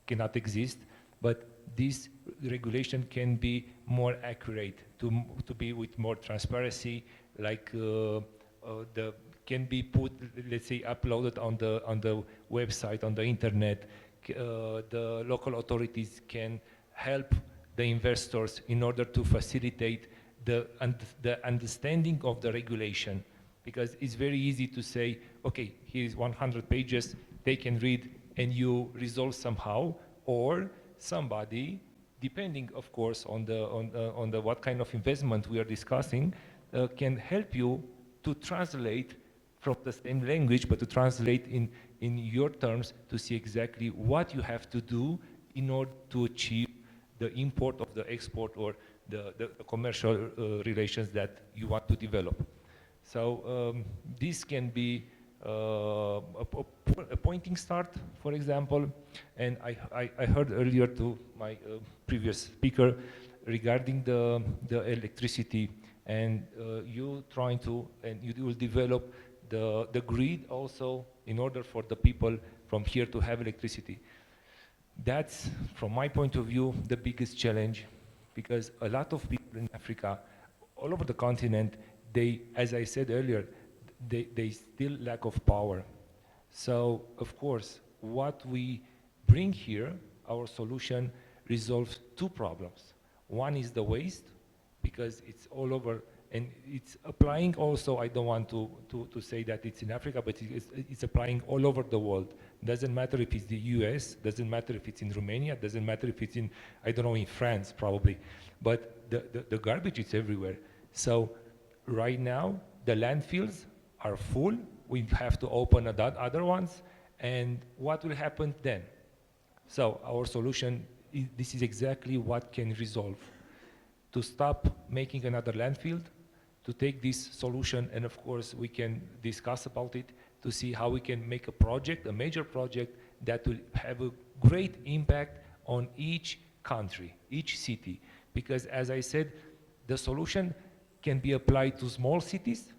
cannot exist. But this regulation can be more accurate, to be with more transparency, like can be put, let's say, uploaded on the website, on the internet. The local authorities can help the investors in order to facilitate the understanding of the regulation, because it's very easy to say, okay, here's 100 pages, they can read and you resolve somehow, or somebody, depending of course on the what kind of investment we are discussing, can help you to translate from the same language, but to translate in your terms, to see exactly what you have to do in order to achieve the import of the export or the commercial relations that you want to develop. So this can be a pointing start, for example. And I heard earlier to my previous speaker regarding the electricity, and you trying to, and you will develop the grid also in order for the people from here to have electricity. That's, from my point of view, the biggest challenge, because a lot of people in Africa, all over the continent, they, as I said earlier, they still lack of power. So, of course, what we bring here, our solution resolves two problems. One is the waste, because it's all over, and it's applying also, I don't want to say that it's in Africa, but it's applying all over the world. Doesn't matter if it's the US, doesn't matter if it's in Romania, doesn't matter if it's in, I don't know, in France probably. But the garbage is everywhere. So right now, the landfills are full. We have to open other ones. And what will happen then? So our solution, this is exactly what can resolve. To stop making another landfill, to take this solution, and of course we can discuss about it to see how we can make a project, a major project that will have a great impact on each country, each city. Because as I said, the solution can be applied to small cities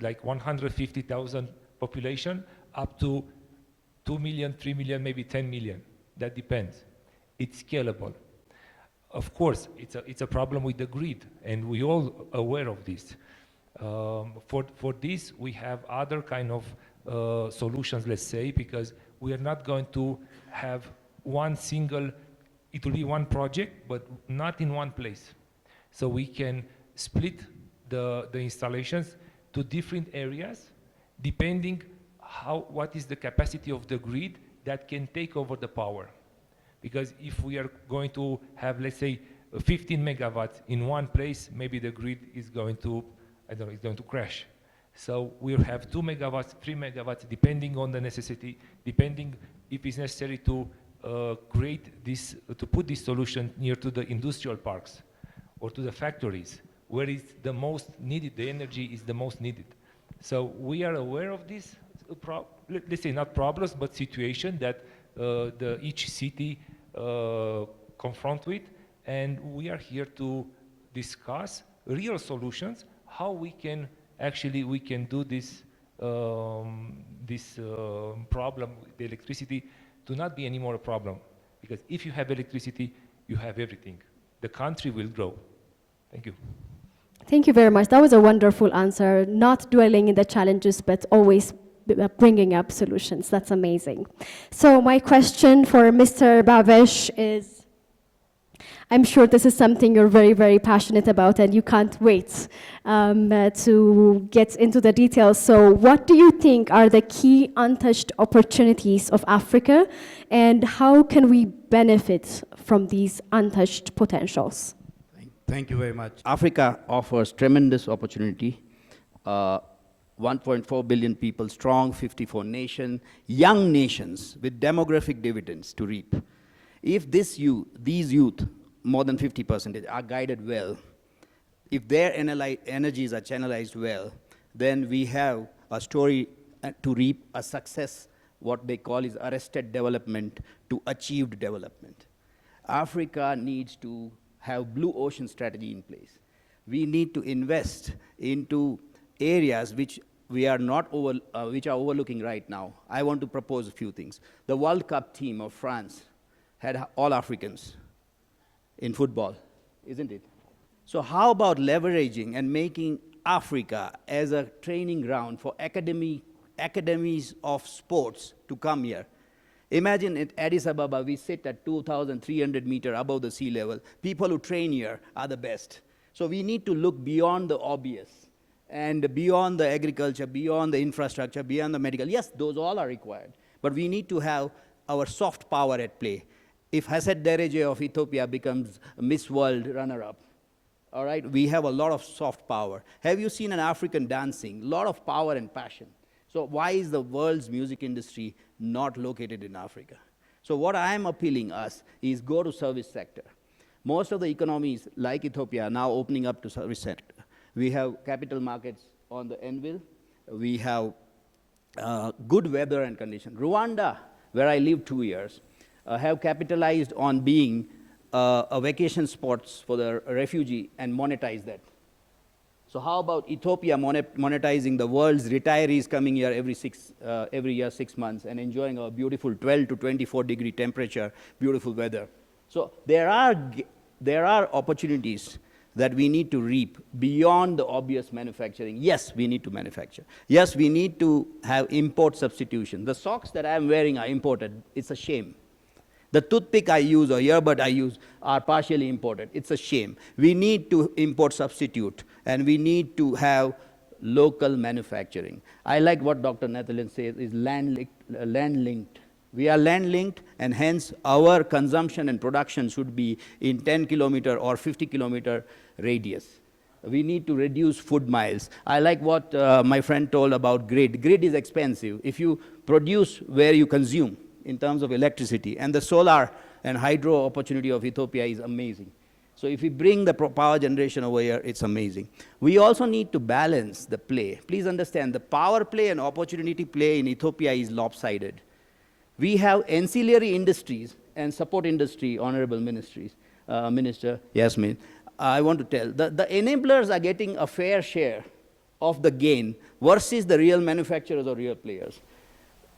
like 150,000 population, up to 2 million, 3 million, maybe 10 million. That depends. It's scalable. Of course, it's a problem with the grid, and we all aware of this. For this, we have other kind of solutions, let's say, because we are not going to have one single, it will be one project, but not in one place. So we can split the installations to different areas, depending what is the capacity of the grid that can take over the power. Because if we are going to have, let's say, 15 megawatts in one place, maybe the grid is going to, I don't know, it's going to crash. So we'll have 2 megawatts, 3 megawatts, depending on the necessity, depending if it's necessary to create this, to put this solution near to the industrial parks or to the factories, where it's the most needed, the energy is the most needed. So we are aware of this, let's say not problems, but situation that each city confront with, and we are here to discuss real solutions, how we can actually do this problem, the electricity, to not be anymore a problem. Because if you have electricity, you have everything. The country will grow. Thank you. Thank you very much. That was a wonderful answer. Not dwelling in the challenges, but always bringing up solutions. That's amazing. So my question for Mr. Bavesh is, I'm sure this is something you're very, very passionate about and you can't wait to get into the details. So what do you think are the key untouched opportunities of Africa, and how can we benefit from these untouched potentials? Thank you very much. Africa offers tremendous opportunity. 1.4 billion people strong, 54 nations, young nations with demographic dividends to reap. If these youth, more than 50%, are guided well, if their energies are channelized well, then we have a story to reap a success, what they call is arrested development to achieved development. Africa needs to have blue ocean strategy in place. We need to invest into areas which we are not which are overlooking right now. I want to propose a few things. The World Cup team of France had all Africans in football, isn't it? So how about leveraging and making Africa as a training ground for academies of sports to come here? Imagine at Addis Ababa, we sit at 2,300 meters above the sea level. People who train here are the best. So we need to look beyond the obvious and beyond the agriculture, beyond the infrastructure, beyond the medical. Yes, those all are required. But we need to have our soft power at play. If Hasset Dereje of Ethiopia becomes Miss World runner-up, all right, we have a lot of soft power. Have you seen an African dancing? A lot of power and passion. So why is the world's music industry not located in Africa? So what I am appealing us is go to service sector. Most of the economies like Ethiopia are now opening up to service sector. We have capital markets on the anvil. We have good weather and condition. Rwanda, where I lived 2 years, have capitalized on being a vacation spots for the refugee and monetize that. So how about Ethiopia monetizing the world's retirees coming here every year 6 months and enjoying a beautiful 12 to 24 degree temperature, beautiful weather. So there are opportunities that we need to reap beyond the obvious manufacturing. Yes, we need to manufacture. Yes, we need to have import substitution. The socks that I'm wearing are imported. It's a shame. The toothpick I use or earbud I use are partially imported. It's a shame. We need to import substitute, and we need to have local manufacturing. I like what Dr. Netherlands says is land linked. We are land linked, and hence our consumption and production should be in 10-kilometer or 50-kilometer radius. We need to reduce food miles. I like what my friend told about grid. Grid is expensive. If you produce where you consume in terms of electricity, and the solar and hydro opportunity of Ethiopia is amazing. So if we bring the power generation over here, it's amazing. We also need to balance the play. Please understand, the power play and opportunity play in Ethiopia is lopsided. We have ancillary industries and support industry, honorable Minister Yasmin. I want to tell, the enablers are getting a fair share of the gain versus the real manufacturers or real players.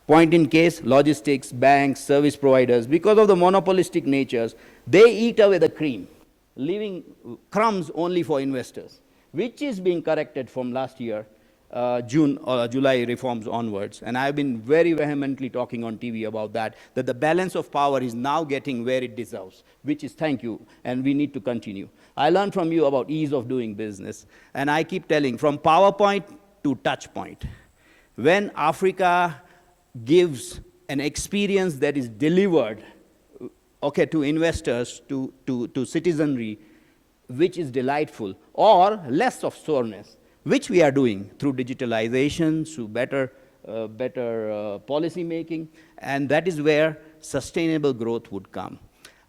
Point in case, logistics, banks, service providers, because of the monopolistic natures, they eat away the cream, leaving crumbs only for investors, which is being corrected from last year, June or July reforms onwards. And I've been very vehemently talking on TV about that the balance of power is now getting where it deserves, which is thank you, and we need to continue. I learned from you about ease of doing business, and I keep telling, from PowerPoint to touch point. When Africa gives an experience that is delivered, okay, to investors, to citizenry, which is delightful, or less of soreness, which we are doing through digitalization, through better policy making, and that is where sustainable growth would come.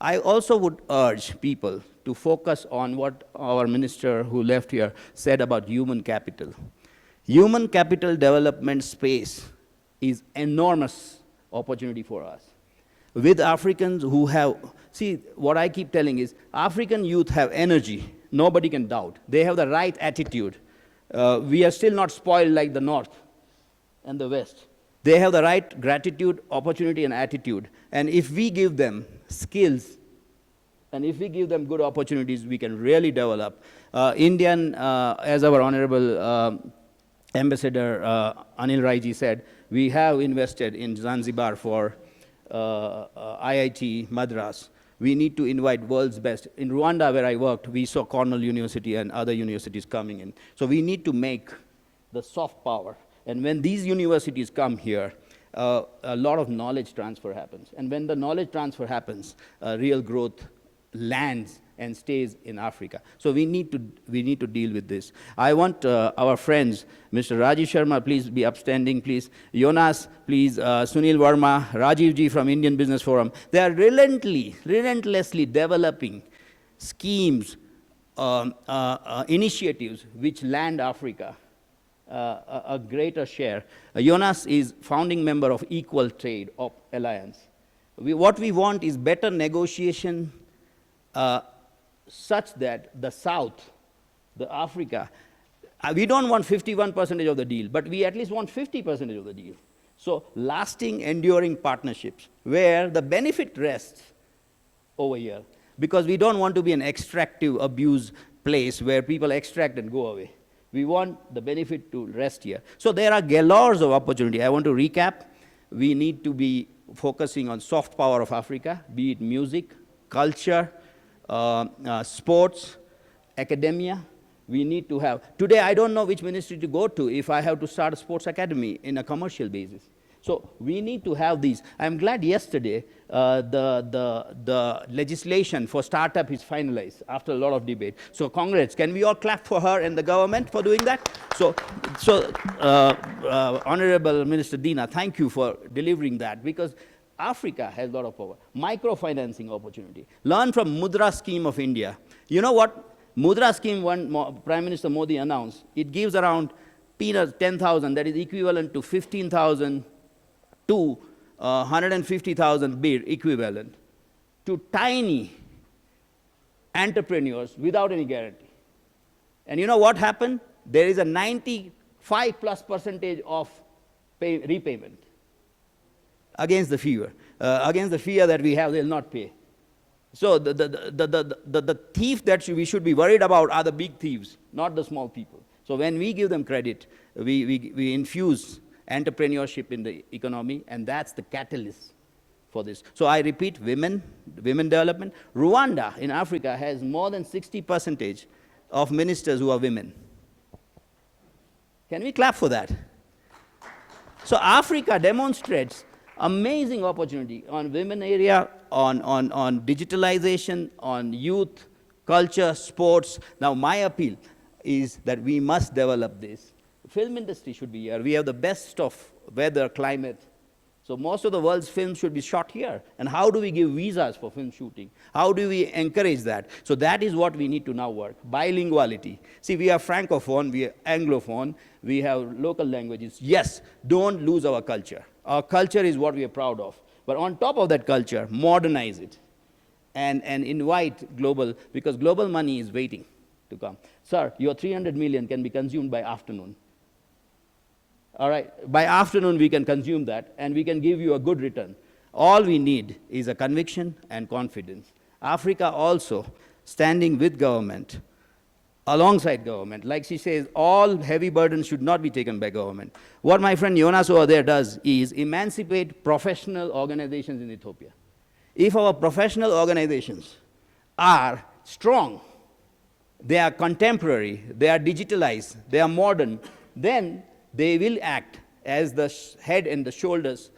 I also would urge people to focus on what our minister who left here said about human capital. Human capital development space is enormous opportunity for us. With Africans who have, see, what I keep telling is, African youth have energy, nobody can doubt. They have the right attitude. We are still not spoiled like the North and the West. They have the right gratitude, opportunity, and attitude. And if we give them skills, and if we give them good opportunities, we can really develop. Indian, as our Honorable Ambassador Anil Raiji said, we have invested in Zanzibar for IIT Madras. We need to invite world's best. In Rwanda, where I worked, we saw Cornell University and other universities coming in. So we need to make the soft power. And when these universities come here, a lot of knowledge transfer happens. And when the knowledge transfer happens, real growth lands and stays in Africa. So we need to deal with this. I want our friends, Mr. Rajiv Sharma, please be upstanding, please. Jonas, please. Sunil Verma, Rajiv Ji from Indian Business Forum. They are relentlessly developing schemes, initiatives which land Africa a greater share. Jonas is founding member of Equal Trade Alliance. What we want is better negotiation such that the South, the Africa, we don't want 51% of the deal, but we at least want 50% of the deal. So lasting, enduring partnerships where the benefit rests over here, because we don't want to be an extractive abuse place where people extract and go away. We want the benefit to rest here. So there are galores of opportunity. I want to recap. We need to be focusing on soft power of Africa, be it music, culture, sports, academia. We need to have, today I don't know which ministry to go to if I have to start a sports academy in a commercial basis. So we need to have these. I'm glad yesterday the legislation for startup is finalized after a lot of debate. So congrats, can we all clap for her and the government for doing that? So Honorable Minister Dina, thank you for delivering that, because Africa has a lot of power. Microfinancing opportunity. Learn from Mudra scheme of India. You know what? Mudra scheme, Prime Minister Modi announced, it gives around peanuts 10,000, that is equivalent to 15,000 to 150,000 bid equivalent to tiny entrepreneurs without any guarantee. And you know what happened? There is a 95+% of repayment against the fear. Against the fear that we have, they'll not pay. So the thief that we should be worried about are the big thieves, not the small people. So when we give them credit, we infuse entrepreneurship in the economy, and that's the catalyst for this. So I repeat, women development. Rwanda in Africa has more than 60% of ministers who are women. Can we clap for that? So Africa demonstrates amazing opportunity on women area, on digitalization, on youth, culture, sports. Now my appeal is that we must develop this. Film industry should be here. We have the best of weather, climate. So most of the world's films should be shot here. And how do we give visas for film shooting? How do we encourage that? So that is what we need to now work. Bilinguality. See, we are Francophone, we are Anglophone, we have local languages. Yes, don't lose our culture. Our culture is what we are proud of. But on top of that culture, modernize it and invite global, because global money is waiting to come. Sir, your 300 million can be consumed by afternoon. All right, by afternoon we can consume that and we can give you a good return. All we need is a conviction and confidence. Africa also standing with government, alongside government. Like she says, all heavy burdens should not be taken by government. What my friend Jonas over there does is emancipate professional organizations in Ethiopia. If our professional organizations are strong, they are contemporary, they are digitalized, they are modern, then they will act as the head and the shoulders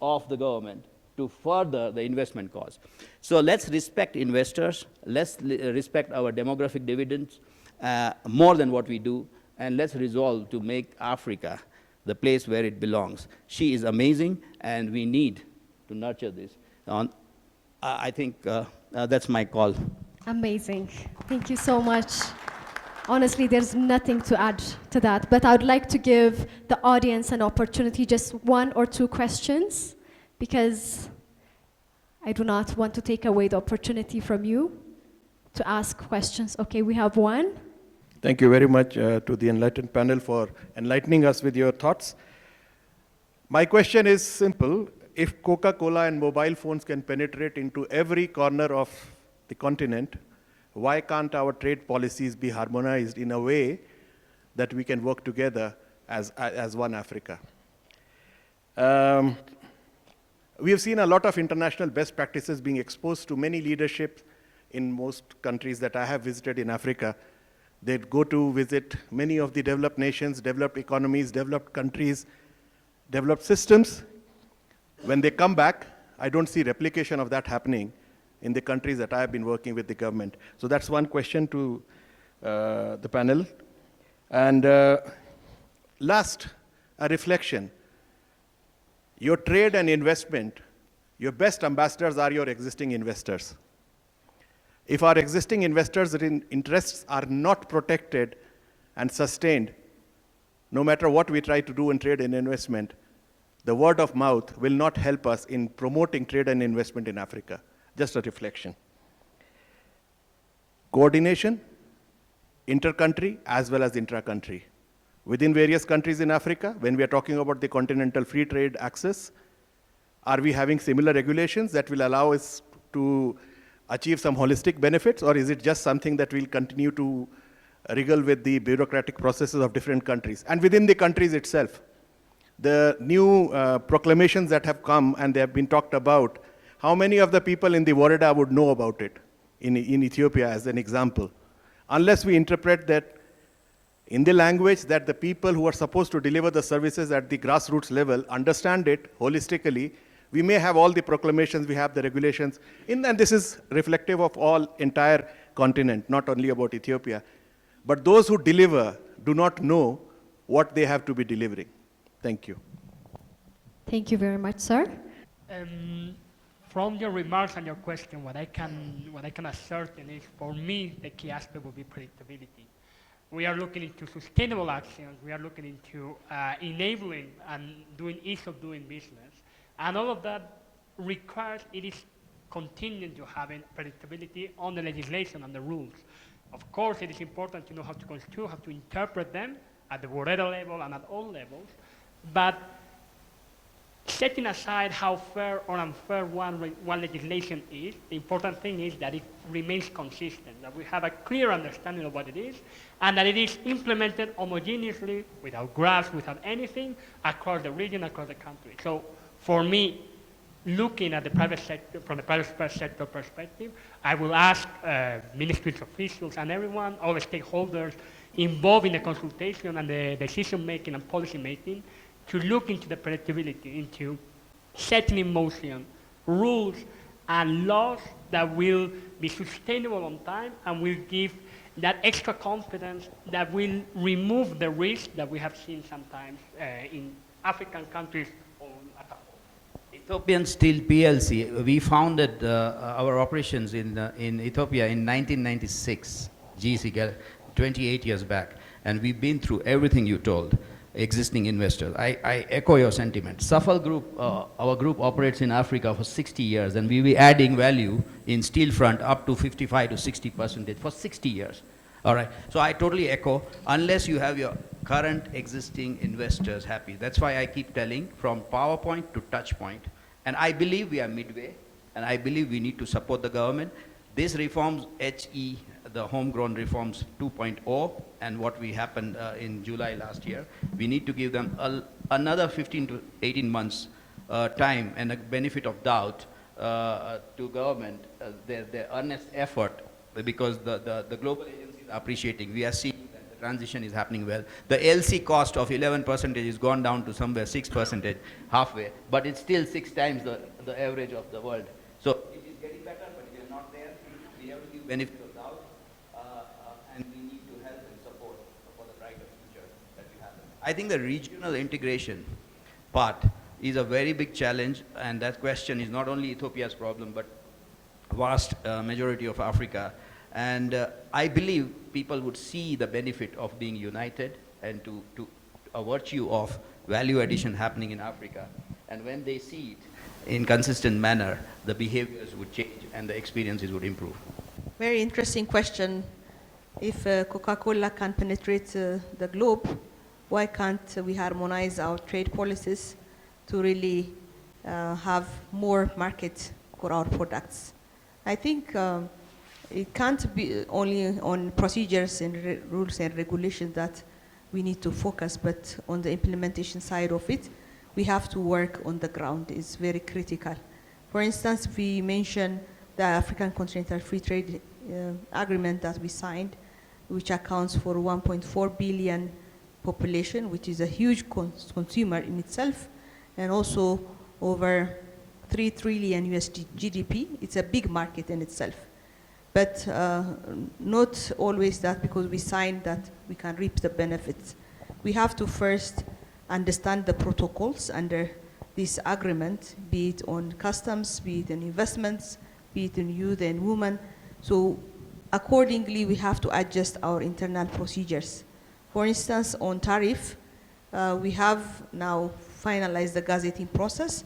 of the government to further the investment cause. So let's respect investors, let's respect our demographic dividends more than what we do, and let's resolve to make Africa the place where it belongs. She is amazing, and we need to nurture this. I think that's my call. Amazing. Thank you so much. Honestly, there's nothing to add to that, but I would like to give the audience an opportunity, just 1 or 2 questions, because I do not want to take away the opportunity from you to ask questions. Okay, we have one. Thank you very much to the enlightened panel for enlightening us with your thoughts. My question is simple. If Coca-Cola and mobile phones can penetrate into every corner of the continent, why can't our trade policies be harmonized in a way that we can work together as one Africa? We have seen a lot of international best practices being exposed to many leadership in most countries that I have visited in Africa. They go to visit many of the developed nations, developed economies, developed countries, developed systems. When they come back, I don't see replication of that happening in the countries that I have been working with the government. So that's one question to the panel. And last, a reflection. Your trade and investment, your best ambassadors are your existing investors. If our existing investors' interests are not protected and sustained, no matter what we try to do in trade and investment, the word of mouth will not help us in promoting trade and investment in Africa. Just a reflection. Coordination, inter-country as well as intra-country. Within various countries in Africa, when we are talking about the continental free trade access, are we having similar regulations that will allow us to achieve some holistic benefits, or is it just something that will continue to wriggle with the bureaucratic processes of different countries? And within the countries itself, the new proclamations that have come and they have been talked about, how many of the people in the Woreda would know about it in Ethiopia as an example? Unless we interpret that in the language that the people who are supposed to deliver the services at the grassroots level understand it holistically, we may have all the proclamations, we have the regulations, and this is reflective of all entire continent, not only about Ethiopia. But those who deliver do not know what they have to be delivering. Thank you. Thank you very much, sir. From your remarks and your question, what I can ascertain is, for me, the key aspect will be predictability. We are looking into sustainable actions. We are looking into enabling and doing ease of doing business. And all of that requires, it is contingent to having predictability on the legislation and the rules. Of course, it is important to know how to construe, how to interpret them at the Woreda level and at all levels. But setting aside how fair or unfair one legislation is, the important thing is that it remains consistent, that we have a clear understanding of what it is, and that it is implemented homogeneously, without graphs, without anything, across the region, across the country. So for me, looking at the private sector, from the private sector perspective, I will ask ministries officials and everyone, all the stakeholders, involved in the consultation and the decision making and policy making to look into the predictability, into setting in motion rules and laws that will be sustainable on time and will give that extra confidence that will remove the risk that we have seen sometimes in African countries as a whole. Ethiopian Steel PLC, we founded our operations in Ethiopia in 1996, GC, 28 years back, and we've been through everything you told, existing investors. I echo your sentiment. Safal Group, our group operates in Africa for 60 years, and we'll be adding value in steel front up to 55 to 60% for 60 years. All right, so I totally echo, unless you have your current existing investors happy. That's why I keep telling from PowerPoint to touch point. And I believe we are midway, and I believe we need to support the government. These reforms, HE, the homegrown reforms 2.0, and what we happened in July last year, we need to give them another 15 to 18 months time and a benefit of doubt to government, their earnest effort, because the global agencies are appreciating. We are seeing that the transition is happening well. The LC cost of 11% is gone down to somewhere 6%, halfway, but it's still 6 times the average of the world. So it is getting better, but we are not there. We have to give benefit of doubt, and we need to help and support for the brighter future that we have. I think the regional integration part is a very big challenge, and that question is not only Ethiopia's problem, but vast majority of Africa. And I believe people would see the benefit of being united and to a virtue of value addition happening in Africa. And when they see it in consistent manner, the behaviors would change and the experiences would improve. Very interesting question. If Coca-Cola can penetrate the globe, why can't we harmonize our trade policies to really have more market for our products? I think it can't be only on procedures and rules and regulations that we need to focus, but on the implementation side of it, we have to work on the ground. It's very critical. For instance, we mentioned the African Continental Free Trade Agreement that we signed, which accounts for 1.4 billion population, which is a huge consumer in itself, and also over 3 trillion USD GDP. It's a big market in itself. But not always that because we signed that we can reap the benefits. We have to first understand the protocols under this agreement, be it on customs, be it in investments, be it in youth and women. So accordingly, we have to adjust our internal procedures. For instance, on tariff, we have now finalized the gazetting process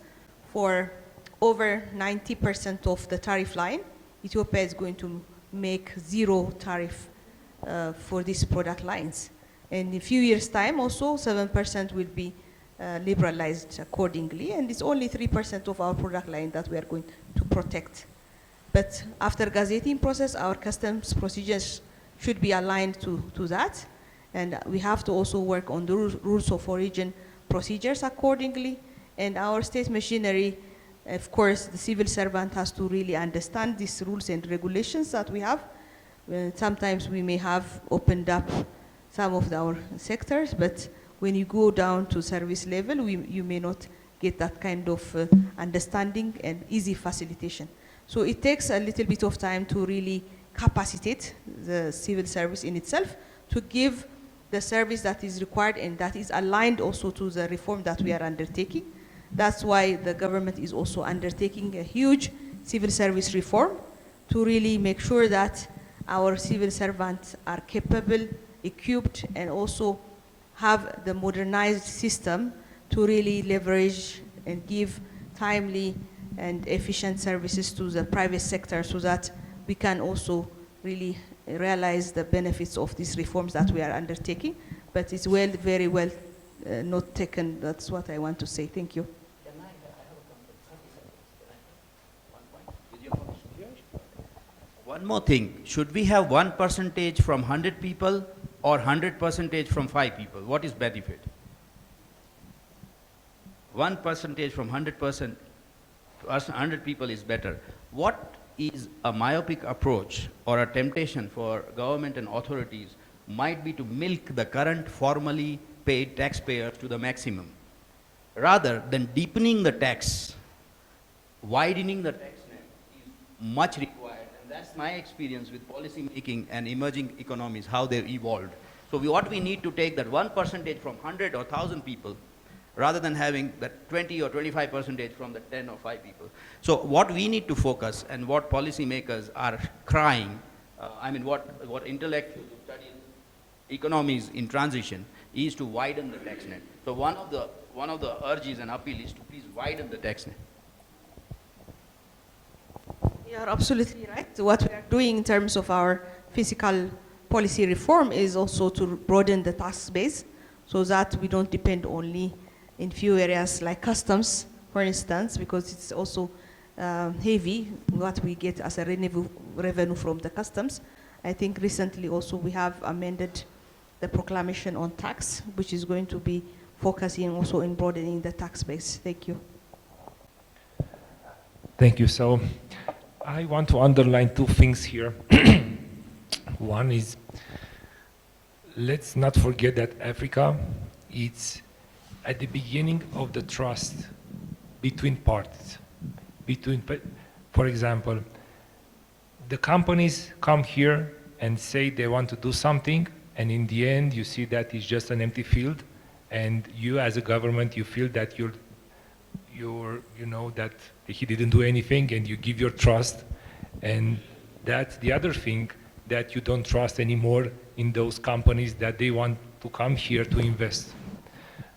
for over 90% of the tariff line. Ethiopia is going to make zero tariff for these product lines. And in a few years' time also, 7% will be liberalized accordingly, and it's only 3% of our product line that we are going to protect. But after gazetting process, our customs procedures should be aligned to that, and we have to also work on the rules of origin procedures accordingly, and our state machinery. Of course, the civil servant has to really understand these rules and regulations that we have. Sometimes we may have opened up some of our sectors, but when you go down to service level, you may not get that kind of understanding and easy facilitation. So it takes a little bit of time to really capacitate the civil service in itself to give the service that is required and that is aligned also to the reform that we are undertaking. That's why the government is also undertaking a huge civil service reform to really make sure that our civil servants are capable, equipped, and also have the modernized system to really leverage and give timely and efficient services to the private sector so that we can also really realize the benefits of these reforms that we are undertaking. But it's very well not taken. That's what I want to say. Thank you. One more thing, should we have 1% from 100 people or 100% from 5 people? What is benefit? 1% from 100 people is better. What is a myopic approach or a temptation for government and authorities might be to milk the current formally paid taxpayers to the maximum, rather than deepening the tax, widening the tax net is much required. And that's my experience with policy making and emerging economies, how they've evolved. So what we need to take that 1% from 100 or 1,000 people, rather than having that 20 or 25% from the 10 or 5 people. So what we need to focus, and what policymakers are crying, what intellectuals who study economies in transition, is to widen the tax net. So one of the urges and appeal is to please widen the tax net. You are absolutely right. What we are doing in terms of our fiscal policy reform is also to broaden the tax base so that we don't depend only in few areas like customs, for instance, because it's also heavy what we get as a revenue from the customs. I think recently also we have amended the proclamation on tax, which is going to be focusing also in broadening the tax base. Thank you. Thank you. So I want to underline two things here. One is, let's not forget that Africa is at the beginning of the trust between parties. For example, the companies come here and say they want to do something, and in the end you see that it's just an empty field, and you as a government, you feel that you know that he didn't do anything, and you give your trust. And that's the other thing, that you don't trust anymore in those companies that they want to come here to invest.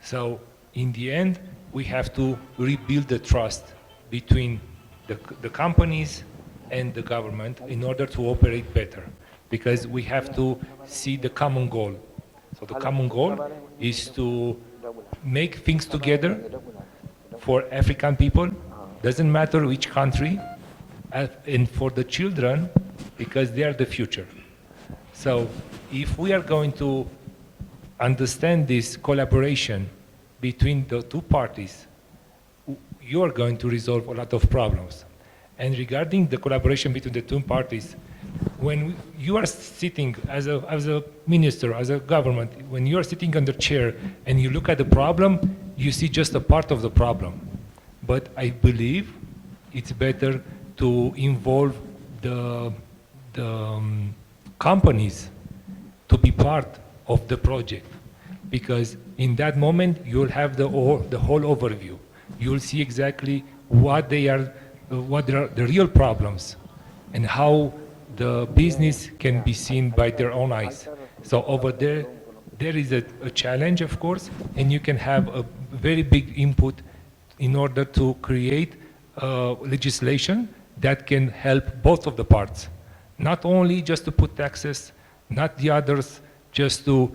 So in the end, we have to rebuild the trust between the companies and the government in order to operate better, because we have to see the common goal. So the common goal is to make things together for African people, doesn't matter which country, and for the children, because they are the future. So if we are going to understand this collaboration between the two parties, you are going to resolve a lot of problems. And regarding the collaboration between the two parties, when you are sitting as a minister, as a government, when you are sitting on the chair and you look at the problem, you see just a part of the problem. But I believe it's better to involve the companies to be part of the project, because in that moment you'll have the whole overview. You'll see exactly what are the real problems, and how the business can be seen by their own eyes. So over there is a challenge, of course, and you can have a very big input in order to create legislation that can help both of the parts. Not only just to put taxes, not the others just to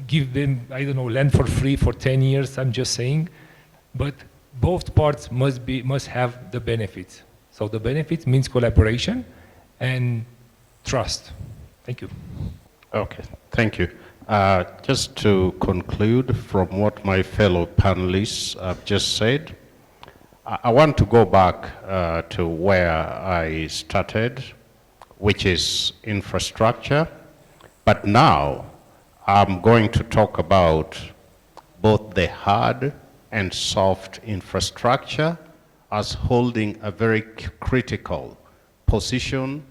give them, I don't know, land for free for 10 years, I'm just saying, but both parts must have the benefits. So the benefits means collaboration and trust. Thank you. Okay, thank you. Just to conclude from what my fellow panelists have just said, I want to go back to where I started, which is infrastructure. But now I'm going to talk about both the hard and soft infrastructure as holding a very critical position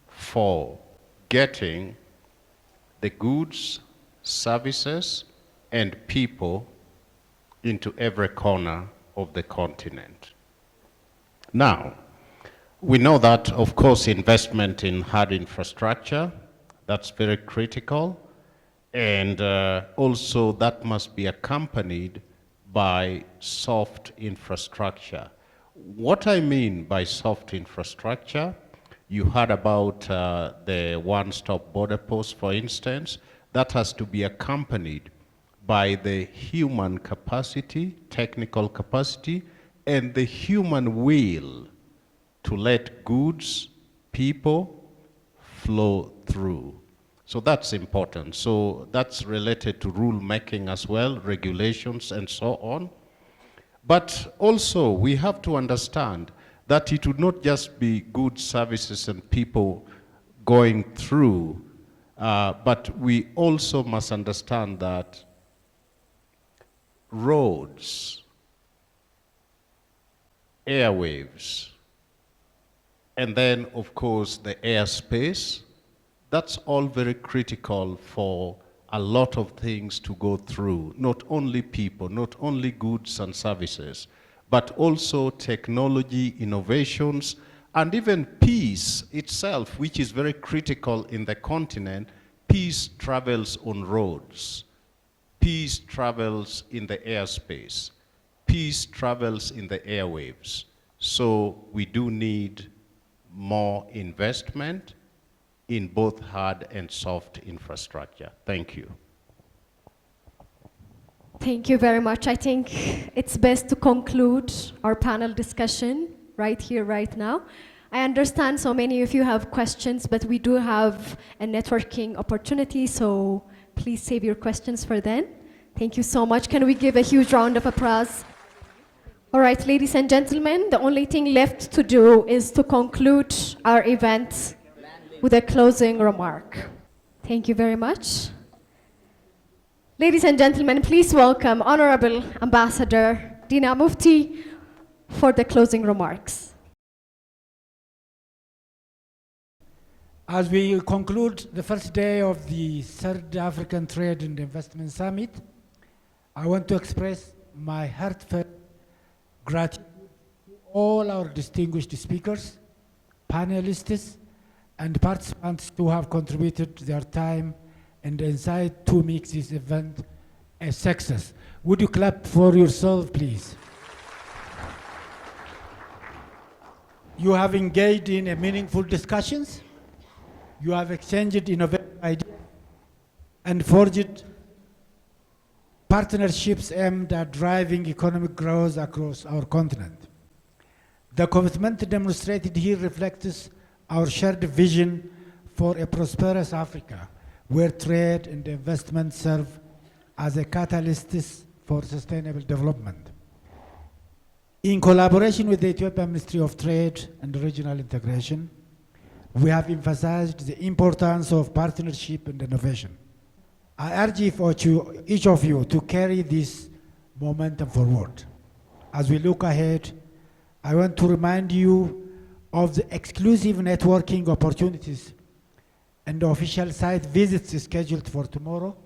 for getting the goods, services, and people into every corner of the continent. Now, we know that, of course, investment in hard infrastructure, that's very critical, and also that must be accompanied by soft infrastructure. What I mean by soft infrastructure, you heard about the one-stop border post, for instance. That has to be accompanied by the human capacity, technical capacity, and the human will to let goods, people flow through. So that's important. So that's related to rule making as well, regulations and so on. But also we have to understand that it would not just be goods, services, and people going through But we also must understand that roads, airwaves, and then, of course, the airspace, that's all very critical for a lot of things to go through, not only people, not only goods and services, but also technology, innovations, and even peace itself, which is very critical in the continent. Peace travels on roads. Peace travels in the airspace. Peace travels in the airwaves. So we do need more investment in both hard and soft infrastructure. Thank you. Thank you very much. I think it's best to conclude our panel discussion right here, right now. I understand so many of you have questions, but we do have a networking opportunity, so please save your questions for then. Thank you so much. Can we give a huge round of applause? All right, ladies and gentlemen, the only thing left to do is to conclude our event with a closing remark. Thank you very much. Ladies and gentlemen, please welcome Honorable Ambassador Dina Mufti for the closing remarks. As we conclude the first day of the Third African Trade and Investment Summit, I want to express my heartfelt gratitude to all our distinguished speakers, panelists, and participants who have contributed their time and insight to make this event a success. Would you clap for yourself, please? You have engaged in a meaningful discussions. You have exchanged innovative ideas and forged partnerships aimed at driving economic growth across our continent. The commitment demonstrated here reflects our shared vision for a prosperous Africa, where trade and investment serve as a catalyst for sustainable development. In collaboration with the Ethiopian Ministry of Trade and Regional Integration, we have emphasized the importance of partnership and innovation. I urge each of you to carry this momentum forward. As we look ahead, I want to remind you of the exclusive networking opportunities and official site visits scheduled for tomorrow.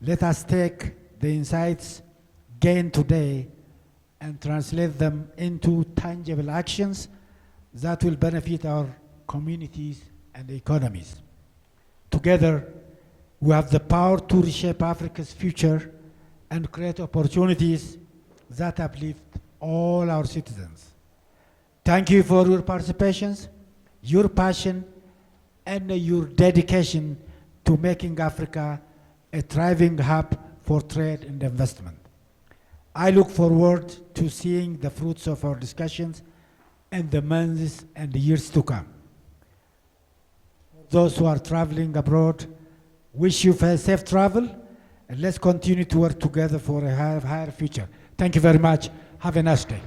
Let us take the insights gained today and translate them into tangible actions that will benefit our communities and economies. Together, we have the power to reshape Africa's future and create opportunities that uplift all our citizens. Thank you for your participation, your passion, and your dedication to making Africa a thriving hub for trade and investment. I look forward to seeing the fruits of our discussions in the months and years to come. Those who are traveling abroad, wish you safe travel, and let's continue to work together for a higher future. Thank you very much. Have a nice day.